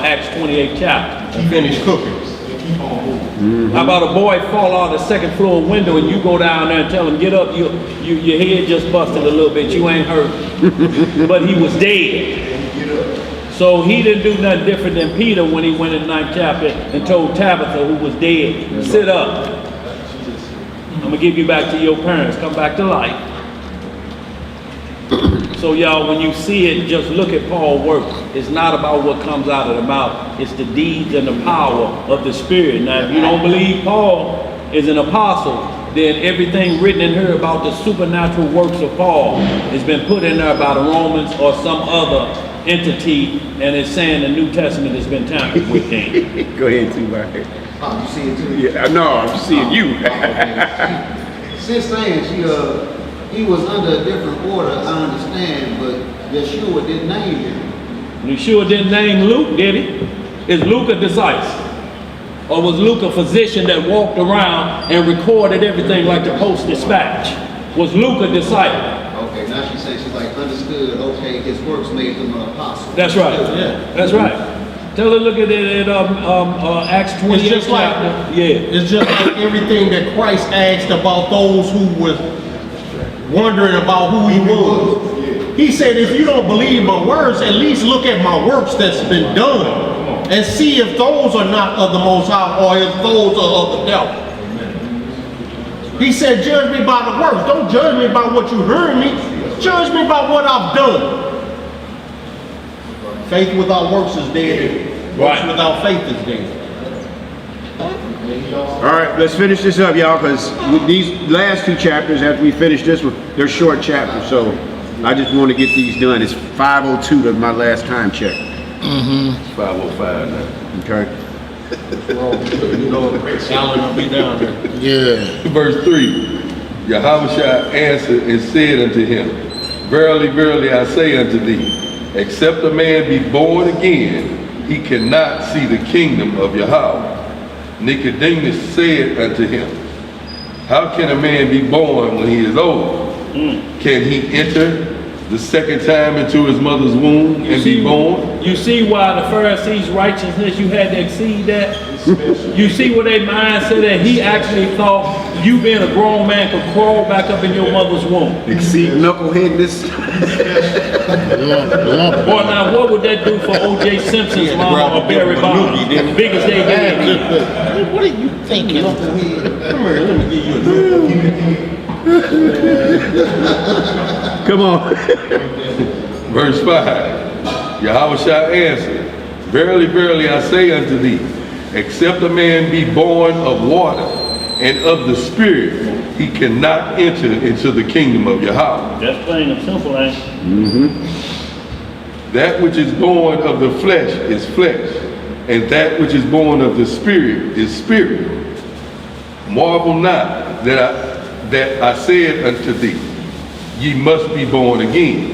Acts 28 chapter. He finished cooking. How about a boy fall out of the second floor window and you go down there and tell him, get up, your head just busted a little bit, you ain't hurt. But he was dead. So he didn't do nothing different than Peter when he went in the 9th chapter and told Tabitha, who was dead, sit up. I'm gonna give you back to your parents, come back to life. So y'all, when you see it, just look at Paul's work. It's not about what comes out of the mouth. It's the deeds and the power of the Spirit. Now, if you don't believe Paul is an apostle, then everything written in here about the supernatural works of Paul has been put in there by the Romans or some other entity, and it's saying the New Testament has been tampered with. Go ahead, T-Bar. Oh, you see it too? Yeah, no, I'm seeing you. Since saying he was under a different order, I understand, but Yeshua didn't name him. Yeshua didn't name Luke, did he? Is Luke a disciple? Or was Luke a physician that walked around and recorded everything like the Post-Dispatch? Was Luke a disciple? Okay, now she's saying she's like understood, okay, his works made him an apostle. That's right. Yeah. That's right. Tell her look at it at Acts 28 It's just like, chapter. Yeah. It's just like everything that Christ asked about those who was wondering about who he was. He said, if you don't believe my words, at least look at my works that's been done and see if those are not of the Most High or if those are of the devil. He said, judge me by the works. Don't judge me by what you heard me. Judge me by what I've done. Faith without works is dead. Works without faith is dead. All right, let's finish this up, y'all, because these last two chapters, after we finish this one, they're short chapters, so I just want to get these done. It's 5:02 to my last time check. It's 5:05 now. Okay. You know, Alan will be down there. Yeah. Verse 3, Yahushua answered and said unto him, Verily, verily, I say unto thee, except a man be born again, he cannot see the kingdom of Yahweh. Nicodemus said unto him, how can a man be born when he is old? Can he enter the second time into his mother's womb and be born? You see why the Pharisees' righteousness, you had to exceed that? You see what their mind said, that he actually thought you being a grown man could crawl back up in your mother's womb. Exceed knuckleheadness. Boy, now what would that do for O.J. Simpson's mama or Barry Bonds? Big as they had. What are you thinking? Come here, let me give you a Come on. Verse 5, Yahushua answered, Verily, verily, I say unto thee, except a man be born of water and of the Spirit, he cannot enter into the kingdom of Yahweh. That's plain and simple, ain't it? That which is born of the flesh is flesh, and that which is born of the Spirit is spirit. Marvel not that I said unto thee, ye must be born again.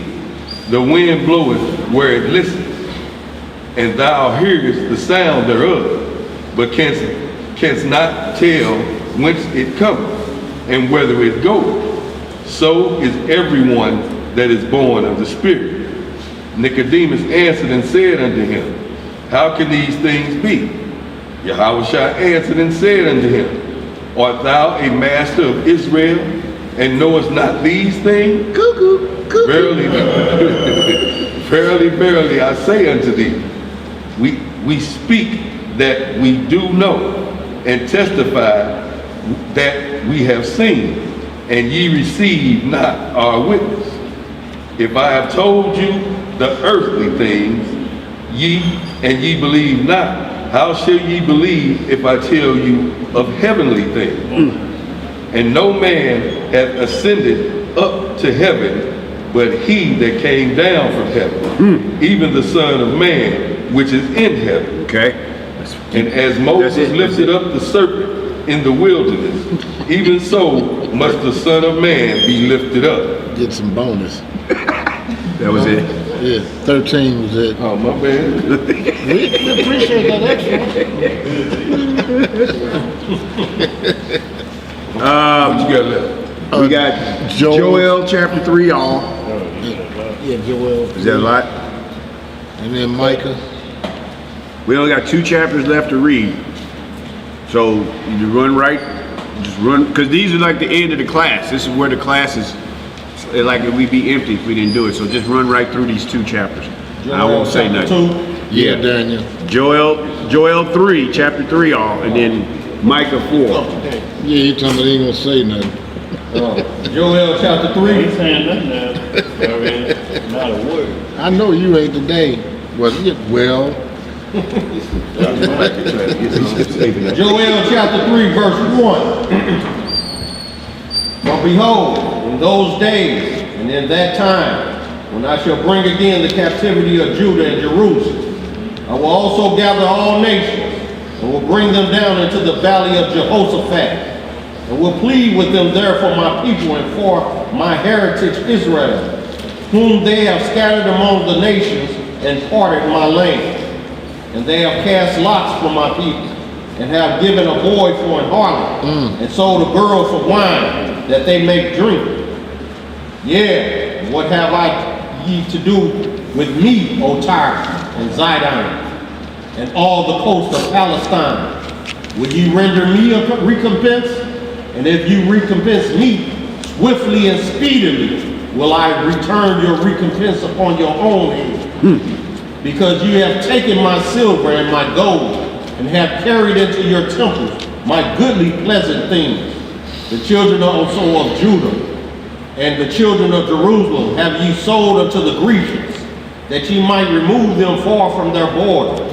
The wind bloweth where it listeth, and thou hearest the sound thereof, but canst not tell whence it cometh, and whither it goeth. So is everyone that is born of the Spirit. Nicodemus answered and said unto him, how can these things be? Yahushua answered and said unto him, art thou a master of Israel, and knowest not these things? Verily, verily, verily, I say unto thee, we speak that we do know, and testify that we have seen, and ye receive not our witness. If I have told you the earthly things, and ye believe not, how shall ye believe if I tell you of heavenly things? And no man hath ascended up to heaven, but he that came down from heaven, even the Son of Man, which is in heaven. Okay. And as Moses lifted up the serpent in the wilderness, even so must the Son of Man be lifted up. Get some bonus. That was it. Yeah, 13 was it. Oh, my bad. We appreciate that extra. What you got left? We got Joel chapter 3, y'all. Yeah, Joel. Is that a lot? And then Micah. We only got 2 chapters left to read. So you run right, just run, because these are like the end of the class. This is where the class is, like we'd be empty if we didn't do it. So just run right through these 2 chapters. I won't say nothing. Yeah, Daniel. Joel 3, chapter 3, y'all, and then Micah 4. Yeah, he told me he ain't gonna say nothing. Joel chapter 3. Ain't saying nothing now. I mean, not a word. I know you ain't today. Was it? Well, Joel chapter 3, verse 1. For behold, in those days and in that time, when I shall bring again the captivity of Judah and Jerusalem, I will also gather all nations, and will bring them down into the valley of Jehoshaphat, and will plead with them there for my people and for my heritage Israel, whom they have scattered among the nations and parted my land. And they have cast lots for my people, and have given a boy for an harlot, and sold a girl for wine, that they may drink. Yeah, what have I ye to do with me, O Tyre and Zidon, and all the coast of Palestine? Will ye render me a recompense? And if you recompense me, swiftly and speedily will I return your recompense upon your own head. Because you have taken my silver and my gold, and have carried into your temples my goodly pleasant things. The children also of Judah and the children of Jerusalem have ye sold unto the Grecians, that ye might remove them far from their border.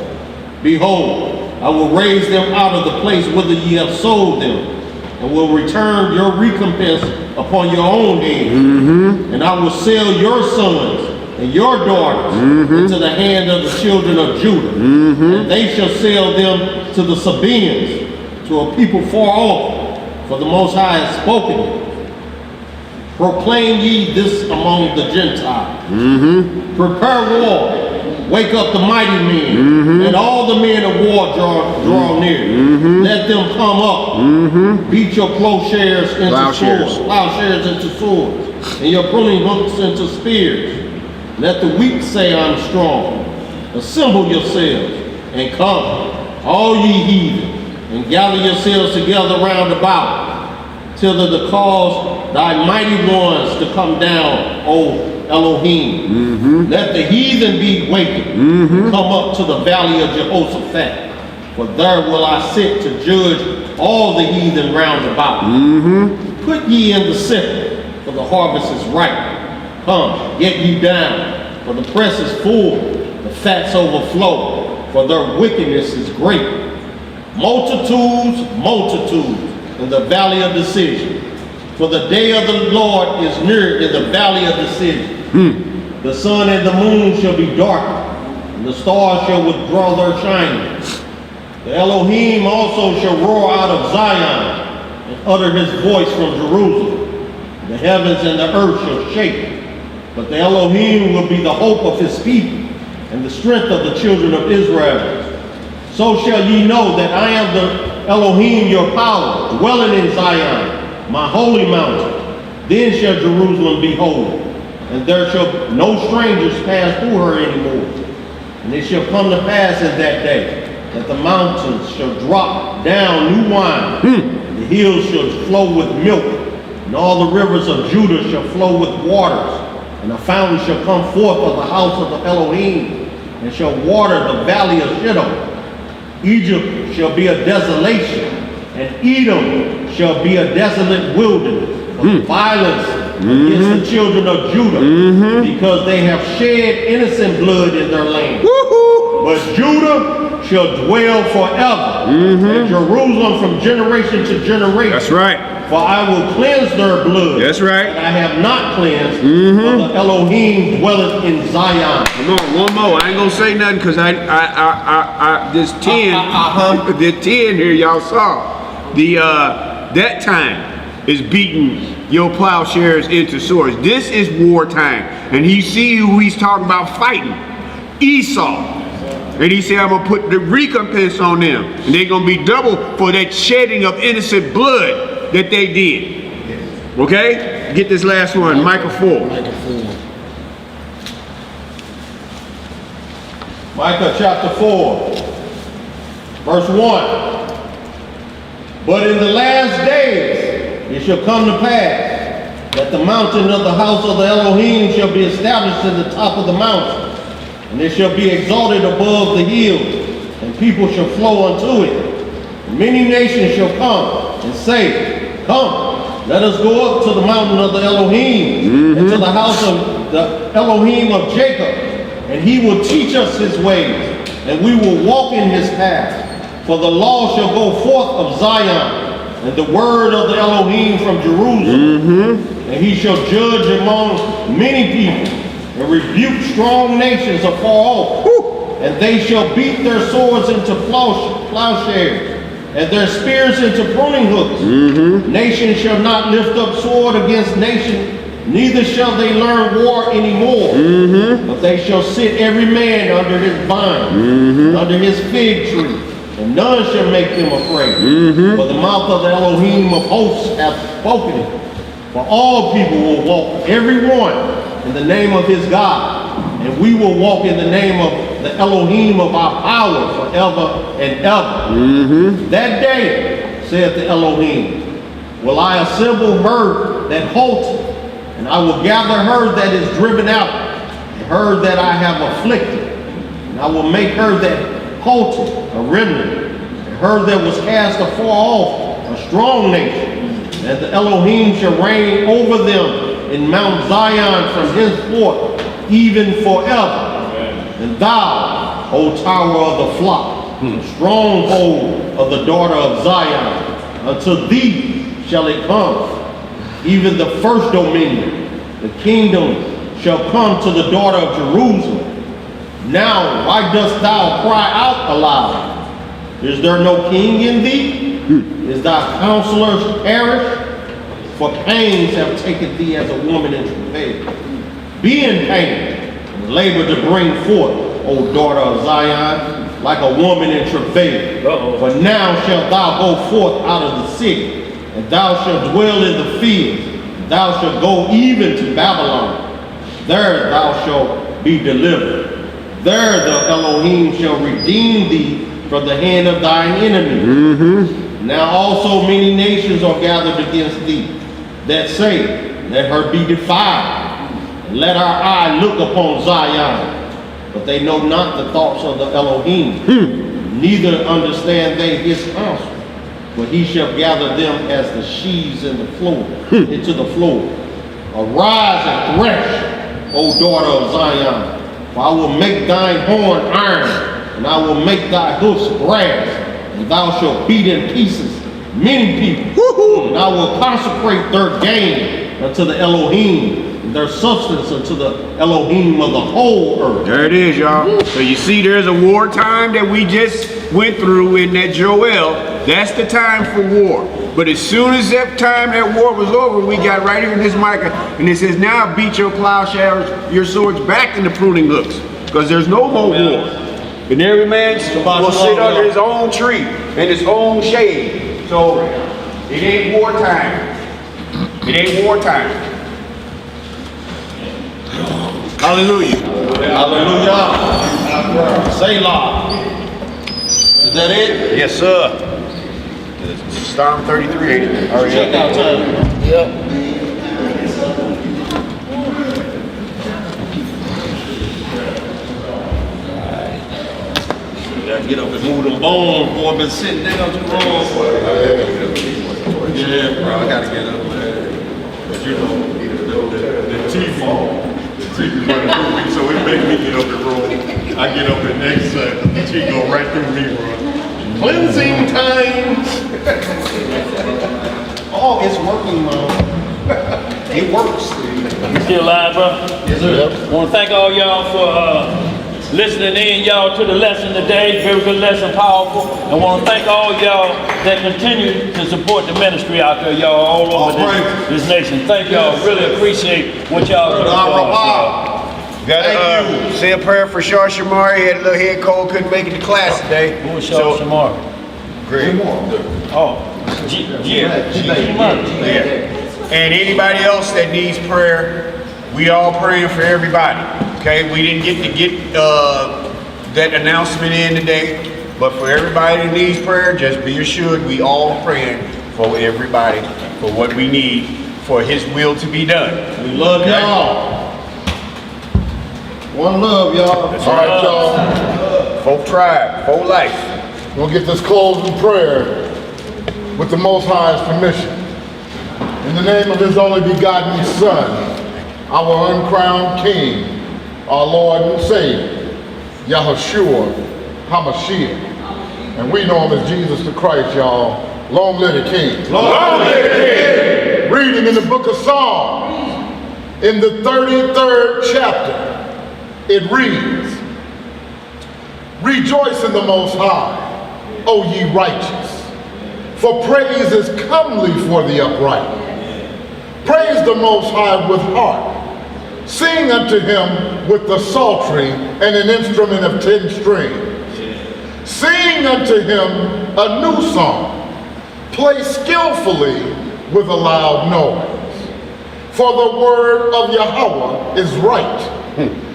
Behold, I will raise them out of the place whither ye have sold them, and will return your recompense upon your own head. And I will sell your sons and your daughters into the hand of the children of Judah, and they shall sell them to the Sabaeans, to a people far off, for the Most High has spoken it. Proclaim ye this among the Gentiles. Prepare war, wake up the mighty men, and all the men of war draw near. Let them come up, beat your plowshares into swords, and your pruning hooks into spears. Let the weak say, I'm strong. Assemble yourselves, and come, all ye heathen, and gather yourselves together round about, till that cause thy mighty ones to come down, O Elohim. Let the heathen be wakened, and come up to the valley of Jehoshaphat, for there will I sit to judge all the heathen round about. Put ye in the sickle, for the harvest is ripe. Come, get ye down, for the press is full, the fats overflow, for their wickedness is great. Multitudes, multitudes, in the valley of decision. For the day of the Lord is near in the valley of decision. The sun and the moon shall be darkened, and the stars shall withdraw their shining. The Elohim also shall roar out of Zion, and utter his voice from Jerusalem. The heavens and the earth shall shake. But the Elohim will be the hope of his people, and the strength of the children of Israel. So shall ye know that I am the Elohim your power, dwelling in Zion, my holy mountain. Then shall Jerusalem be holy, and there shall no strangers pass through her anymore. And it shall come to pass in that day that the mountains shall drop down new wine, the hills shall flow with milk, and all the rivers of Judah shall flow with waters, and a fountain shall come forth of the house of the Elohim, and shall water the valley of Shittim. Egypt shall be a desolation, and Edom shall be a desolate wilderness, for violence against the children of Judah, because they have shed innocent blood in their land. But Judah shall dwell forever, and Jerusalem from generation to generation. That's right. For I will cleanse their blood. That's right. That I have not cleansed, for the Elohim dwelleth in Zion. Come on, one more. I ain't gonna say nothing because this 10, the 10 here y'all saw. That time is beating your plowshares into swords. This is wartime. And he see who he's talking about fighting. Esau. And he said, I'm gonna put the recompense on them. And they're gonna be double for that shedding of innocent blood that they did. Okay? Get this last one, Micah 4. Micah chapter 4, verse 1. But in the last days it shall come to pass that the mountain of the house of the Elohim shall be established in the top of the mountain, and it shall be exalted above the hills, and people shall flow unto it. And many nations shall come and say, Come, let us go up to the mountain of the Elohim, and to the house of the Elohim of Jacob, and he will teach us his ways, and we will walk in his paths. For the law shall go forth of Zion, and the word of the Elohim from Jerusalem. And he shall judge among many people, and rebuke strong nations afar off. And they shall beat their swords into plowshares, and their spears into pruning hooks. Nation shall not lift up sword against nation, neither shall they learn war anymore. But they shall sit every man under his vine, under his fig tree, and none shall make them afraid. For the mouth of the Elohim of hosts hath spoken it. For all people will walk, every one, in the name of his God, and we will walk in the name of the Elohim of our power forever and ever. That day, saith the Elohim, will I assemble her that halteth, and I will gather her that is driven out, and her that I have afflicted, and I will make her that halted a remnant, and her that was cast afar off a strong nation, and the Elohim shall reign over them in Mount Zion from henceforth, even forever. And thou, O tower of the flock, stronghold of the daughter of Zion, unto thee shall it come, even the first dominion. The kingdom shall come to the daughter of Jerusalem. Now, why dost thou cry out aloud? Is there no king in thee? Is thy counselors perished? For pains have taken thee as a woman in travail. Be in pain, and labor to bring forth, O daughter of Zion, like a woman in travail. For now shalt thou go forth out of the city, and thou shalt dwell in the fields. Thou shalt go even to Babylon. There thou shalt be delivered. There the Elohim shall redeem thee from the hand of thine enemies. Now also many nations are gathered against thee, that say, let her be defiled, and let our eye look upon Zion. But they know not the thoughts of the Elohim, neither understand they his counsel. For he shall gather them as the sheaves in the floor, into the floor. Arise and thresh, O daughter of Zion, for I will make thine horn iron, and I will make thy hoofs brass, and thou shalt beat in pieces many people. And I will consecrate their gain unto the Elohim, and their substance unto the Elohim of the whole earth. There it is, y'all. So you see there's a wartime that we just went through in that Joel. That's the time for war. But as soon as that time that war was over, we got right here in this Micah, and it says, now beat your plowshares, your swords back into pruning hooks, because there's no more war. And every man will sit under his own tree and his own shade. So it ain't wartime. It ain't wartime. Hallelujah. Hallelujah. Selah. Is that it? Yes, sir. Storm 33, ain't it? Oh, Check out time. Yep. Gotta get up and move them bones, boy. Been sitting down too long. Yeah, bro, I gotta get up, man. But you know, the TV running through me, so it make me get up and roll. I get up and exercise. The TV go right through me, bro. Cleansing times. Oh, it's working, man. It works. You still live, bro? Yes, sir. I want to thank all y'all for listening in, y'all, to the lesson today. Very good lesson, powerful. I want to thank all y'all that continue to support the ministry out there, y'all, all over this nation. Thank y'all. Really appreciate what y'all do. Gotta say a prayer for Shar Shamari. He had a little head cold, couldn't make it to class today. Who was Shar Shamari? Great. Oh, Yeah. And anybody else that needs prayer, we all praying for everybody. Okay, we didn't get to get that announcement in today, but for everybody that needs prayer, just be assured we all praying for everybody for what we need for His will to be done. We love y'all. One love, y'all. That's All right. right, y'all. Folk tribe, folk life. We'll get this closed in prayer with the Most High's permission. In the name of His only begotten Son, our uncrowned King, our Lord and Savior, Yahushua HaMashiach. And we know Him as Jesus the Christ, y'all. Long live the King. Long live the King. Reading in the book of Psalms, in the 33rd chapter, it reads, Rejoice in the Most High, O ye righteous, for praise is comely for the upright. Praise the Most High with harp. Sing unto Him with the psaltery and an instrument of 10 strings. Sing unto Him a new song. Play skillfully with a loud noise. For the word of Yahweh is right,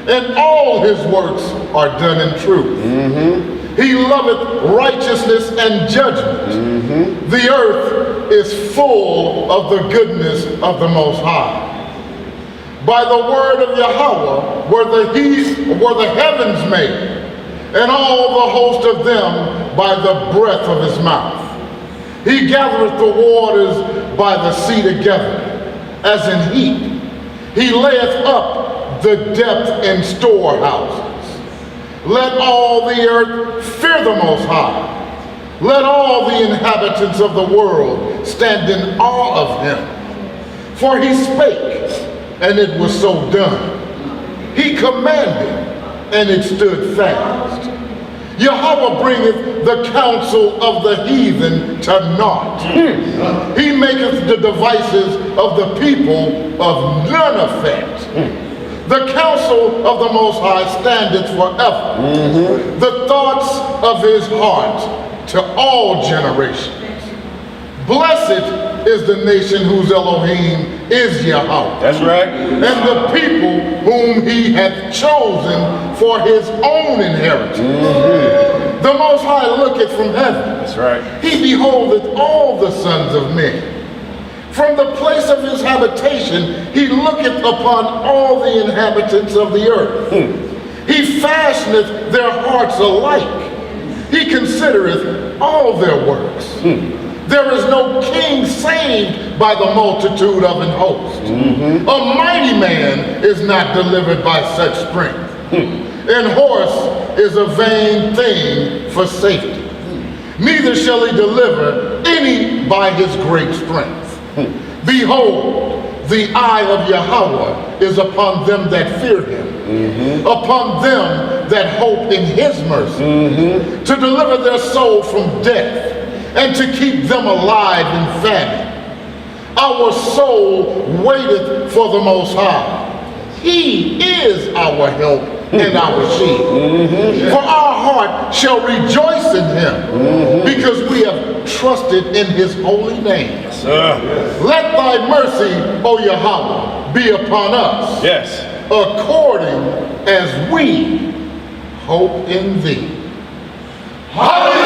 and all His works are done in truth. He loveth righteousness and judgment. The earth is full of the goodness of the Most High. By the word of Yahweh were the heavens made, and all the host of them by the breath of His mouth. He gathereth the waters by the sea together, as in heap. He layeth up the depth in storehouses. Let all the earth fear the Most High. Let all the inhabitants of the world stand in awe of Him. For He spake, and it was so done. He commanded, and it stood fast. Yahweh bringeth the counsel of the heathen to naught. He maketh the devices of the people of none effect. The counsel of the Most High standeth forever. The thoughts of His heart to all generations. Blessed is the nation whose Elohim is Yahweh. That's right. And the people whom He hath chosen for His own inheritance. The Most High looketh from heaven. That's right. He beholdeth all the sons of men. From the place of His habitation, He looketh upon all the inhabitants of the earth. He fashioneth their hearts alike. He considereth all their works. There is no king saved by the multitude of an host. A mighty man is not delivered by such strength. An horse is a vain thing for safety. Neither shall he deliver any by his great strength. Behold, the eye of Yahweh is upon them that fear Him, upon them that hope in His mercy, to deliver their soul from death, and to keep them alive in famine. Our soul waiteth for the Most High. He is our help and our shield. For our heart shall rejoice in Him, because we have trusted in His holy name. Let thy mercy, O Yahweh, be upon us, Yes. according as we hope in thee. Hallelujah!